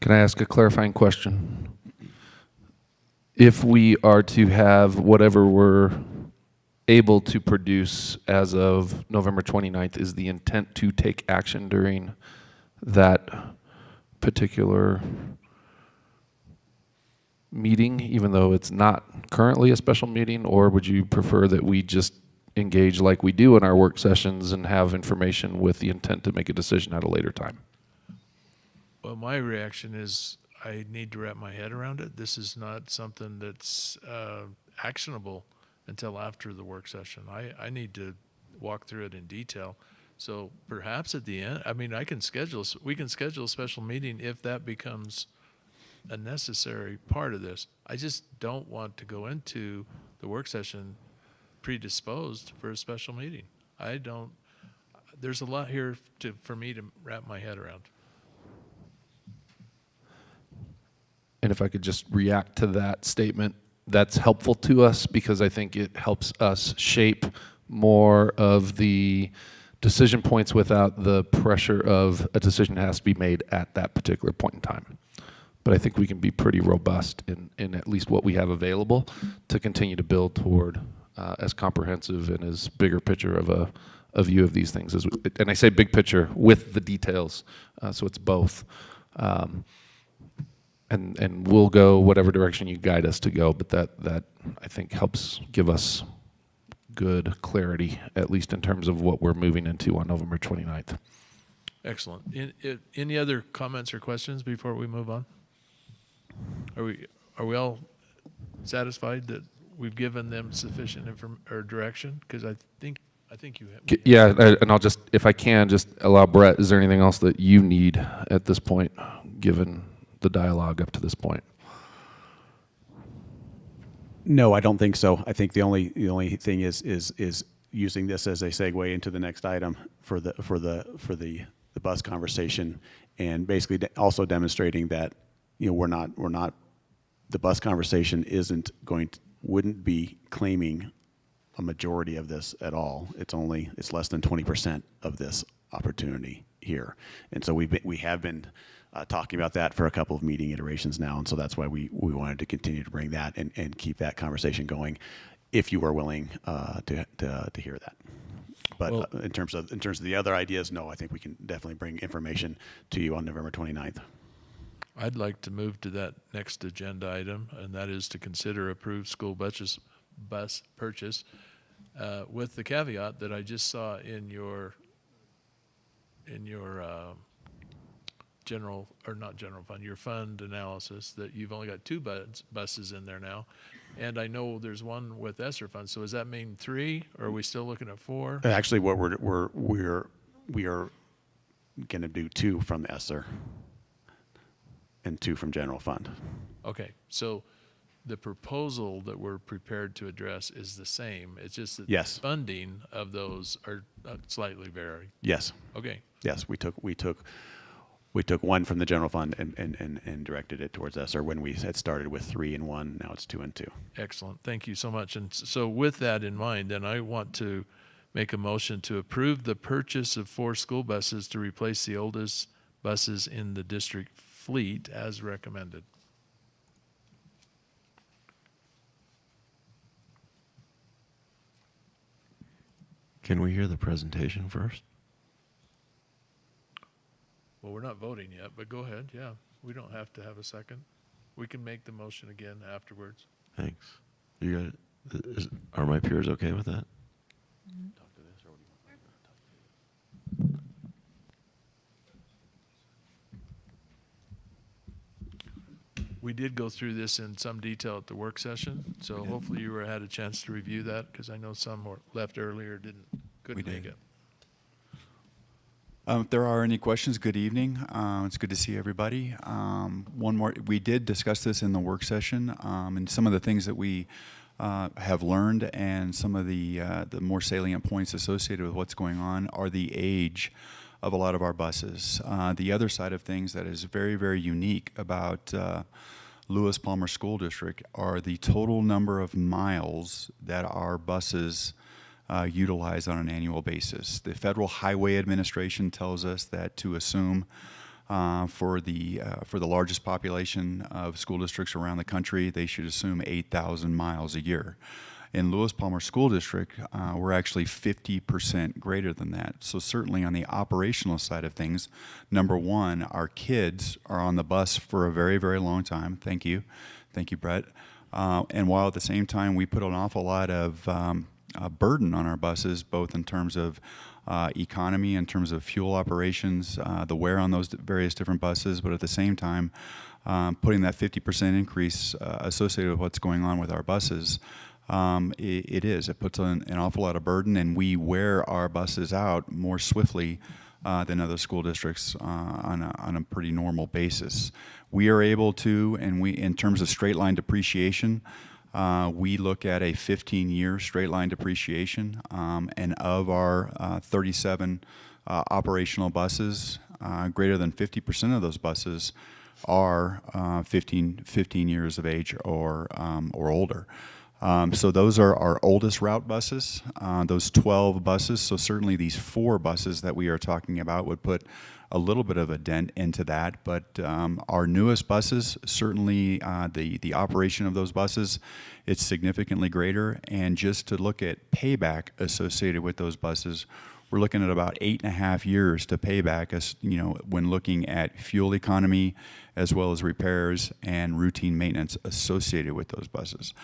Speaker 7: Can I ask a clarifying question? If we are to have whatever we're able to produce as of November 29th, is the intent to take action during that particular meeting, even though it's not currently a special meeting, or would you prefer that we just engage like we do in our work sessions and have information with the intent to make a decision at a later time?
Speaker 1: Well, my reaction is I need to wrap my head around it. This is not something that's actionable until after the work session. I need to walk through it in detail So perhaps at the end, I mean, we can schedule a special meeting if that becomes a necessary part of this. I just don't want to go into the work session predisposed for a special meeting. There's a lot here for me to wrap my head around.
Speaker 7: And if I could just react to that statement, that's helpful to us because I think it helps us shape more of the decision points without the pressure of a decision that has to be made at that particular point in time. But I think we can be pretty robust in at least what we have available to continue to build toward as comprehensive and as bigger picture of a view of these things. And I say big picture with the details, so it's both. And we'll go whatever direction you guide us to go, but that I think helps give us good clarity, at least in terms of what we're moving into on November 29th.
Speaker 1: Excellent. Any other comments or questions before we move on? Are we all satisfied that we've given them sufficient direction? Because I think you have.
Speaker 7: Yeah, and I'll just, if I can, just allow Brett, is there anything else that you need at this point, given the dialogue up to this point?
Speaker 18: No, I don't think so. I think the only thing is using this as a segue into the next item for the bus conversation, and basically also demonstrating that we're not the bus conversation wouldn't be claiming a majority of this at all. It's less than 20% of this opportunity here, and so we have been talking about that for a couple of meeting iterations now, and so that's why we wanted to continue to bring that and keep that conversation going, if you are willing to hear that. But in terms of the other ideas, no, I think we can definitely bring information to you on November 29th.
Speaker 1: I'd like to move to that next agenda item, and that is to consider approved school bus purchase, with the caveat that I just saw in your your fund analysis that you've only got 2 buses in there now, and I know there's one with ESSER funds. So does that mean 3, or are we still looking at 4?
Speaker 18: Actually, what we are going to do 2 from ESSER and 2 from general fund.
Speaker 1: Okay, so the proposal that we're prepared to address is the same. It's just that
Speaker 18: Yes.
Speaker 1: the funding of those are slightly varied.
Speaker 18: Yes.
Speaker 1: Okay.
Speaker 18: Yes, we took 1 from the general fund and directed it towards ESSER when we had started with 3 and 1. Now it's 2 and 2.
Speaker 1: Excellent. Thank you so much. And so with that in mind, then I want to make a motion to approve the purchase of 4 school buses to replace the oldest buses in the district fleet as recommended.
Speaker 16: Can we hear the presentation first?
Speaker 1: Well, we're not voting yet, but go ahead. Yeah, we don't have to have a second. We can make the motion again afterwards.
Speaker 16: Thanks. You got it. Are my peers okay with that?
Speaker 1: We did go through this in some detail at the work session, so hopefully you had a chance to review that, because I know some were left earlier, couldn't make it.
Speaker 19: If there are any questions, good evening. It's good to see everybody. We did discuss this in the work session, and some of the things that we have learned and some of the more salient points associated with what's going on are the age of a lot of our buses. The other side of things that is very, very unique about Lewis Palmer School District are the total number of miles that our buses utilize on an annual basis. The Federal Highway Administration tells us that to assume for the largest population of school districts around the country, they should assume 8,000 miles a year. In Lewis Palmer School District, we're actually 50% greater than that. So certainly on the operational side of things, number one, our kids are on the bus for a very, very long time. Thank you. Thank you, Brett. And while at the same time, we put an awful lot of burden on our buses, both in terms of economy, in terms of fuel operations, the wear on those various different buses, but at the same time, putting that 50% increase associated with what's going on with our buses, it is. It puts an awful lot of burden, and we wear our buses out more swiftly than other school districts on a pretty normal basis. We are able to, and in terms of straight line depreciation, we look at a 15-year straight line depreciation, and of our 37 operational buses, greater than 50% of those buses are 15 years of age or older. So those are our oldest route buses, those 12 buses. So certainly these 4 buses that we are talking about would put a little bit of a dent into that. But our newest buses, certainly the operation of those buses, it's significantly greater. And just to look at payback associated with those buses, we're looking at about 8.5 years to pay back, as you know, when looking at fuel economy as well as repairs and routine maintenance associated with those buses.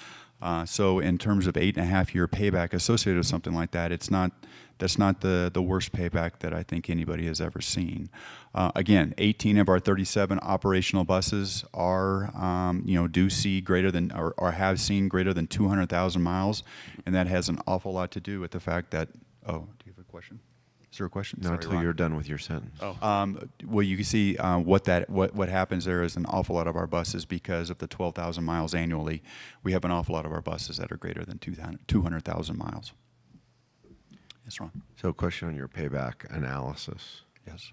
Speaker 19: So in terms of 8.5 year payback associated with something like that, that's not the worst payback that I think anybody has ever seen. Again, 18 of our 37 operational buses are, do see greater than, or have seen greater than 200,000 miles, and that has an awful lot to do with the fact that, oh, do you have a question? Is there a question?
Speaker 16: Not
Speaker 19: Sorry,
Speaker 16: until
Speaker 19: Ron.
Speaker 16: you're done with your sentence.
Speaker 19: Oh. Well, you can see what happens there is an awful lot of our buses, because of the 12,000 miles annually, we have an awful lot of our buses that are greater than 200,000 miles. Yes, Ron.
Speaker 16: So, question on your payback analysis.
Speaker 19: Yes.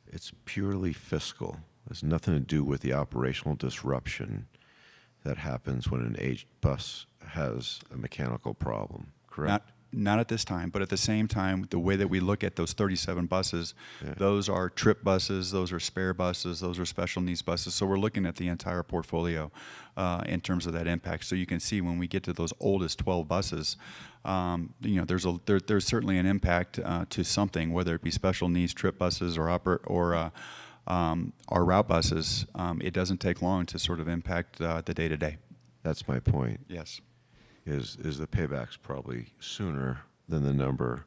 Speaker 16: It's purely fiscal. It has nothing to do with the operational disruption that happens when an aged bus has a mechanical problem, correct?
Speaker 19: Not at this time, but at the same time, the way that we look at those 37 buses, those are trip buses, those are spare buses, those are special needs buses. So we're looking at the entire portfolio in terms of that impact. So you can see when we get to those oldest 12 buses, there's certainly an impact to something, whether it be special needs trip buses or our route buses. It doesn't take long to sort of impact the day-to-day.
Speaker 16: That's my point.
Speaker 19: Yes.
Speaker 16: Is the payback's probably sooner than the number.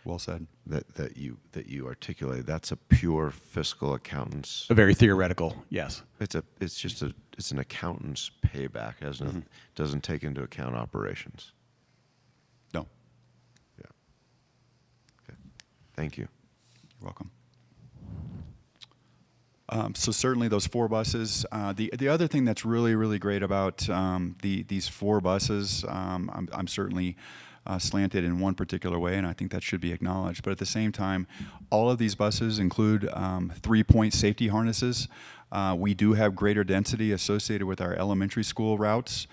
Speaker 19: Well said.
Speaker 16: That you articulated. That's a pure fiscal accountant's.
Speaker 18: A very theoretical, yes.
Speaker 16: It's an accountant's payback. Doesn't take into account operations.
Speaker 19: No.
Speaker 16: Yeah. Okay. Thank you.
Speaker 19: You're welcome. So certainly those 4 buses. The other thing that's really, really great about these 4 buses, I'm certainly slanted in one particular way, and I think that should be acknowledged. But at the same time, all of these buses include 3-point safety harnesses. We do have greater density associated with our elementary school routes.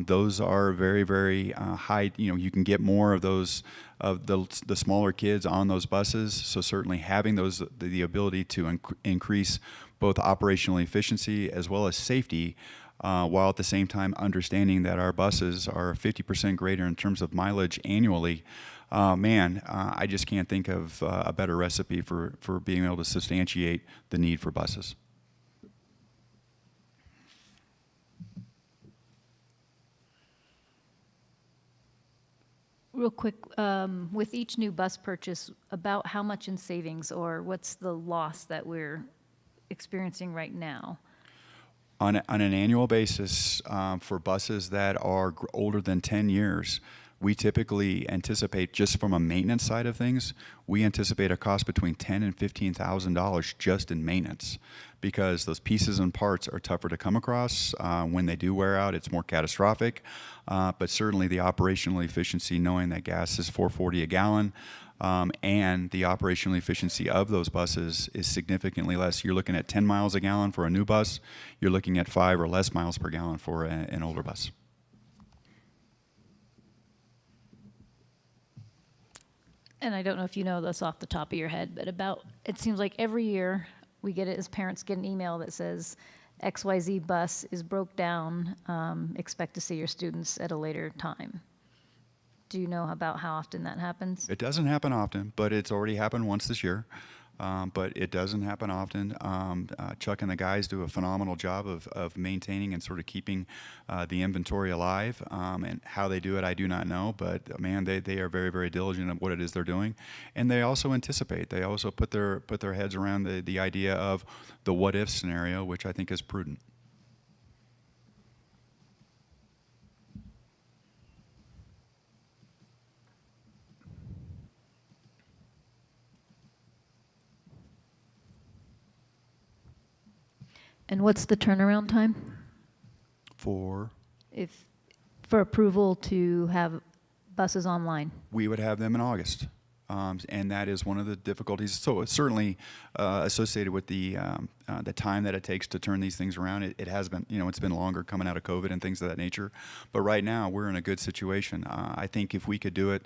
Speaker 19: Those are very, very high. You can get more of those of the smaller kids on those buses. So certainly having those the ability to increase both operational efficiency as well as safety, while at the same time understanding that our buses are 50% greater in terms of mileage annually. I just can't think of a better recipe for being able to substantiate the need for buses.
Speaker 2: Real quick, with each new bus purchase, about how much in savings, or what's the loss that we're experiencing right now?
Speaker 19: On an annual basis, for buses that are older than 10 years, we typically anticipate, just from a maintenance side of things, we anticipate a cost between $10,000 and $15,000 just in maintenance, because those pieces and parts are tougher to come across. When they do wear out, it's more catastrophic. But certainly the operational efficiency, knowing that gas is $4.40 a gallon, and the operational efficiency of those buses is significantly less. You're looking at 10 miles a gallon for a new bus. You're looking at 5 or less miles per gallon for an older bus.
Speaker 2: And I don't know if you know this off the top of your head, but it seems like every year we get it as parents get an email that says XYZ bus is broke down, expect to see your students at a later time. Do you know about how often that happens?
Speaker 19: It doesn't happen often, but it's already happened once this year. But it doesn't happen often. Chuck and the guys do a phenomenal job of maintaining and sort of keeping the inventory alive. And how they do it, I do not know. But man, they are very, very diligent at what it is they're doing. And they also anticipate. They also put their heads around the idea of the what if scenario, which I think is prudent.
Speaker 2: And what's the turnaround time
Speaker 19: For
Speaker 2: for approval to have buses online?
Speaker 19: we would have them in August. And that is one of the difficulties. So it's certainly associated with the time that it takes to turn these things around. It has been, it's been longer coming out of COVID and things of that nature. But right now, we're in a good situation. I think if we could do it,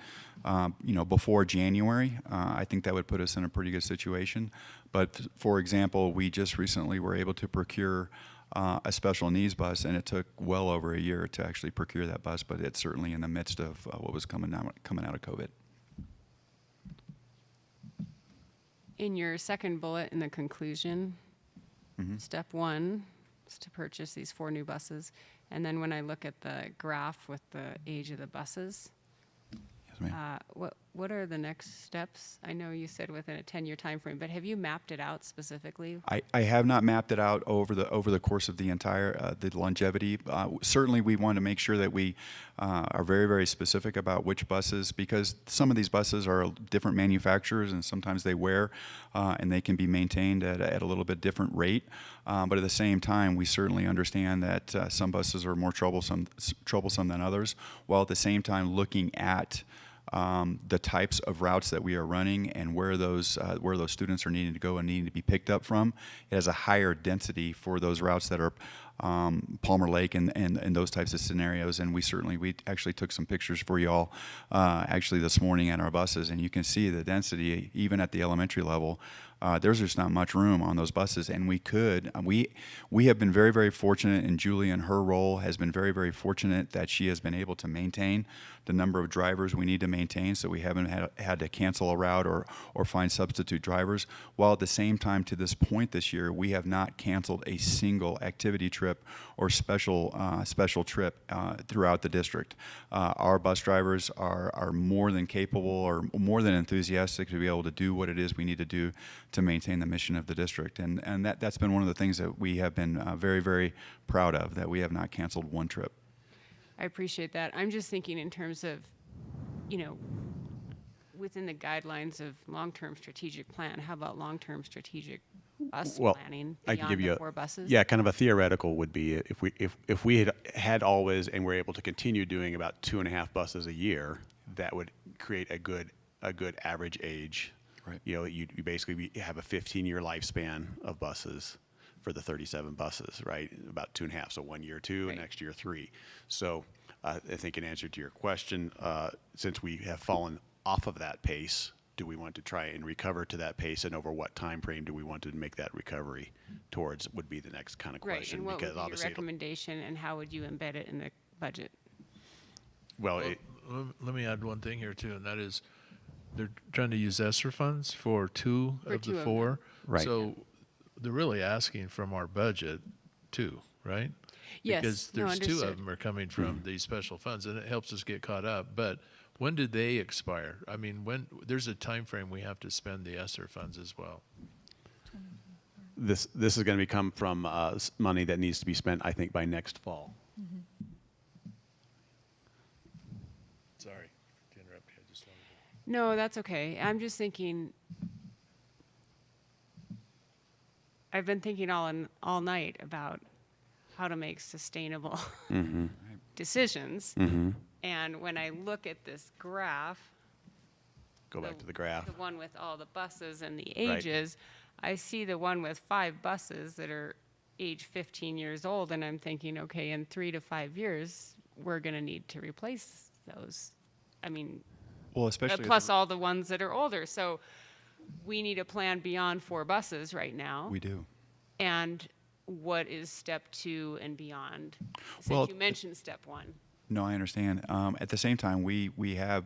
Speaker 19: before January, I think that would put us in a pretty good situation. But for example, we just recently were able to procure a special needs bus, and it took well over a year to actually procure that bus. But it's certainly in the midst of what was coming out of COVID.
Speaker 4: In your second bullet in the conclusion, step 1 is to purchase these 4 new buses. And then when I look at the graph with the age of the buses, what are the next steps? I know you said within a 10-year time frame, but have you mapped it out specifically?
Speaker 19: I have not mapped it out over the course of the entire the longevity. Certainly, we want to make sure that we are very, very specific about which buses, because some of these buses are different manufacturers, and sometimes they wear and they can be maintained at a little bit different rate. But at the same time, we certainly understand that some buses are more troublesome than others, while at the same time looking at the types of routes that we are running and where those students are needing to go and needing to be picked up from. It has a higher density for those routes that are Palmer Lake and those types of scenarios. And we actually took some pictures for y'all actually this morning at our buses, and you can see the density even at the elementary level. There's just not much room on those buses, and we have been very, very fortunate, and Julie in her role has been very, very fortunate that she has been able to maintain the number of drivers we need to maintain, so we haven't had to cancel a route or find substitute drivers, while at the same time to this point this year we have not canceled a single activity trip or special trip throughout the district. Our bus drivers are more than capable or more than enthusiastic to be able to do what it is we need to do to maintain the mission of the district, and that's been one of the things that we have been very, very proud of, that we have not canceled one trip.
Speaker 4: I appreciate that. I'm just thinking in terms of, within the guidelines of long-term strategic plan, how about long-term strategic bus planning
Speaker 18: I can
Speaker 4: beyond
Speaker 18: give you
Speaker 4: the 4 buses?
Speaker 18: Yeah, kind of a theoretical would be if we had always and were able to continue doing about 2.5 buses a year, that would create a good average age. Right. You basically have a 15-year lifespan of buses for the 37 buses, right? About 2.5, so 1 year 2, and next year 3. So I think in answer to your question, since we have fallen off of that pace, do we want to try and recover to that pace, and over what time frame do we want to make that recovery towards, would be the next kind of question.
Speaker 4: Right, and what
Speaker 18: because
Speaker 4: would be your recommendation, and how would you embed it in the budget?
Speaker 1: Well, let me add one thing here too, and that is they're trying to use ESSER funds for 2 of the 4.
Speaker 18: Right.
Speaker 1: So they're really asking from our budget too, right?
Speaker 4: Yes.
Speaker 1: Because there's 2 of them are coming from these special funds, and it helps us get caught up. But when did they expire? I mean, when there's a time frame we have to spend the ESSER funds as well.
Speaker 18: This is going to become from money that needs to be spent, I think, by next fall.
Speaker 1: Sorry to interrupt you. I just wanted to...
Speaker 4: No, that's okay. I'm just thinking, I've been thinking all night about how to make sustainable decisions. And when I look at this graph,
Speaker 18: Go back to the graph.
Speaker 4: the one with all the buses and the ages, I see the one with 5 buses that are age 15 years old, and I'm thinking, okay, in 3 to 5 years, we're going to need to replace those. I mean,
Speaker 19: well, especially
Speaker 4: plus all the ones that are older. So we need a plan beyond 4 buses right now.
Speaker 19: We do.
Speaker 4: And what is step 2 and beyond? Since you mentioned step 1.
Speaker 19: No, I understand. At the same time, we have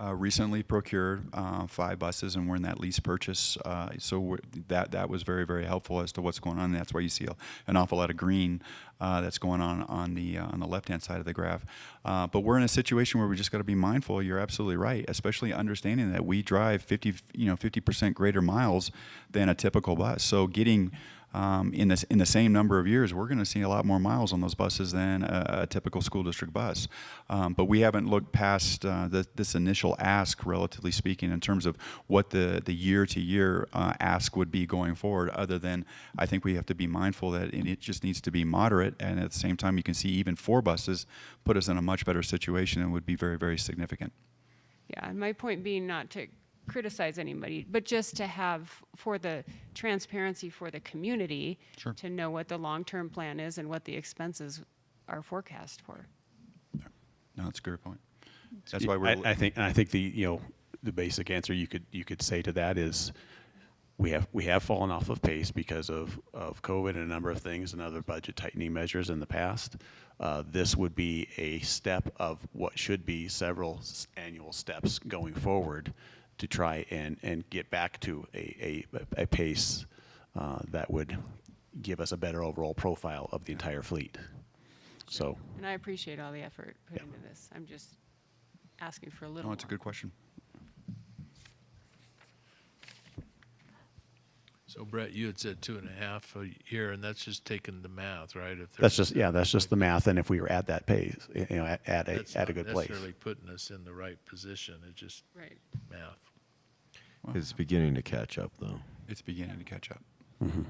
Speaker 19: recently procured 5 buses, and we're in that lease purchase. So that was very, very helpful as to what's going on. And that's why you see an awful lot of green that's going on the left-hand side of the graph. But we're in a situation where we just got to be mindful. You're absolutely right, especially understanding that we drive 50% greater miles than a typical bus. So getting in the same number of years, we're going to see a lot more miles on those buses than a typical school district bus. But we haven't looked past this initial ask, relatively speaking, in terms of what the year-to-year ask would be going forward, other than I think we have to be mindful that it just needs to be moderate, and at the same time you can see even 4 buses put us in a much better situation and would be very, very significant.
Speaker 4: Yeah, and my point being not to criticize anybody, but just to have, for the transparency for the community,
Speaker 19: Sure.
Speaker 4: to know what the long-term plan is and what the expenses are forecast for.
Speaker 19: No, that's a good point. That's why we're.
Speaker 18: I think the the basic answer you could say to that is we have fallen off of pace because of COVID and a number of things and other budget tightening measures in the past. This would be a step of what should be several annual steps going forward to try and get back to a pace that would give us a better overall profile of the entire fleet. So.
Speaker 4: And I appreciate all the effort put into this. I'm just asking for a little
Speaker 19: No, it's a good question.
Speaker 1: So Brett, you had said 2.5 a year, and that's just taking the math, right? If
Speaker 18: That's just the math, and if we were at that pace, at a good place.
Speaker 1: That's not necessarily putting us in the right position. It's just math.
Speaker 16: Well, it's beginning to catch up, though.
Speaker 19: It's beginning to catch up.
Speaker 18: Mm-hmm.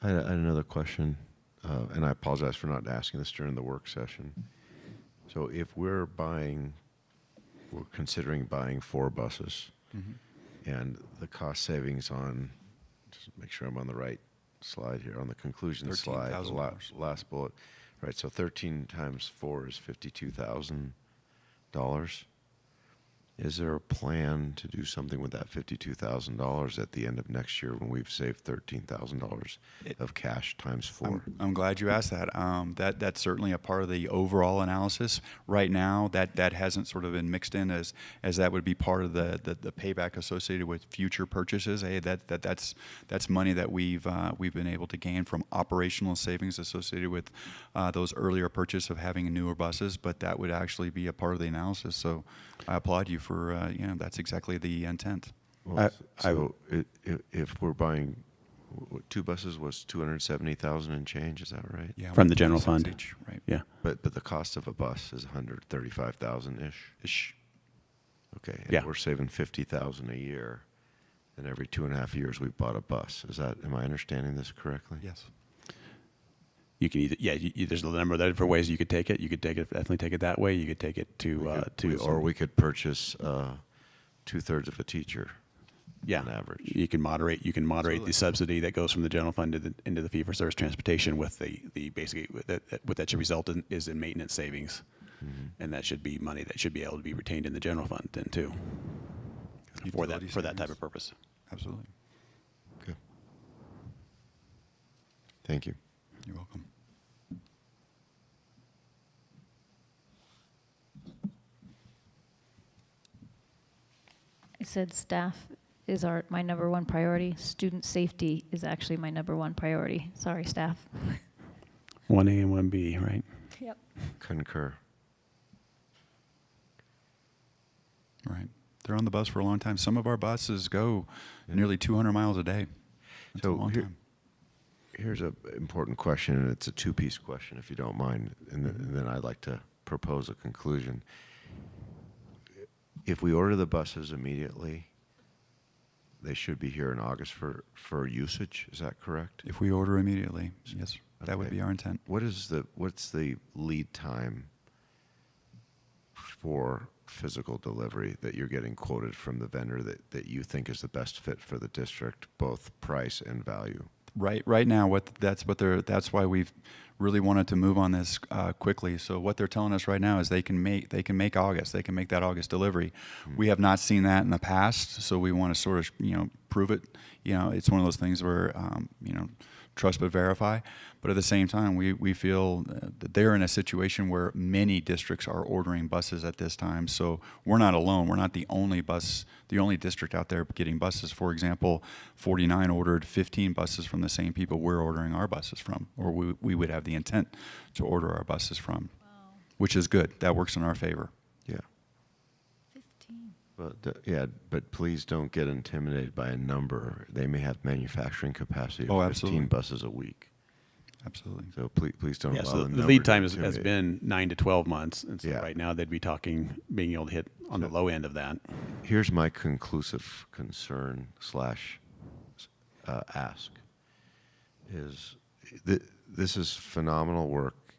Speaker 16: I had another question, and I apologize for not asking this during the work session. So if we're considering buying 4 buses, and the cost savings on, just make sure I'm on the right slide here, on the conclusion slide, the last bullet, right? So 13 times 4 is $52,000. Is there a plan to do something with that $52,000 at the end of next year when we've saved $13,000 of cash times 4?
Speaker 19: I'm glad you asked that. That's certainly a part of the overall analysis. Right now, that hasn't sort of been mixed in as that would be part of the payback associated with future purchases. Hey, that's money that we've been able to gain from operational savings associated with those earlier purchase of having newer buses. But that would actually be a part of the analysis. So I applaud you for that's exactly the intent.
Speaker 16: Well, so if we're buying 2 buses was $270,000 and change, is that right?
Speaker 19: Yeah,
Speaker 18: from the general fund,
Speaker 19: each, right?
Speaker 18: Yeah.
Speaker 16: But the cost of a bus is $135,000 ish. Okay. And
Speaker 18: Yeah.
Speaker 16: we're saving $50,000 a year, and every 2.5 years we've bought a bus. Am I understanding this correctly?
Speaker 19: Yes.
Speaker 18: You can either, there's a number of different ways you could take it. You could definitely take it that way. You could take it
Speaker 16: Or we could purchase 2/3 of a teacher.
Speaker 18: Yeah,
Speaker 16: on average.
Speaker 18: You can moderate the subsidy that goes from the general fund into the fee-for-service transportation with the basically what that should result in is in maintenance savings, and that should be money that should be able to be retained in the general fund then too, for that type of purpose.
Speaker 19: Absolutely.
Speaker 16: Okay. Thank you.
Speaker 19: You're welcome.
Speaker 2: I said staff is my number 1 priority. Student safety is actually my number 1 priority. Sorry, staff.
Speaker 18: 1A and 1B, right?
Speaker 2: Yep.
Speaker 16: Concur.
Speaker 19: Right. They're on the bus for a long time. Some of our buses go nearly 200 miles a day. That's a long time.
Speaker 16: Here's an important question, and it's a 2-piece question, if you don't mind, and then I'd like to propose a conclusion. If we order the buses immediately, they should be here in August for usage. Is that correct?
Speaker 19: If we order immediately, yes, that would
Speaker 16: Okay.
Speaker 19: be our intent.
Speaker 16: What's the lead time for physical delivery that you're getting quoted from the vendor that you think is the best fit for the district, both price and value?
Speaker 19: Right now, that's why we've really wanted to move on this quickly. So what they're telling us right now is they can make August. They can make that August delivery. We have not seen that in the past, so we want to sort of prove it. It's one of those things where trust but verify. But at the same time, we feel that they're in a situation where many districts are ordering buses at this time. So we're not alone. We're not the only district out there getting buses. For example, 49 ordered 15 buses from the same people we're ordering our buses from, or we would have the intent to order our buses from, which is good. That works in our favor.
Speaker 16: Yeah.
Speaker 2: 15.
Speaker 16: Yeah, but please don't get intimidated by a number. They may have manufacturing capacity
Speaker 19: Oh,
Speaker 16: of
Speaker 19: absolutely.
Speaker 16: 15 buses a week.
Speaker 19: Absolutely.
Speaker 16: So please don't
Speaker 18: Yeah,
Speaker 16: allow
Speaker 18: so
Speaker 16: the
Speaker 18: the
Speaker 16: number
Speaker 18: lead
Speaker 16: to
Speaker 18: time has
Speaker 16: intimidate.
Speaker 18: been 9 to 12 months, and so
Speaker 16: Yeah.
Speaker 18: right now they'd be talking, being able to hit on the low end of that.
Speaker 16: Here's my conclusive concern slash ask is this is phenomenal work.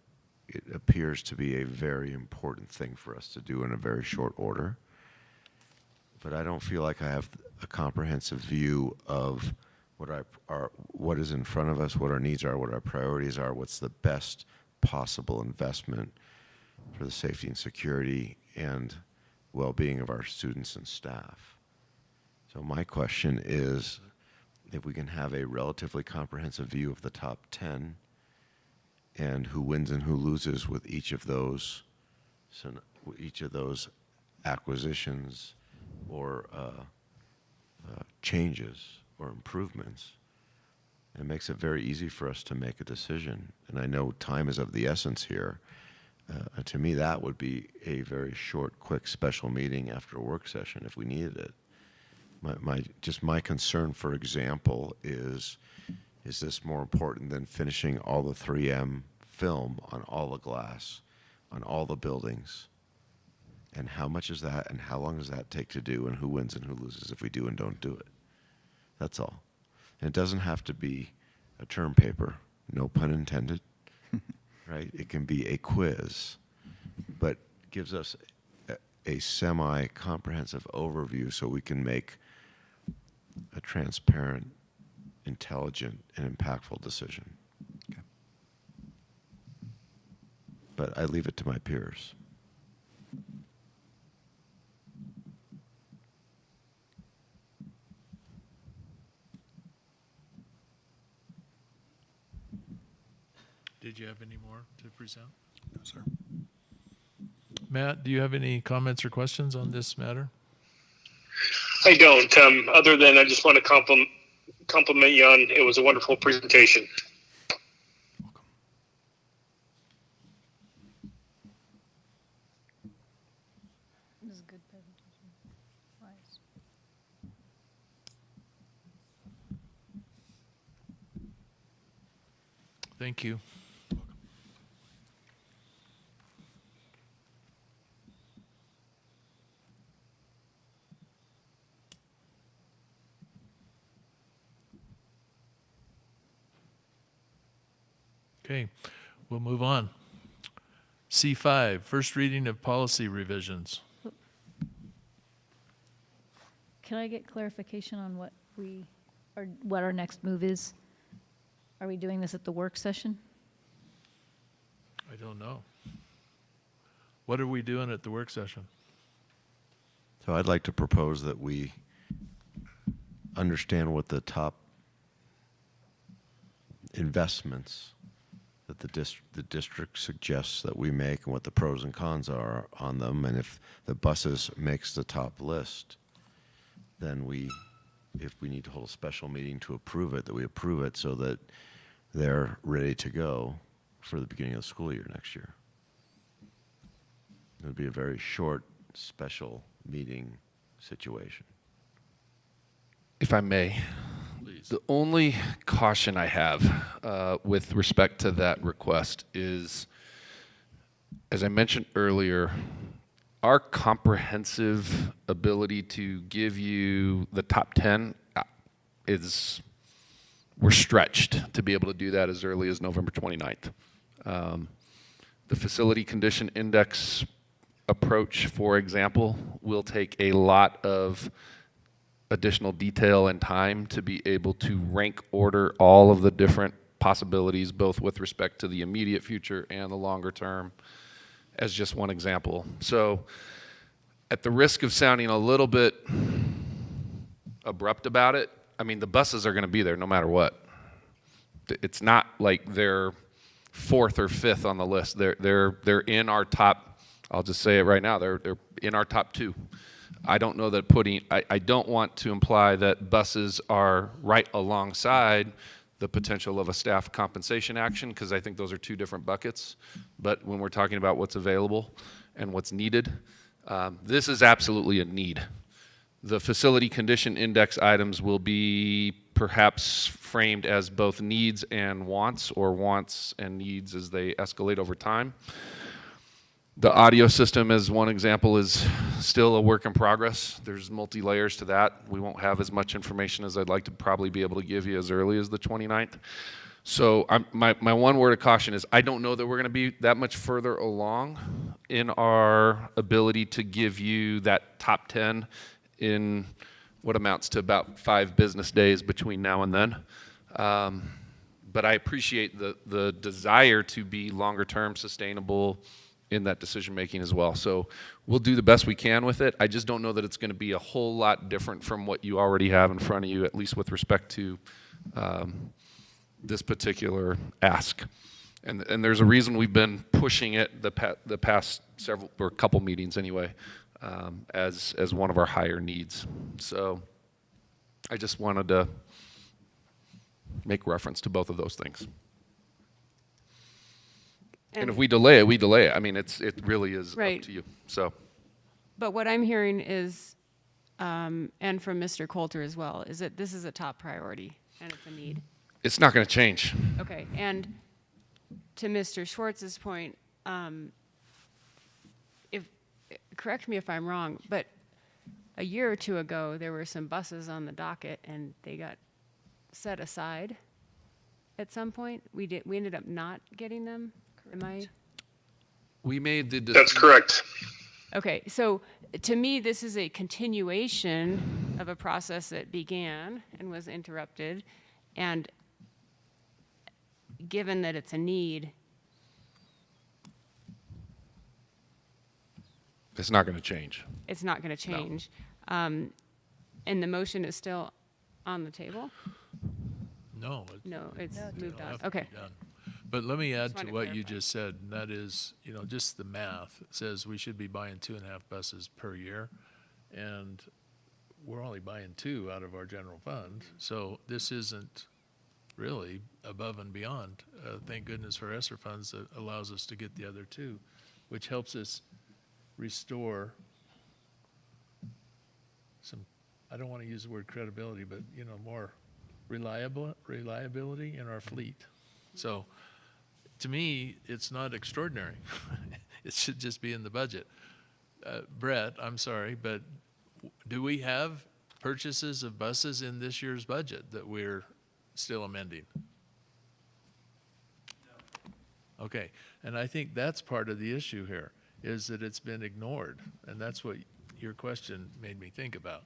Speaker 16: It appears to be a very important thing for us to do in a very short order. But I don't feel like I have a comprehensive view of what is in front of us, what our needs are, what our priorities are, what's the best possible investment for the safety and security and well-being of our students and staff. So my question is, if we can have a relatively comprehensive view of the top 10 and who wins and who loses with each of those acquisitions or changes or improvements, it makes it very easy for us to make a decision. And I know time is of the essence here. To me, that would be a very short, quick special meeting after a work session if we needed it. My concern, for example, is this more important than finishing all the 3M film on all the glass, on all the buildings? And how much is that, and how long does that take to do, and who wins and who loses if we do and don't do it? That's all. And it doesn't have to be a term paper, no pun intended, right? It can be a quiz, but gives us a semi-comprehensive overview so we can make a transparent, intelligent, and impactful decision.
Speaker 19: Okay.
Speaker 16: But I leave it to my peers.
Speaker 1: Did you have any more to present?
Speaker 19: No, sir.
Speaker 1: Matt, do you have any comments or questions on this matter?
Speaker 3: I don't. Other than I just want to compliment you on it was a wonderful presentation.
Speaker 2: This is a good presentation. Wise.
Speaker 1: Thank you. Okay, we'll move on. C5, first reading of policy revisions.
Speaker 2: Can I get clarification on what our next move is? Are we doing this at the work session?
Speaker 1: I don't know. What are we doing at the work session?
Speaker 16: So I'd like to propose that we understand what the top investments that the district suggests that we make and what the pros and cons are on them. And if the buses makes the top list, then if we need to hold a special meeting to approve it, that we approve it so that they're ready to go for the beginning of the school year next year. It would be a very short special meeting situation.
Speaker 7: If I may,
Speaker 1: Please.
Speaker 7: the only caution I have with respect to that request is, as I mentioned earlier, our comprehensive ability to give you the top 10 we're stretched to be able to do that as early as November 29th. The facility condition index approach, for example, will take a lot of additional detail and time to be able to rank order all of the different possibilities, both with respect to the immediate future and the longer term, as just one example. So at the risk of sounding a little bit abrupt about it, I mean, the buses are going to be there no matter what. It's not like they're fourth or fifth on the list. They're in our top, I'll just say it right now, they're in our top 2. I don't know that I don't want to imply that buses are right alongside the potential of a staff compensation action, because I think those are 2 different buckets. But when we're talking about what's available and what's needed, this is absolutely a need. The facility condition index items will be perhaps framed as both needs and wants, or wants and needs as they escalate over time. The audio system, as one example, is still a work in progress. There's multi-layers to that. We won't have as much information as I'd like to probably be able to give you as early as the 29th. So my one word of caution is I don't know that we're going to be that much further along in our ability to give you that top 10 in what amounts to about 5 business days between now and then. But I appreciate the desire to be longer term sustainable in that decision making as well. So we'll do the best we can with it. I just don't know that it's going to be a whole lot different from what you already have in front of you, at least with respect to this particular ask. And there's a reason we've been pushing it the past several, or couple meetings anyway, as one of our higher needs. So I just wanted to make reference to both of those things. And if we delay it, we delay it. I mean, it really is
Speaker 4: Right.
Speaker 7: up to you. So,
Speaker 4: But what I'm hearing is, and from Mr. Coulter as well, is that this is a top priority and it's a need.
Speaker 7: it's not going to change.
Speaker 4: Okay, and to Mr. Schwartz's point, correct me if I'm wrong, but a year or two ago, there were some buses on the docket and they got set aside at some point. We ended up not getting them. Am I?
Speaker 7: We made the
Speaker 3: That's correct.
Speaker 4: Okay, so to me, this is a continuation of a process that began and was interrupted. And given that it's a need,
Speaker 7: It's not going to change.
Speaker 4: it's not going to change. And the motion is still on the table?
Speaker 1: No.
Speaker 4: No, it's moved
Speaker 1: it'll
Speaker 4: on.
Speaker 1: have to
Speaker 4: Okay.
Speaker 1: be done. But let me add
Speaker 4: Just
Speaker 1: to
Speaker 4: wanted to
Speaker 1: what you
Speaker 4: clarify.
Speaker 1: just said, and that is, just the math. It says we should be buying 2.5 buses per year, and we're only buying 2 out of our general fund. So this isn't really above and beyond. Thank goodness for ESSER funds that allows us to get the other 2, which helps us restore some, I don't want to use the word credibility, but, more reliability in our fleet. So to me, it's not extraordinary. It should just be in the budget. Brett, I'm sorry, but do we have purchases of buses in this year's budget that we're still amending? No. Okay, and I think that's part of the issue here, is that it's been ignored. And that's what your question made me think about,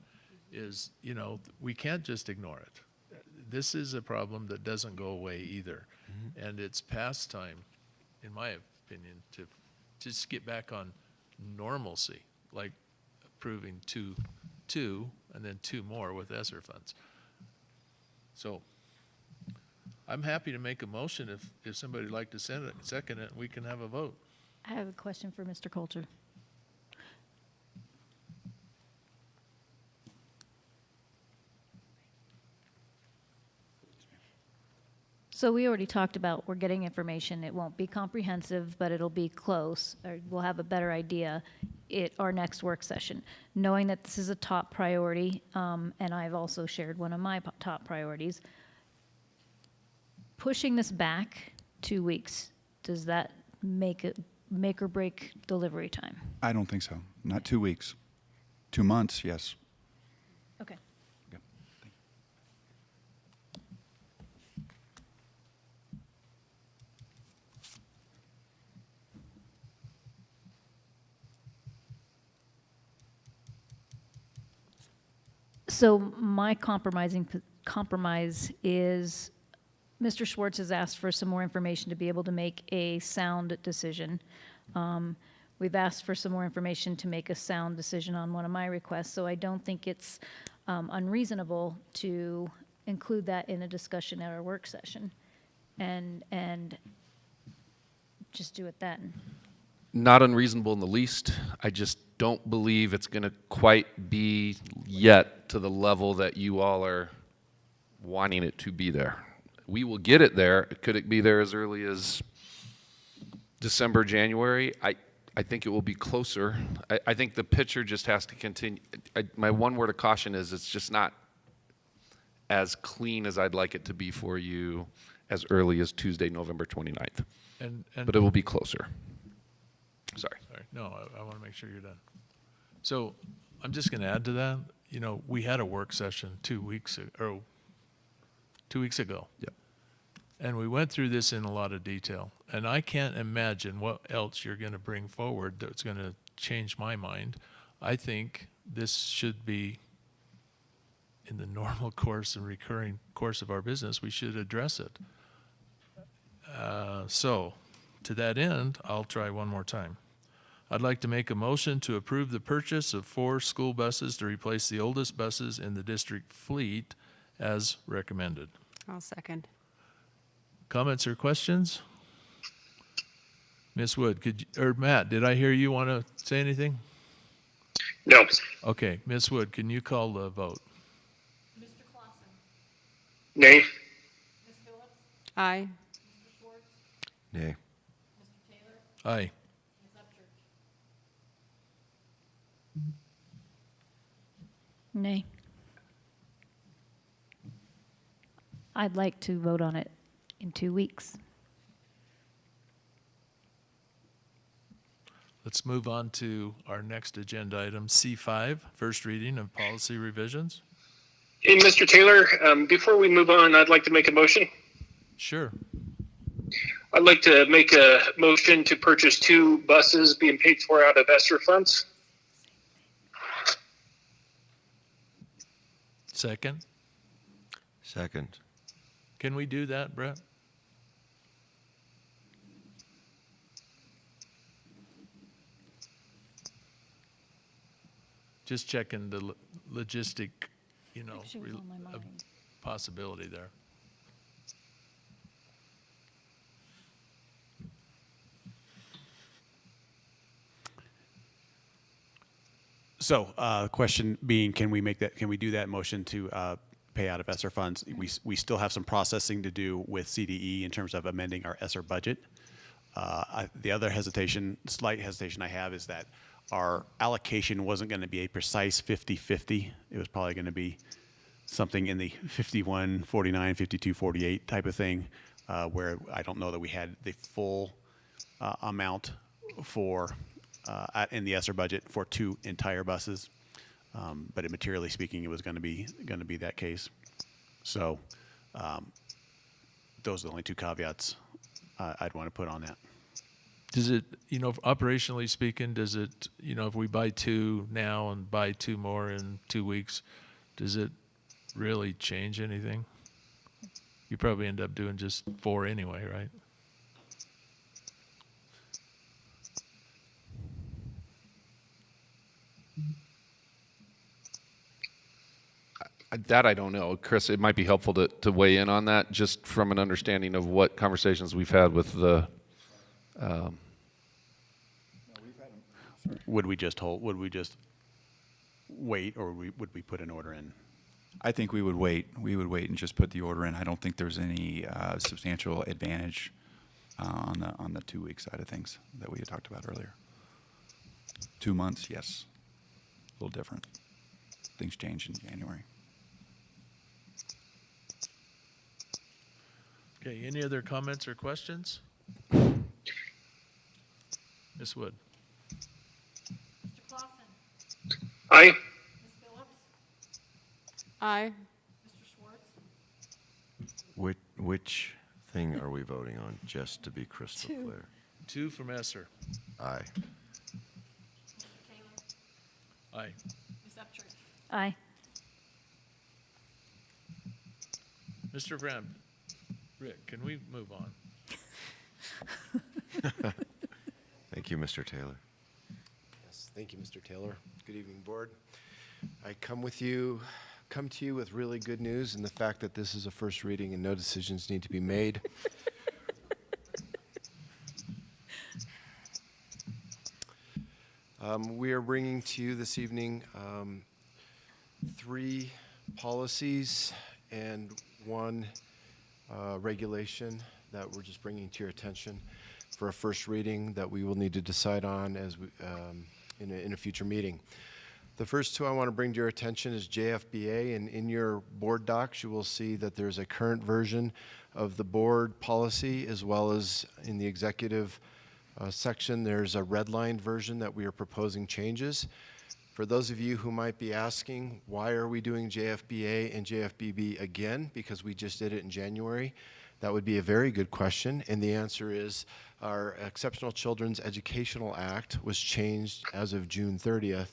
Speaker 1: is, we can't just ignore it. This is a problem that doesn't go away either. And it's past time, in my opinion, to just get back on normalcy, like approving two, and then 2 more with ESSER funds. So I'm happy to make a motion if somebody would like to second it, we can have a vote.
Speaker 2: I have a question for Mr. Coulter. So we already talked about we're getting information. It won't be comprehensive, but it'll be close, or we'll have a better idea at our next work session. Knowing that this is a top priority, and I've also shared one of my top priorities, pushing this back 2 weeks, does that make or break delivery time?
Speaker 19: I don't think so. Not 2 weeks. 2 months, yes.
Speaker 2: Okay. So my compromise is Mr. Schwartz has asked for some more information to be able to make a sound decision. We've asked for some more information to make a sound decision on one of my requests, so I don't think it's unreasonable to include that in a discussion at our work session and just do it then.
Speaker 7: Not unreasonable in the least. I just don't believe it's going to quite be yet to the level that you all are wanting it to be there. We will get it there. Could it be there as early as December, January? I I think it will be closer. I think the picture just has to continue. My one word of caution is it's just not as clean as I'd like it to be for you as early as Tuesday, November 29th. But it will be closer. Sorry.
Speaker 1: No, I want to make sure you're done. So I'm just going to add to that. You know, we had a work session 2 weeks ago.
Speaker 7: Yep.
Speaker 1: And we went through this in a lot of detail. And I can't imagine what else you're going to bring forward that's going to change my mind. I think this should be in the normal course and recurring course of our business. We should address it. So to that end, I'll try one more time. I'd like to make a motion to approve the purchase of 4 school buses to replace the oldest buses in the district fleet as recommended.
Speaker 4: I'll second.
Speaker 1: Comments or questions? Ms. Wood, or Matt, did I hear you want to say anything?
Speaker 3: No.
Speaker 1: Okay, Ms. Wood, can you call the vote?
Speaker 3: Nay.
Speaker 4: Aye.
Speaker 16: Nay.
Speaker 1: Aye.
Speaker 2: Nay. I'd like to vote on it in 2 weeks.
Speaker 1: Let's move on to our next agenda item, C5, first reading of policy revisions.
Speaker 3: Hey, Mr. Taylor, before we move on, I'd like to make a motion.
Speaker 1: Sure.
Speaker 3: I'd like to make a motion to purchase 2 buses being paid for out of ESSER funds.
Speaker 1: Second.
Speaker 16: Second.
Speaker 1: Can we do that, Brett? Just checking the logistic, possibility there.
Speaker 18: So, question being, can we do that motion to pay out of ESSER funds? We still have some processing to do with CDE in terms of amending our ESSER budget. The other slight hesitation I have is that our allocation wasn't going to be a precise 50-50. It was probably going to be something in the 51, 49, 52, 48 type of thing, where I don't know that we had the full amount for in the ESSER budget for 2 entire buses. But materially speaking, it was going to be that case. So those are the only 2 caveats I'd want to put on that.
Speaker 1: Does it, operationally speaking, does it, if we buy 2 now and buy 2 more in 2 weeks, does it really change anything? You probably end up doing just 4 anyway, right?
Speaker 7: That I don't know. Chris, it might be helpful to weigh in on that, just from an understanding of what conversations we've had with the
Speaker 18: Would we just wait, or would we put an order in?
Speaker 19: I think we would wait. We would wait and just put the order in. I don't think there's any substantial advantage on the 2-week side of things that we had talked about earlier. 2 months, yes, a little different. Things change in January.
Speaker 1: Okay, any other comments or questions? Ms. Wood.
Speaker 5: Mr. Clausen.
Speaker 3: Aye.
Speaker 5: Ms. Phillips.
Speaker 4: Aye.
Speaker 5: Mr. Schwartz.
Speaker 16: Which thing are we voting on, just to be crystal
Speaker 10: 2.
Speaker 16: clear?
Speaker 1: 2 from Esser.
Speaker 16: Aye.
Speaker 5: Mr. Taylor.
Speaker 1: Aye.
Speaker 5: Ms. Upchurch.
Speaker 2: Aye.
Speaker 1: Mr. Brand, Rick, can we move on?
Speaker 16: Thank you, Mr. Taylor.
Speaker 20: Yes, thank you, Mr. Taylor. Good evening, board. I come to you with really good news and the fact that this is a first reading and no decisions need to be made. We are bringing to you this evening 3 policies and 1 regulation that we're just bringing to your attention. for a first reading that we will need to decide on as we, in a future meeting. The first two I want to bring to your attention is JFBA, and in your board docs you will see that there's a current version of the board policy, as well as in the executive section there's a redlined version that we are proposing changes. For those of you who might be asking, why are we doing JFBA and JFBB again? Because we just did it in January. That would be a very good question, and the answer is our Exceptional Children's Educational Act was changed as of June 30th,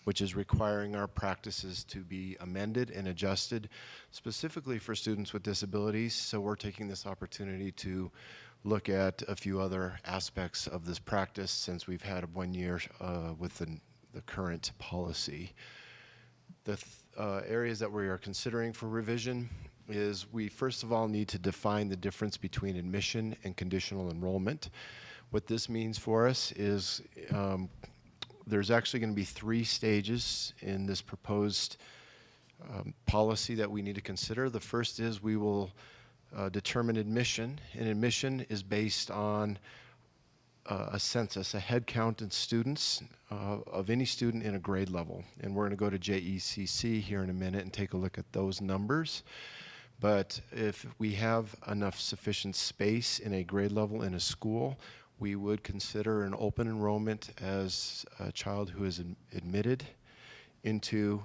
Speaker 20: which is requiring our practices to be amended and adjusted specifically for students with disabilities. So we're taking this opportunity to look at a few other aspects of this practice since we've had 1 year with the current policy. The areas that we are considering for revision is we first of all need to define the difference between admission and conditional enrollment. What this means for us is there's actually going to be 3 stages in this proposed policy that we need to consider. The first is we will determine admission, and admission is based on a census, a head count in students of any student in a grade level. And we're going to go to JECC here in a minute and take a look at those numbers. But if we have enough sufficient space in a grade level in a school, we would consider an open enrollment as a child who is admitted into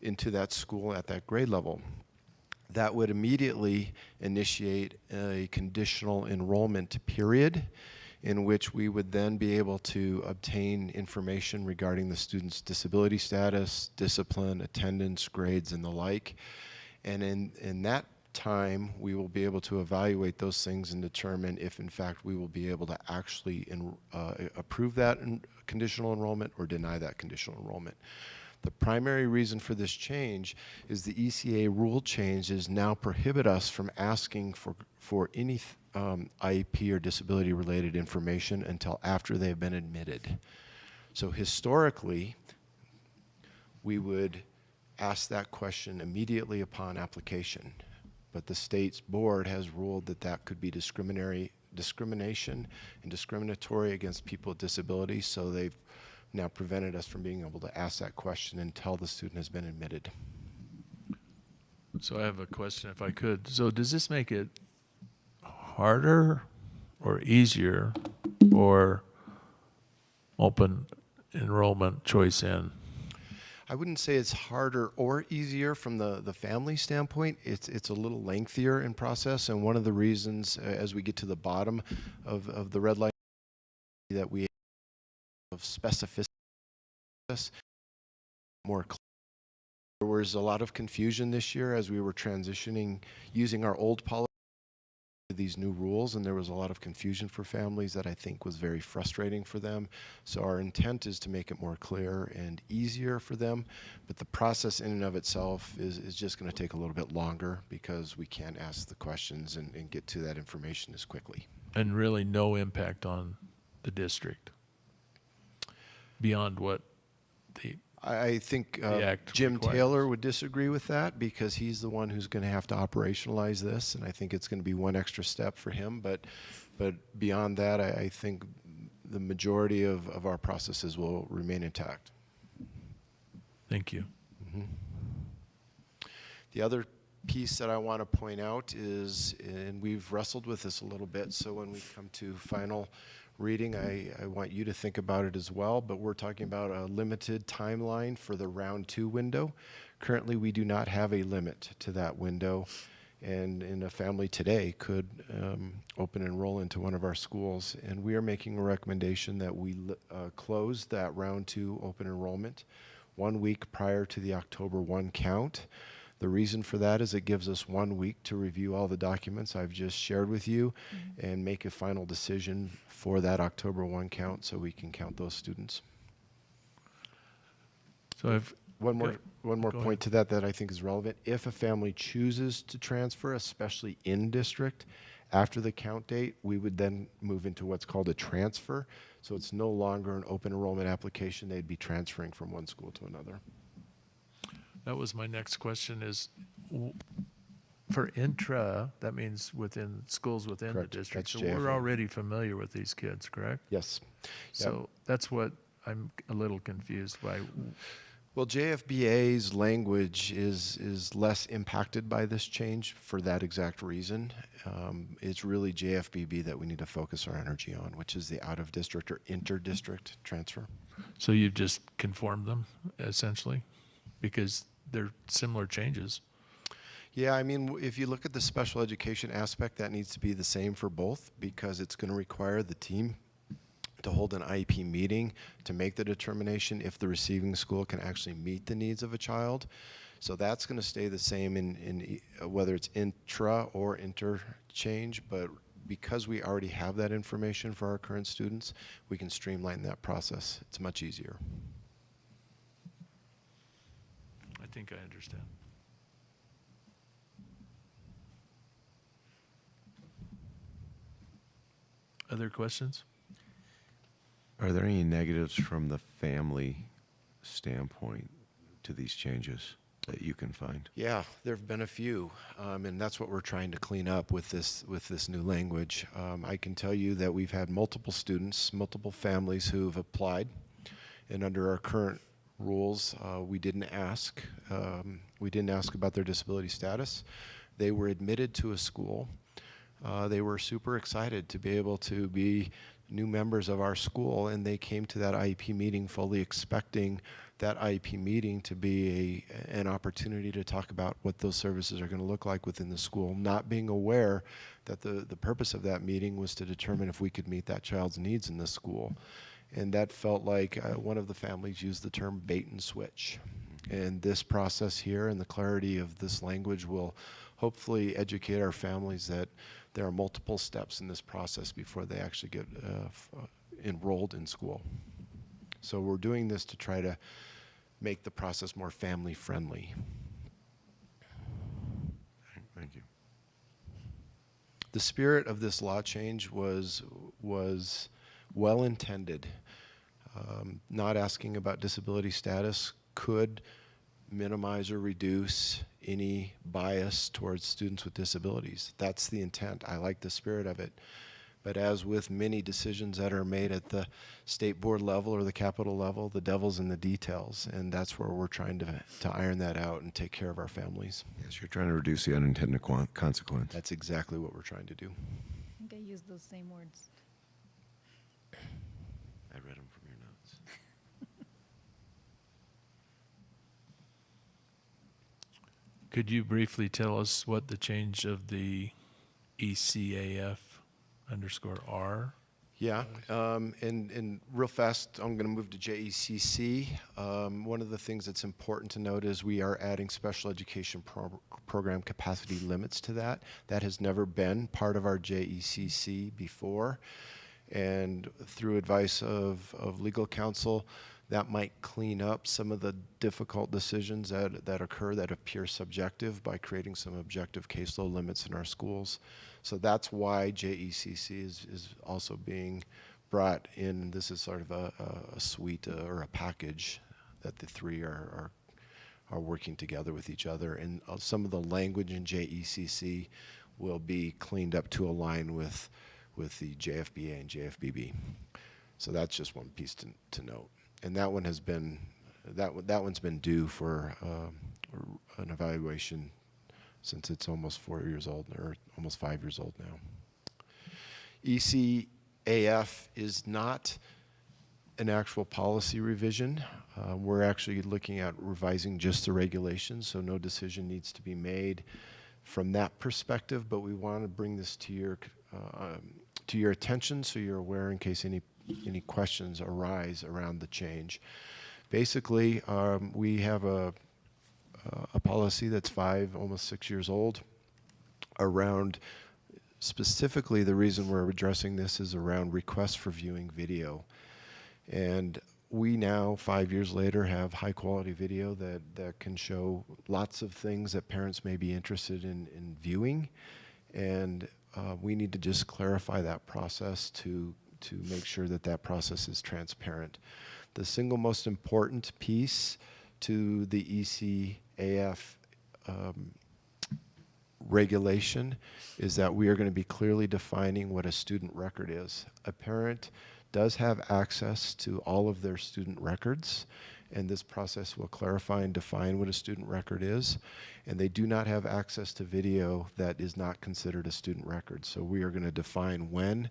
Speaker 20: that school at that grade level. That would immediately initiate a conditional enrollment period in which we would then be able to obtain information regarding the student's disability status, discipline, attendance, grades, and the like. And in that time, we will be able to evaluate those things and determine if, in fact, we will be able to actually approve that conditional enrollment or deny that conditional enrollment. The primary reason for this change is the ECA rule changes now prohibit us from asking for any IEP or disability related information until after they've been admitted. So historically, we would ask that question immediately upon application, but the state's board has ruled that that could be discrimination and discriminatory against people with disabilities, so they've now prevented us from being able to ask that question until the student has been admitted.
Speaker 1: So I have a question if I could. So does this make it harder or easier for open enrollment choice in?
Speaker 20: I wouldn't say it's harder or easier from the family standpoint. It's a little lengthier in process, and one of the reasons as we get to the bottom of the red line that we of specificity more clear. There was a lot of confusion this year as we were transitioning using our old policy to these new rules, and there was a lot of confusion for families that I think was very frustrating for them. So our intent is to make it more clear and easier for them, but the process in and of itself is just going to take a little bit longer because we can't ask the questions and get to that information as quickly.
Speaker 1: And really no impact on the district beyond what
Speaker 20: I think
Speaker 1: Act
Speaker 20: Jim
Speaker 1: requires.
Speaker 20: Taylor would disagree with that because he's the one who's going to have to operationalize this, and I think it's going to be one extra step for him. But beyond that, I think the majority of our processes will remain intact.
Speaker 1: Thank you.
Speaker 20: Mm-hmm. The other piece that I want to point out is, and we've wrestled with this a little bit, so when we come to final reading, I want you to think about it as well, but we're talking about a limited timeline for the round 2 window. Currently, we do not have a limit to that window, and in a family today could open and enroll into one of our schools, and we are making a recommendation that we close that round 2 open enrollment 1 week prior to the October 1 count. The reason for that is it gives us 1 week to review all the documents I've just shared with you and make a final decision for that October 1 count so we can count those students.
Speaker 1: So I've
Speaker 20: one more point to that I think is relevant. If a family chooses to transfer, especially in district, after the count date, we would then move into what's called a transfer. So it's no longer an open enrollment application. They'd be transferring from one school to another.
Speaker 1: That was my next question is, for intra, that means within schools within
Speaker 20: Correct.
Speaker 1: the district.
Speaker 20: That's
Speaker 1: So we're
Speaker 20: JFA.
Speaker 1: already familiar with these kids, correct?
Speaker 20: Yes.
Speaker 1: So that's what I'm a little confused by.
Speaker 20: Well, JFBA's language is less impacted by this change for that exact reason. It's really JFBB that we need to focus our energy on, which is the out-of-district or inter-district transfer.
Speaker 1: So you've just conformed them, essentially, because they're similar changes.
Speaker 20: Yeah, I mean, if you look at the special education aspect, that needs to be the same for both, because it's going to require the team to hold an IEP meeting to make the determination if the receiving school can actually meet the needs of a child. So that's going to stay the same in whether it's intra or interchange, but because we already have that information for our current students, we can streamline that process. It's much easier.
Speaker 1: I think I understand. Other questions?
Speaker 16: Are there any negatives from the family standpoint to these changes that you can find?
Speaker 20: Yeah, there have been a few, and that's what we're trying to clean up with this new language. I can tell you that we've had multiple students, multiple families who've applied, and under our current rules, we didn't ask. We didn't ask about their disability status. They were admitted to a school. They were super excited to be able to be new members of our school, and they came to that IEP meeting fully expecting that IEP meeting to be an opportunity to talk about what those services are going to look like within the school, not being aware that the purpose of that meeting was to determine if we could meet that child's needs in the school. And that felt like one of the families used the term bait and switch. And this process here and the clarity of this language will hopefully educate our families that there are multiple steps in this process before they actually get enrolled in school. So we're doing this to try to make the process more family friendly.
Speaker 16: Thank you.
Speaker 20: The spirit of this law change was well intended. Not asking about disability status could minimize or reduce any bias towards students with disabilities. That's the intent. I like the spirit of it. But as with many decisions that are made at the state board level or the capital level, the devil's in the details, and that's where we're trying to iron that out and take care of our families.
Speaker 16: Yes, you're trying to reduce the unintended consequence.
Speaker 20: That's exactly what we're trying to do.
Speaker 2: I think I used those same words.
Speaker 16: I read them from your notes.
Speaker 1: Could you briefly tell us what the change of the ECAF_R?
Speaker 20: Yeah, and real fast, I'm going to move to JECC. One of the things that's important to note is we are adding special education program capacity limits to that. That has never been part of our JECC before. And through advice of legal counsel, that might clean up some of the difficult decisions that occur that appear subjective by creating some objective caseload limits in our schools. So that's why JECC is also being brought in. This is sort of a suite or a package that the three are working together with each other. And some of the language in JECC will be cleaned up to align with the JFBA and JFBB. So that's just one piece to note. And that one has been, that one's been due for an evaluation since it's almost 4 years old, or almost 5 years old now. ECAF is not an actual policy revision. We're actually looking at revising just the regulations, so no decision needs to be made from that perspective, but we want to bring this to your attention so you're aware in case any questions arise around the change. Basically, we have a policy that's almost 6 years old around, specifically the reason we're addressing this is around requests for viewing video. And we now, 5 years later, have high quality video that can show lots of things that parents may be interested in viewing. And we need to just clarify that process to make sure that process is transparent. The single most important piece to the ECAF regulation is that we are going to be clearly defining what a student record is. A parent does have access to all of their student records, and this process will clarify and define what a student record is, and they do not have access to video that is not considered a student record. So we are going to define when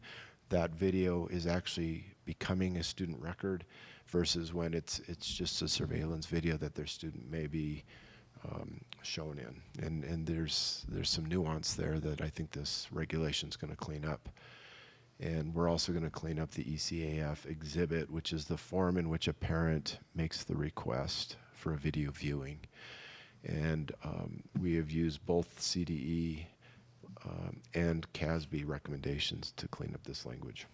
Speaker 20: that video is actually becoming a student record versus when it's just a surveillance video that their student may be shown in. And there's some nuance there that I think this regulation is going to clean up. And we're also going to clean up the ECAF exhibit, which is the form in which a parent makes the request for a video viewing. And we have used both CDE and CASB recommendations to clean up this language.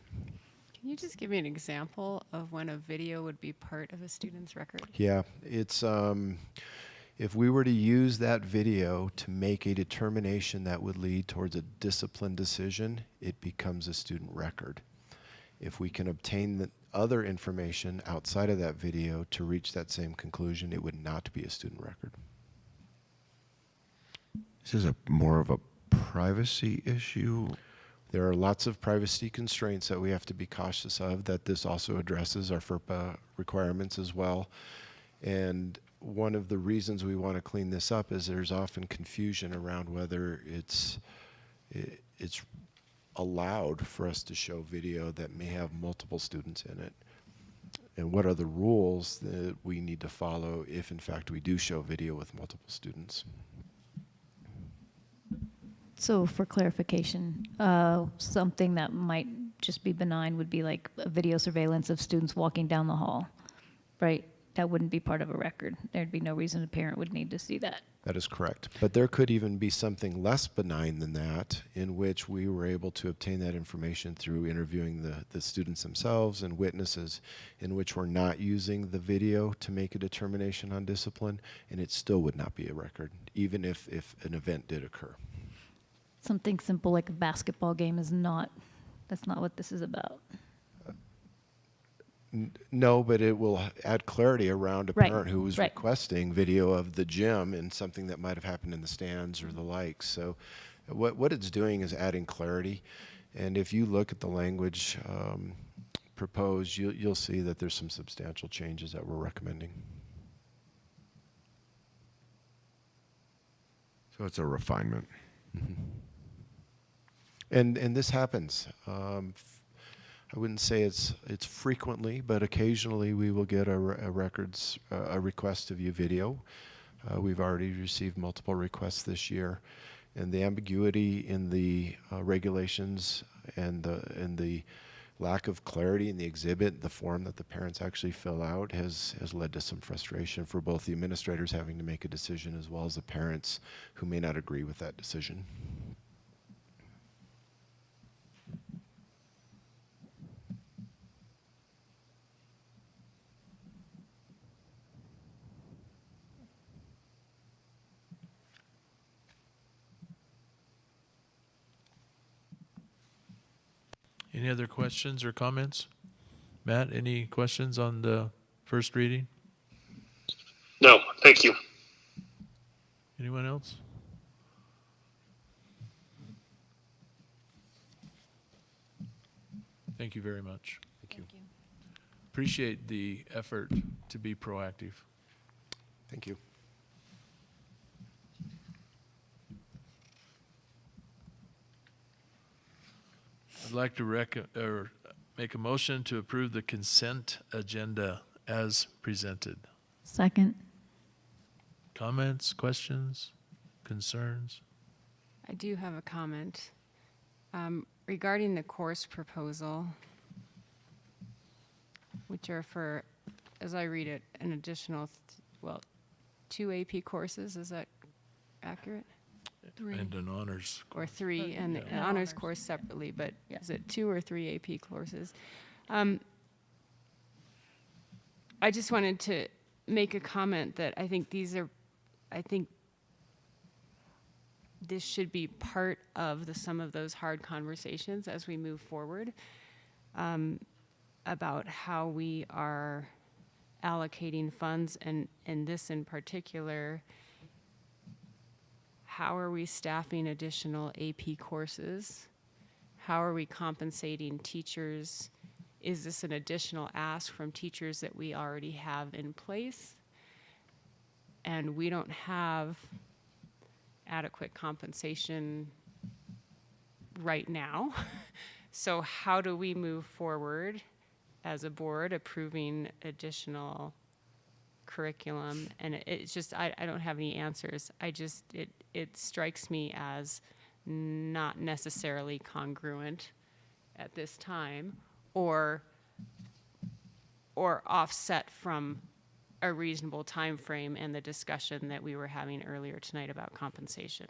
Speaker 4: Can you just give me an example of when a video would be part of a student's record?
Speaker 20: Yeah, it's if we were to use that video to make a determination that would lead towards a discipline decision, it becomes a student record. If we can obtain the other information outside of that video to reach that same conclusion, it would not be a student record.
Speaker 16: This is more of a privacy issue.
Speaker 20: There are lots of privacy constraints that we have to be cautious of, that this also addresses our FERPA requirements as well. And one of the reasons we want to clean this up is there's often confusion around whether it's allowed for us to show video that may have multiple students in it. And what are the rules that we need to follow if in fact we do show video with multiple students?
Speaker 2: So for clarification, something that might just be benign would be like a video surveillance of students walking down the hall, right? That wouldn't be part of a record. There'd be no reason a parent would need to see that.
Speaker 20: That is correct. But there could even be something less benign than that, in which we were able to obtain that information through interviewing the students themselves and witnesses, in which we're not using the video to make a determination on discipline, and it still would not be a record, even if an event did occur.
Speaker 2: Something simple like a basketball game is not, that's not what this is about.
Speaker 20: No, but it will add clarity around a
Speaker 2: Right,
Speaker 20: parent who was
Speaker 2: right.
Speaker 20: requesting video of the gym and something that might have happened in the stands or the like. So what it's doing is adding clarity. And if you look at the language proposed, you'll see that there's some substantial changes that we're recommending.
Speaker 16: So it's a refinement.
Speaker 20: Mm-hmm. And this happens. I wouldn't say it's frequently, but occasionally we will get a request to view video. We've already received multiple requests this year, and the ambiguity in the regulations and the lack of clarity in the exhibit, the form that the parents actually fill out, has led to some frustration for both the administrators having to make a decision as well as the parents who may not agree with that decision.
Speaker 1: Any other questions or comments? Matt, any questions on the first reading?
Speaker 3: No, thank you.
Speaker 1: Anyone else? Thank you very much.
Speaker 20: Thank you.
Speaker 1: Appreciate the effort to be proactive.
Speaker 20: Thank you.
Speaker 1: I'd like to make a motion to approve the consent agenda as presented.
Speaker 2: Second.
Speaker 1: Comments, questions, concerns?
Speaker 4: I do have a comment regarding the course proposal, which are for, as I read it, an additional, 2 AP courses. Is that accurate?
Speaker 2: 3.
Speaker 1: And an honors.
Speaker 4: Or 3, and an honors course separately, but is it 2 or 3 AP courses? I just wanted to make a comment that I think this should be part of some of those hard conversations as we move forward about how we are allocating funds, and this in particular, how are we staffing additional AP courses? How are we compensating teachers? Is this an additional ask from teachers that we already have in place? And we don't have adequate compensation right now. So how do we move forward as a board approving additional curriculum? And it's just, I don't have any answers. It strikes me as not necessarily congruent at this time, or offset from a reasonable time frame and the discussion that we were having earlier tonight about compensation.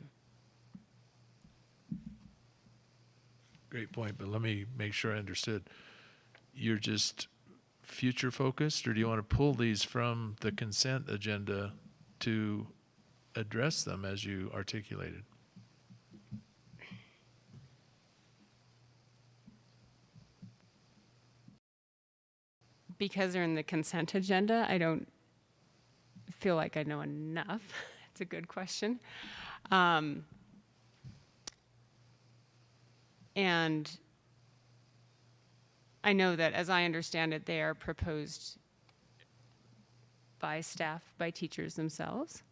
Speaker 1: Great point, but let me make sure I understood. You're just future focused, or do you want to pull these from the consent agenda to address them as you articulated?
Speaker 4: Because they're in the consent agenda, I don't feel like I know enough. It's a good question. And I know that, as I understand it, they are proposed by staff, by teachers themselves.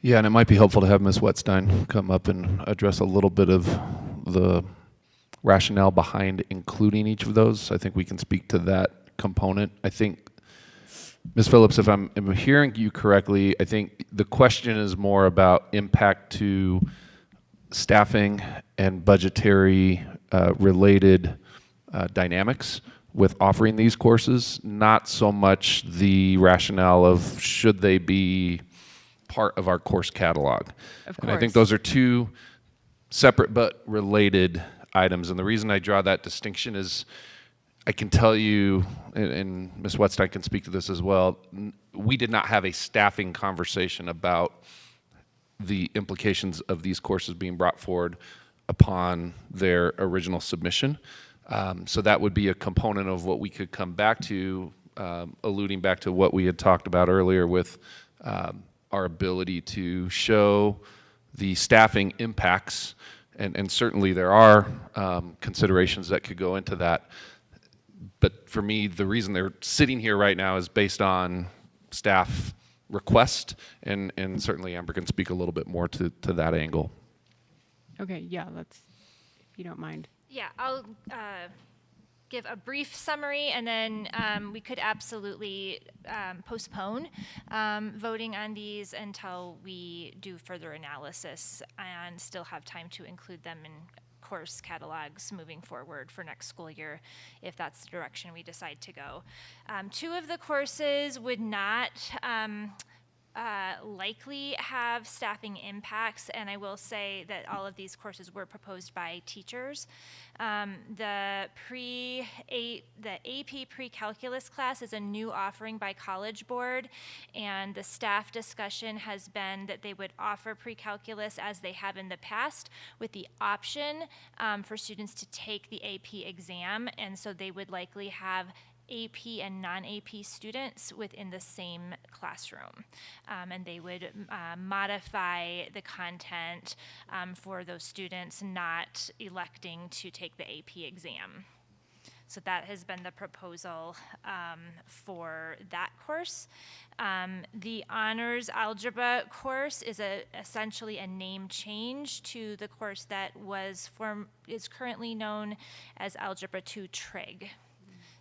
Speaker 7: Yeah, and it might be helpful to have Ms. Wetstein come up and address a little bit of the rationale behind including each of those. I think we can speak to that component. I think, Ms. Phillips, if I'm hearing you correctly, I think the question is more about impact to staffing and budgetary related dynamics with offering these courses, not so much the rationale of should they be part of our course catalog. And I think those are two separate but related items. And the reason I draw that distinction is I can tell you, and Ms. Wetstein can speak to this as well, we did not have a staffing conversation about the implications of these courses being brought forward upon their original submission. So that would be a component of what we could come back to, alluding back to what we had talked about earlier with our ability to show the staffing impacts. And certainly there are considerations that could go into that. But for me, the reason they're sitting here right now is based on staff request, and certainly Amber can speak a little bit more to that angle.
Speaker 4: Okay, yeah, let's, if you don't mind.
Speaker 9: Yeah, I'll give a brief summary, and then we could absolutely postpone voting on these until we do further analysis and still have time to include them in course catalogs moving forward for next school year, if that's the direction we decide to go. Two of the courses would not likely have staffing impacts, and I will say that all of these courses were proposed by teachers. The AP pre-calculus class is a new offering by College Board, and the staff discussion has been that they would offer pre-calculus as they have in the past, with the option for students to take the AP exam, and so they would likely have AP and non-AP students within the same classroom. And they would modify the content for those students not electing to take the AP exam. So that has been the proposal for that course. The honors algebra course is essentially a name change to the course that is currently known as Algebra 2 Trig.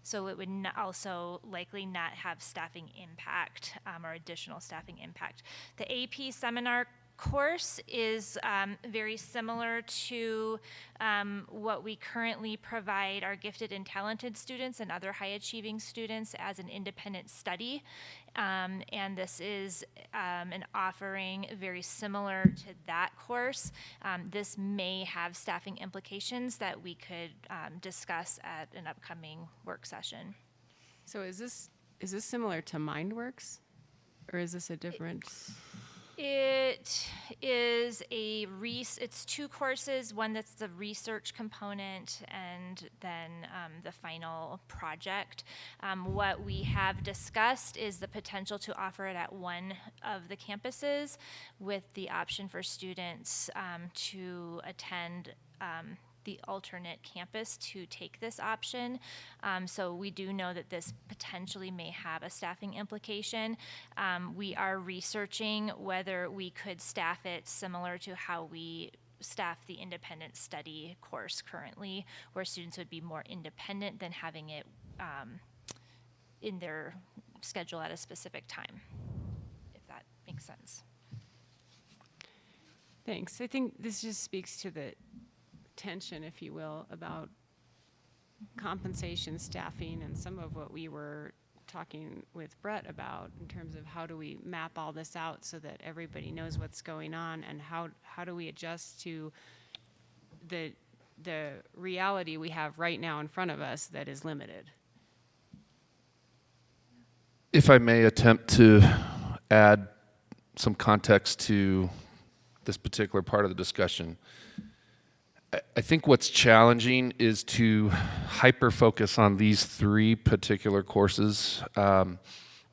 Speaker 9: So it would also likely not have staffing impact or additional staffing impact. The AP seminar course is very similar to what we currently provide our gifted and talented students and other high achieving students as an independent study. And this is an offering very similar to that course. This may have staffing implications that we could discuss at an upcoming work session.
Speaker 4: So is this similar to MindWorks, or is this a different?
Speaker 21: It is it's 2 courses, one that's the research component and then the final project. What we have discussed is the potential to offer it at one of the campuses with the option for students to attend the alternate campus to take this option. So we do know that this potentially may have a staffing implication. We are researching whether we could staff it similar to how we staff the independent study course currently, where students would be more independent than having it in their schedule at a specific time, if that makes sense.
Speaker 4: Thanks. I think this just speaks to the tension, if you will, about compensation, staffing, and some of what we were talking with Brett about in terms of how do we map all this out so that everybody knows what's going on, and how do we adjust to the reality we have right now in front of us that is limited.
Speaker 7: If I may attempt to add some context to this particular part of the discussion, I think what's challenging is to hyper-focus on these 3 particular courses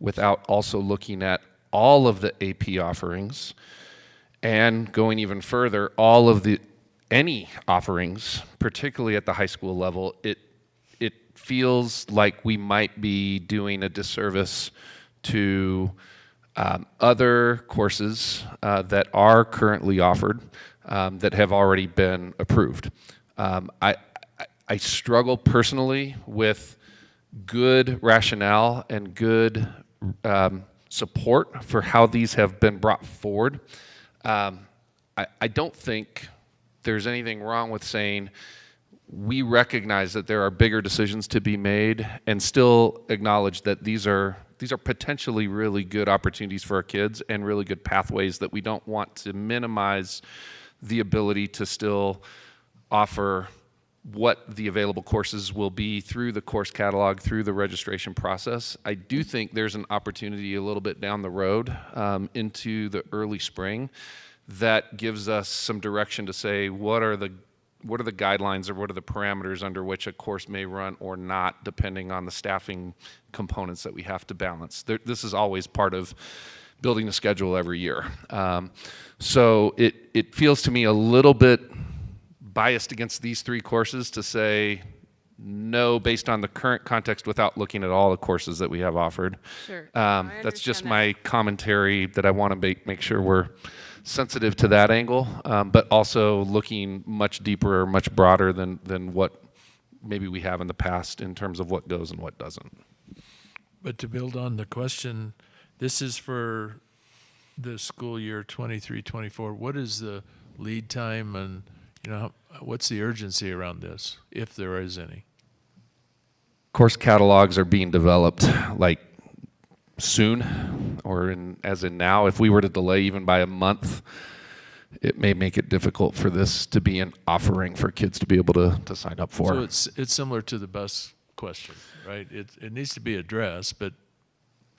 Speaker 7: without also looking at all of the AP offerings and going even further, all of any offerings, particularly at the high school level. It feels like we might be doing a disservice to other courses that are currently offered that have already been approved. I struggle personally with good rationale and good support for how these have been brought forward. I don't think there's anything wrong with saying we recognize that there are bigger decisions to be made and still acknowledge that these are potentially really good opportunities for our kids and really good pathways that we don't want to minimize the ability to still offer what the available courses will be through the course catalog, through the registration process. I do think there's an opportunity a little bit down the road into the early spring that gives us some direction to say what are the guidelines or what are the parameters under which a course may run or not, depending on the staffing components that we have to balance. This is always part of building a schedule every year. So it feels to me a little bit biased against these 3 courses to say no based on the current context without looking at all the courses that we have offered.
Speaker 4: Sure.
Speaker 7: That's just my commentary that I want to make sure we're sensitive to that angle, but also looking much deeper or much broader than what maybe we have in the past in terms of what goes and what doesn't.
Speaker 1: But to build on the question, this is for the school year 23-24. What is the lead time, and what's the urgency around this, if there is any?
Speaker 7: Course catalogs are being developed like soon, or as in now. If we were to delay even by a month, it may make it difficult for this to be an offering for kids to be able to sign up for.
Speaker 1: So it's similar to the bus question, right? It needs to be addressed, but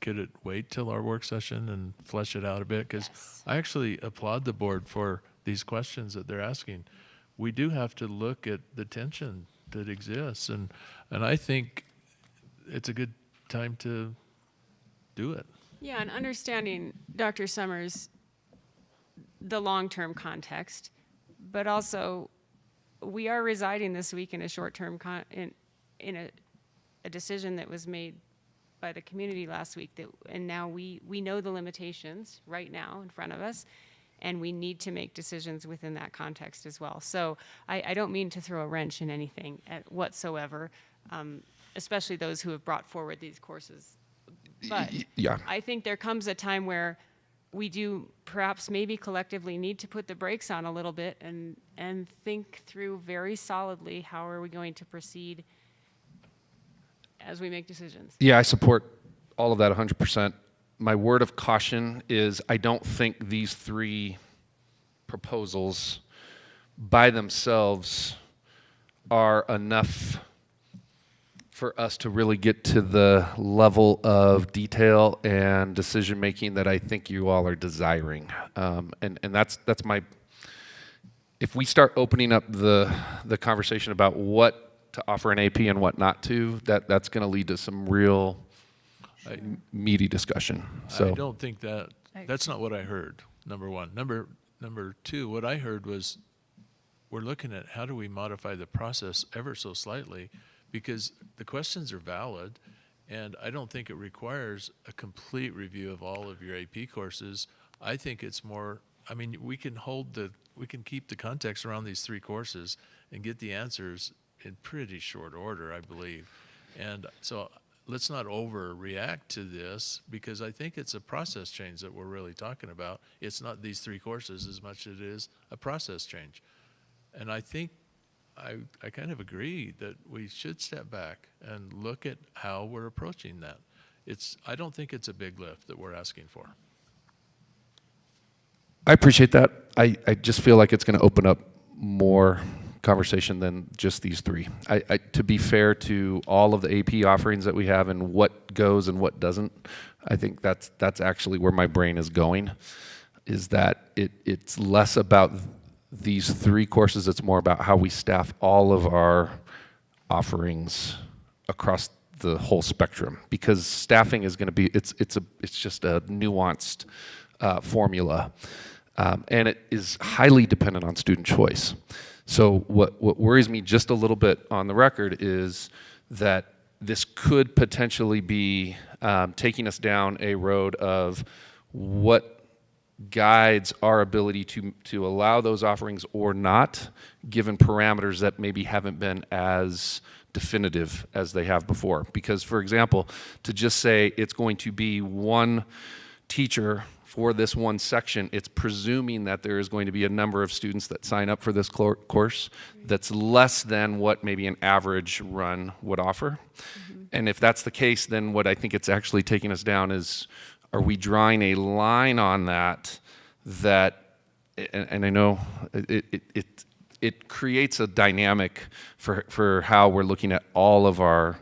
Speaker 1: could it wait till our work session and flesh it out a bit? Because I actually applaud the board for these questions that they're asking. We do have to look at the tension that exists, and I think it's a good time to do it.
Speaker 4: Yeah, and understanding, Dr. Summers, the long-term context, but also we are residing this week in a short-term in a decision that was made by the community last week, and now we know the limitations right now in front of us, and we need to make decisions within that context as well. So I don't mean to throw a wrench in anything whatsoever, especially those who have brought forward these courses. But
Speaker 7: yeah.
Speaker 4: I think there comes a time where we do perhaps maybe collectively need to put the brakes on a little bit and think through very solidly how are we going to proceed as we make decisions.
Speaker 7: Yeah, I support all of that 100%. My word of caution is I don't think these 3 proposals by themselves are enough for us to really get to the level of detail and decision making that I think you all are desiring. And that's my, if we start opening up the conversation about what to offer an AP and what not to, that's going to lead to some real meaty discussion. So
Speaker 1: I don't think that's not what I heard, number one. Number two, what I heard was we're looking at how do we modify the process ever so slightly, because the questions are valid, and I don't think it requires a complete review of all of your AP courses. I think it's more, I mean, we can keep the context around these 3 courses and get the answers in pretty short order, I believe. And so let's not overreact to this, because I think it's a process change that we're really talking about. It's not these 3 courses as much as it is a process change. And I think I kind of agree that we should step back and look at how we're approaching that. I don't think it's a big lift that we're asking for.
Speaker 7: I appreciate that. I just feel like it's going to open up more conversation than just these 3. To be fair to all of the AP offerings that we have and what goes and what doesn't, I think that's actually where my brain is going, is that it's less about these 3 courses. It's more about how we staff all of our offerings across the whole spectrum, because staffing is going to be, it's just a nuanced formula, and it is highly dependent on student choice. So what worries me just a little bit on the record is that this could potentially be taking us down a road of what guides our ability to allow those offerings or not, given parameters that maybe haven't been as definitive as they have before. Because, for example, to just say it's going to be one teacher for this one section, it's presuming that there is going to be a number of students that sign up for this course that's less than what maybe an average run would offer. And if that's the case, then what I think it's actually taking us down is, are we drawing a line on that, and I know it creates a dynamic for how we're looking at all of our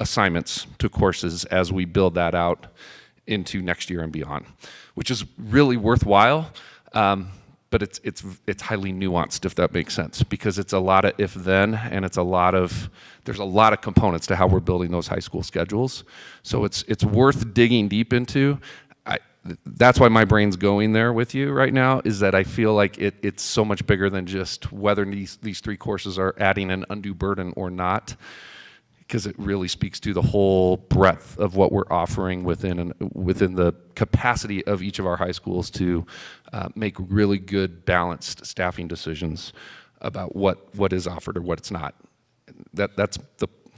Speaker 7: assignments to courses as we build that out into next year and beyond, which is really worthwhile, but it's highly nuanced, if that makes sense, because it's a lot of if-then, and there's a lot of components to how we're building those high school schedules. So it's worth digging deep into. That's why my brain's going there with you right now, is that I feel like it's so much bigger than just whether these 3 courses are adding an undue burden or not, because it really speaks to the whole breadth of what we're offering within the capacity of each of our high schools to make really good, balanced staffing decisions about what is offered or what it's not.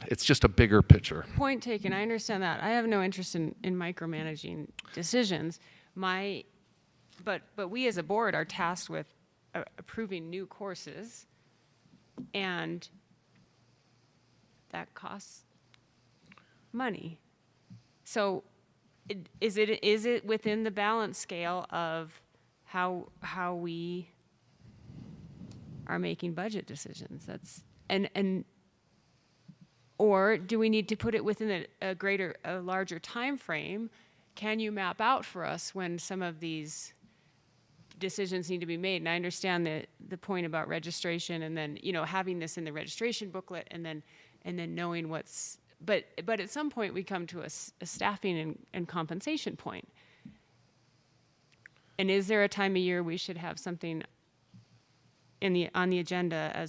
Speaker 7: It's just a bigger picture.
Speaker 4: Point taken. I understand that. I have no interest in micromanaging decisions. But we as a board are tasked with approving new courses, and that costs money. So is it within the balance scale of how we are making budget decisions? Or do we need to put it within a larger time frame? Can you map out for us when some of these decisions need to be made? And I understand the point about registration, and then having this in the registration booklet, and then knowing what's. But at some point we come to a staffing and compensation point. And is there a time of year we should have something on the agenda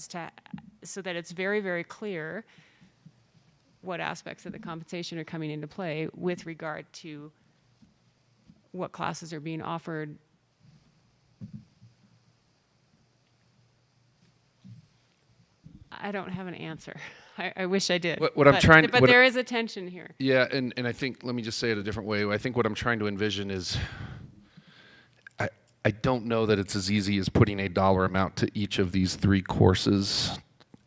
Speaker 4: so that it's very, very clear what aspects of the compensation are coming into play with regard to what classes are being offered? I don't have an answer. I wish I did. But there is a tension here.
Speaker 7: Yeah, and I think, let me just say it a different way. I think what I'm trying to envision is, I don't know that it's as easy as putting a dollar amount to each of these 3 courses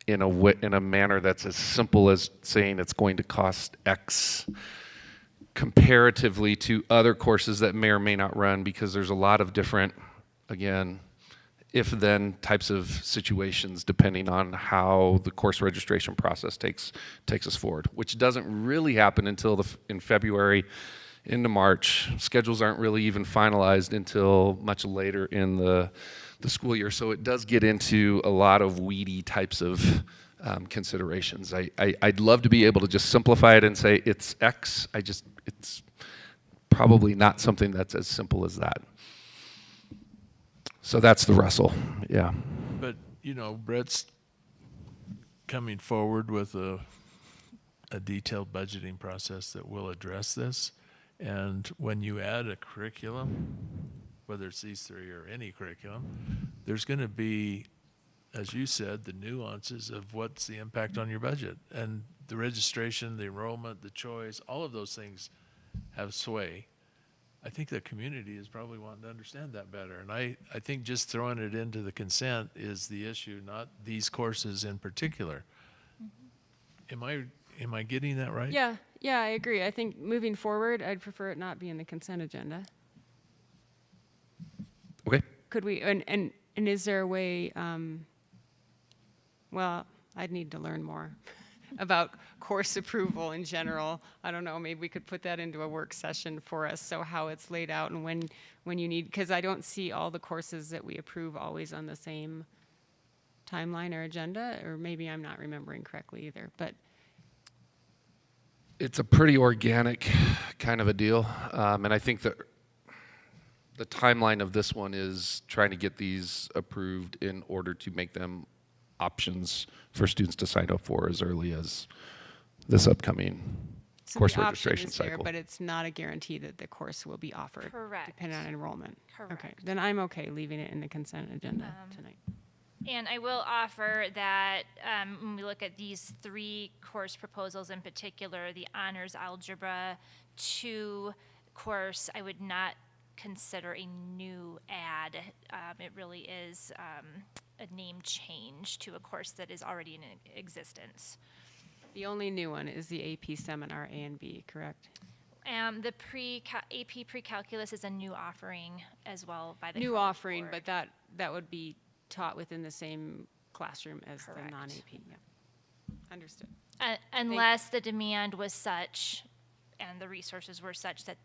Speaker 7: in a manner that's as simple as saying it's going to cost X comparatively to other courses that may or may not run, because there's a lot of different, again, if-then types of situations depending on how the course registration process takes us forward, which doesn't really happen until in February into March. Schedules aren't really even finalized until much later in the school year, so it does get into a lot of weedy types of considerations. I'd love to be able to just simplify it and say it's X. It's probably not something that's as simple as that. So that's the wrestle, yeah.
Speaker 1: But, you know, Brett's coming forward with a detailed budgeting process that will address this. And when you add a curriculum, whether it's these three or any curriculum, there's going to be, as you said, the nuances of what's the impact on your budget. And the registration, the enrollment, the choice, all of those things have sway. I think the community is probably wanting to understand that better. And I think just throwing it into the consent is the issue, not these courses in particular. Mm-hmm. Am I getting that right?
Speaker 4: Yeah, I agree. I think moving forward, I'd prefer it not be in the consent agenda.
Speaker 7: Okay.
Speaker 4: Could we, and is there a way, well, I'd need to learn more about course approval in general. I don't know, maybe we could put that into a work session for us, so how it's laid out and when you need, because I don't see all the courses that we approve always on the same timeline or agenda, or maybe I'm not remembering correctly either, but.
Speaker 7: It's a pretty organic kind of a deal, and I think that the timeline of this one is trying to get these approved in order to make them options for students to sign up for as early as this upcoming course registration cycle.
Speaker 4: There, but it's not a guarantee that the course will be offered.
Speaker 21: Correct.
Speaker 4: Depending on enrollment.
Speaker 21: Correct.
Speaker 4: Okay, then I'm okay leaving it in the consent agenda tonight.
Speaker 21: And I will offer that when we look at these three course proposals in particular, the Honors Algebra 2 course, I would not consider a new add. It really is a name change to a course that is already in existence.
Speaker 4: The only new one is the AP Seminar A and B, correct?
Speaker 21: The AP Pre-Calculus is a new offering as well by the
Speaker 4: new
Speaker 21: College
Speaker 4: offering,
Speaker 21: Board.
Speaker 4: but that would be taught within the same classroom as
Speaker 21: Correct.
Speaker 4: the non-AP. Yeah, understood.
Speaker 21: Unless the demand was such and the resources were such that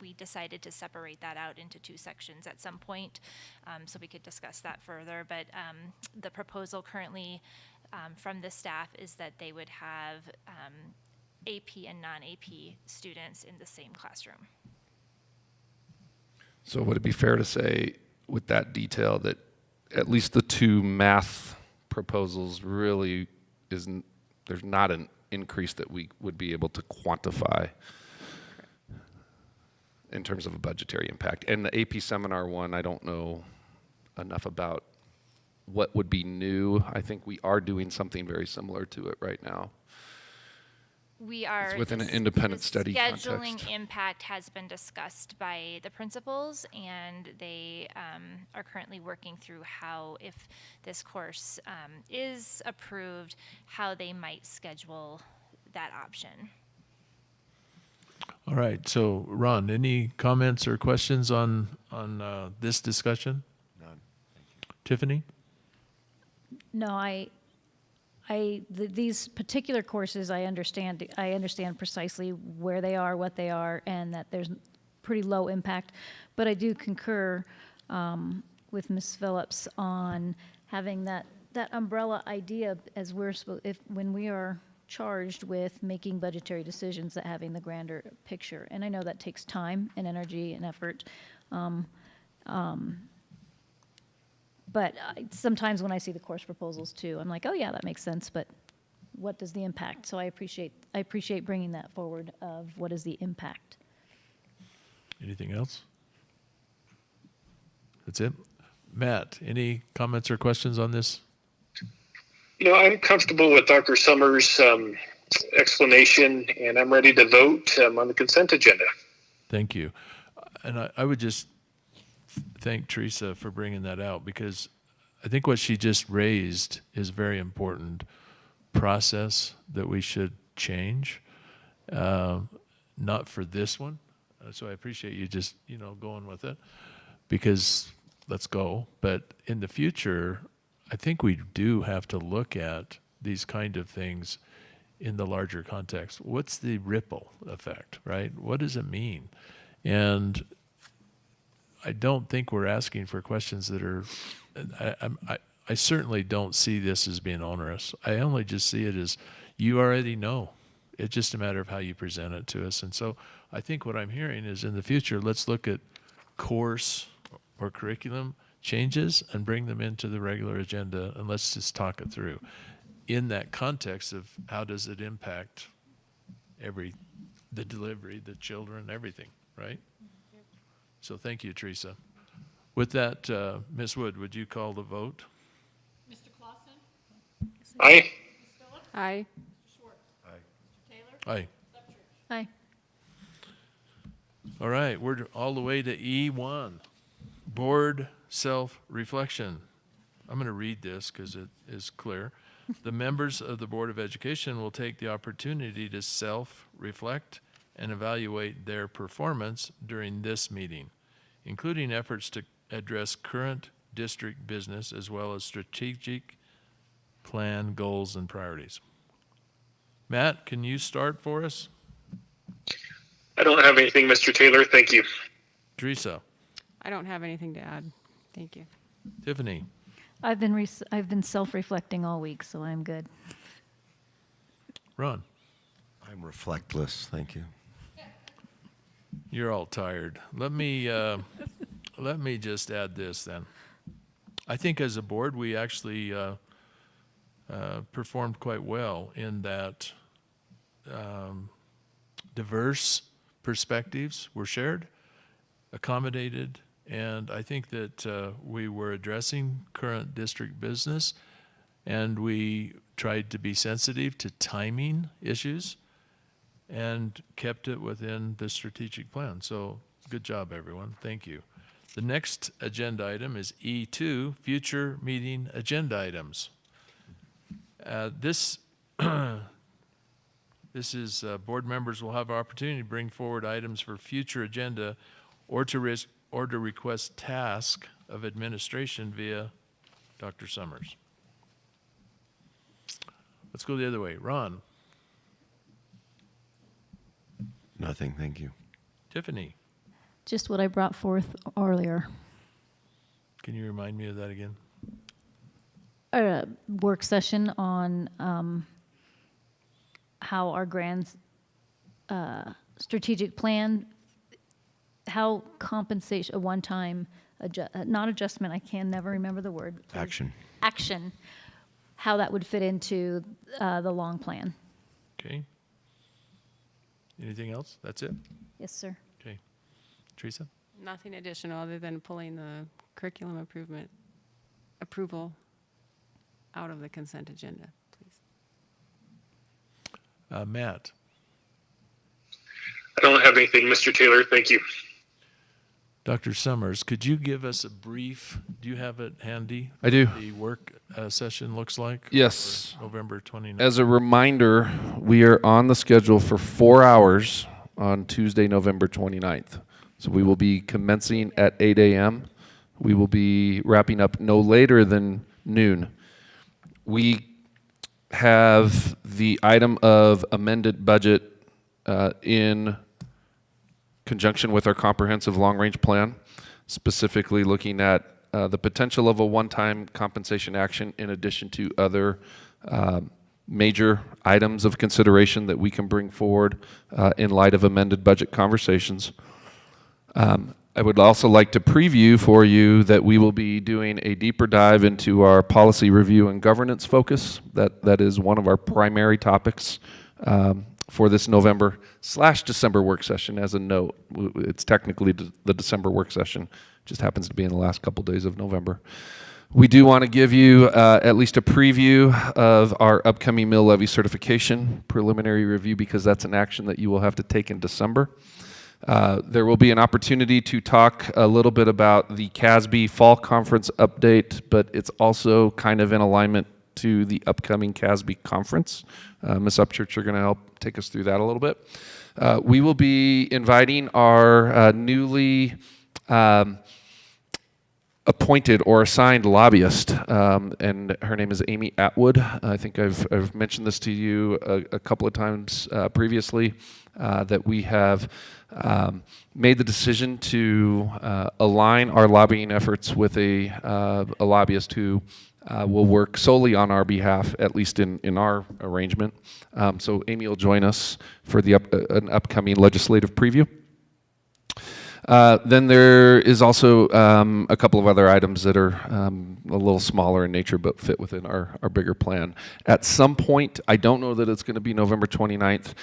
Speaker 21: we decided to separate that out into two sections at some point, so we could discuss that further. But the proposal currently from the staff is that they would have AP and non-AP students in the same classroom.
Speaker 7: So would it be fair to say with that detail that at least the two math proposals really isn't, there's not an increase that we would be able to quantify in terms of a budgetary impact? And the AP Seminar one, I don't know enough about what would be new. I think we are doing something very similar to it right now.
Speaker 21: We are.
Speaker 7: It's within an independent study
Speaker 21: scheduling
Speaker 7: context.
Speaker 21: impact has been discussed by the principals, and they are currently working through how, if this course is approved, how they might schedule that option.
Speaker 1: All right, so Ron, any comments or questions on this discussion?
Speaker 16: None.
Speaker 1: Tiffany?
Speaker 2: No, these particular courses, I understand precisely where they are, what they are, and that there's pretty low impact. But I do concur with Ms. Phillips on having that umbrella idea, as when we are charged with making budgetary decisions, that having the grander picture. And I know that takes time and energy and effort. But sometimes when I see the course proposals too, I'm like, oh yeah, that makes sense, but what does the impact? So I appreciate bringing that forward of what is the impact.
Speaker 1: Anything else? That's it? Matt, any comments or questions on this?
Speaker 3: No, I'm comfortable with Dr. Summers' explanation, and I'm ready to vote on the consent agenda.
Speaker 1: Thank you. And I would just thank Teresa for bringing that out, because I think what she just raised is a very important process that we should change, not for this one. So I appreciate you just, going with it, because let's go. But in the future, I think we do have to look at these kind of things in the larger context. What's the ripple effect, right? What does it mean? And I don't think we're asking for questions that are, I certainly don't see this as being onerous. I only just see it as you already know. It's just a matter of how you present it to us. And so I think what I'm hearing is in the future, let's look at course or curriculum changes and bring them into the regular agenda, and let's just talk it through in that context of how does it impact the delivery, the children, everything, right? So thank you, Teresa. With that, Ms. Wood, would you call the vote?
Speaker 11: Mr. Clausen?
Speaker 3: Aye.
Speaker 11: Ms. Phillips?
Speaker 4: Aye.
Speaker 11: Mr. Schwartz? Aye. Mr. Taylor?
Speaker 1: Aye.
Speaker 11: Ms. Upchurch?
Speaker 2: Aye.
Speaker 1: All right, we're all the way to E1, board self-reflection. I'm going to read this because it is clear. The members of the Board of Education will take the opportunity to self-reflect and evaluate their performance during this meeting, including efforts to address current district business as well as strategic plan goals and priorities. Matt, can you start for us?
Speaker 3: I don't have anything, Mr. Taylor. Thank you.
Speaker 1: Teresa.
Speaker 4: I don't have anything to add. Thank you.
Speaker 1: Tiffany.
Speaker 2: I've been self-reflecting all week, so I'm good.
Speaker 1: Ron.
Speaker 16: I'm reflectless, thank you.
Speaker 1: You're all tired. Let me just add this then. I think as a board, we actually performed quite well in that diverse perspectives were shared, accommodated, and I think that we were addressing current district business, and we tried to be sensitive to timing issues and kept it within the strategic plan. So good job, everyone. Thank you. The next agenda item is E2, future meeting agenda items. This is board members will have an opportunity to bring forward items for future agenda or to request task of administration via Dr. Summers. Let's go the other way. Ron.
Speaker 16: Nothing, thank you.
Speaker 1: Tiffany.
Speaker 2: Just what I brought forth earlier.
Speaker 1: Can you remind me of that again?
Speaker 2: A work session on how our grand strategic plan, how compensation, a one-time, not adjustment, I can never remember the word.
Speaker 16: Action.
Speaker 2: Action, how that would fit into the long plan.
Speaker 1: Okay. Anything else? That's it?
Speaker 2: Yes, sir.
Speaker 1: Okay. Teresa?
Speaker 4: Nothing additional other than pulling the curriculum approval out of the consent agenda, please.
Speaker 1: Matt?
Speaker 3: I don't have anything, Mr. Taylor. Thank you.
Speaker 1: Dr. Summers, could you give us a brief, do you have it handy?
Speaker 7: I do.
Speaker 1: The work session looks like?
Speaker 7: Yes.
Speaker 1: For November 29th.
Speaker 7: As a reminder, we are on the schedule for 4 hours on Tuesday, November 29th. So we will be commencing at 8 a.m. We will be wrapping up no later than noon. We have the item of amended budget in conjunction with our comprehensive long-range plan, specifically looking at the potential of a one-time compensation action in addition to other major items of consideration that we can bring forward in light of amended budget conversations. I would also like to preview for you that we will be doing a deeper dive into our policy review and governance focus. That is one of our primary topics for this November/December work session. As a note, it's technically the December work session, just happens to be in the last couple days of November. We do want to give you at least a preview of our upcoming mill levy certification preliminary review, because that's an action that you will have to take in December. There will be an opportunity to talk a little bit about the CASB Fall Conference update, but it's also kind of in alignment to the upcoming CASB conference. Ms. Upchurch, you're going to help take us through that a little bit. We will be inviting our newly appointed or assigned lobbyist, and her name is Amy Atwood. I think I've mentioned this to you a couple of times previously, that we have made the decision to align our lobbying efforts with a lobbyist who will work solely on our behalf, at least in our arrangement. So Amy will join us for an upcoming legislative preview. Then there is also a couple of other items that are a little smaller in nature but fit within our bigger plan. At some point, I don't know that it's going to be November 29th,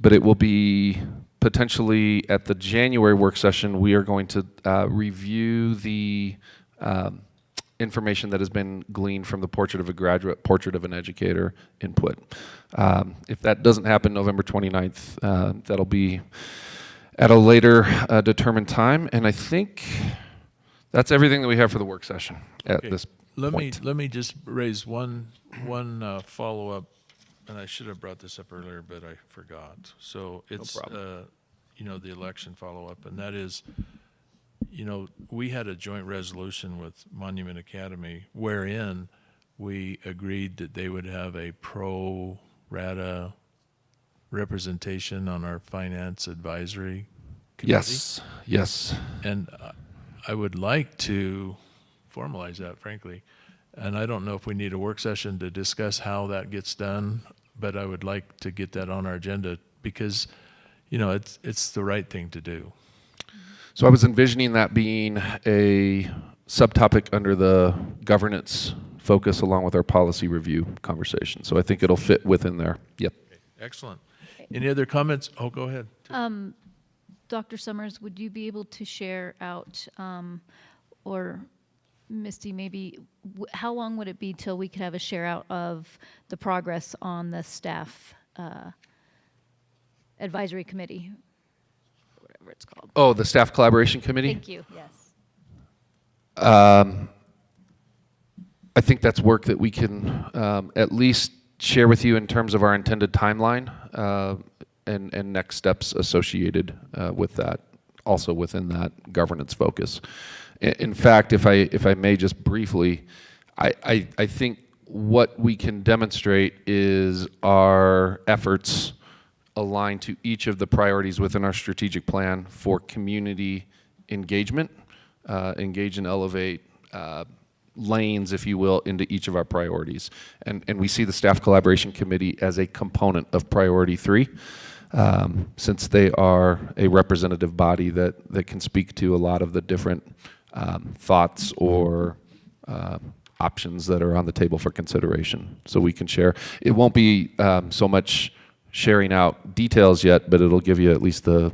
Speaker 7: but it will be potentially at the January work session. We are going to review the information that has been gleaned from the Portrait of a Graduate, Portrait of an Educator input. If that doesn't happen November 29th, that'll be at a later determined time, and I think that's everything that we have for the work session at this point.
Speaker 1: Let me just raise one follow-up, and I should have brought this up earlier, but I forgot. So it's the election follow-up, and that is, we had a joint resolution with Monument Academy wherein we agreed that they would have a pro rata representation on our finance advisory committee.
Speaker 7: Yes.
Speaker 1: And I would like to formalize that, frankly. And I don't know if we need a work session to discuss how that gets done, but I would like to get that on our agenda because, it's the right thing to do.
Speaker 7: So I was envisioning that being a subtopic under the governance focus along with our policy review conversation. So I think it'll fit within there. Yep.
Speaker 1: Okay. Excellent. Any other comments? Oh, go ahead.
Speaker 2: Dr. Summers, would you be able to share out, or Misty, maybe, how long would it be till we could have a share out of the progress on the staff advisory committee, whatever it's called?
Speaker 7: Oh, the staff collaboration committee?
Speaker 2: Thank you. Yes.
Speaker 7: I think that's work that we can at least share with you in terms of our intended timeline and next steps associated with that, also within that governance focus. In fact, if I may just briefly, I think what we can demonstrate is our efforts aligned to each of the priorities within our strategic plan for community engagement, engage and elevate lanes, if you will, into each of our priorities. And we see the Staff Collaboration Committee as a component of Priority 3, since they are a representative body that can speak to a lot of the different thoughts or options that are on the table for consideration. So we can share. It won't be so much sharing out details yet, but it'll give you at least the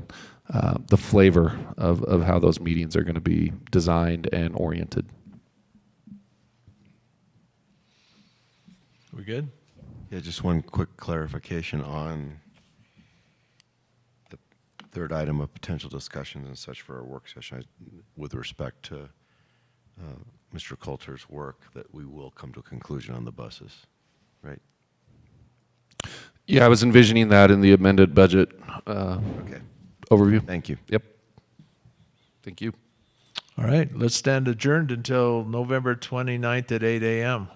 Speaker 7: flavor of how those meetings are going to be designed and oriented.
Speaker 1: We good?
Speaker 16: Yeah, just one quick clarification on the third item of potential discussions and such for our work session with respect to Mr. Coulter's work, that we will come to a conclusion on the buses, right?
Speaker 7: Yeah, I was envisioning that in the amended budget overview.
Speaker 16: Thank you.
Speaker 7: Yep. Thank you.
Speaker 1: All right, let's stand adjourned until November 29th at 8 a.m.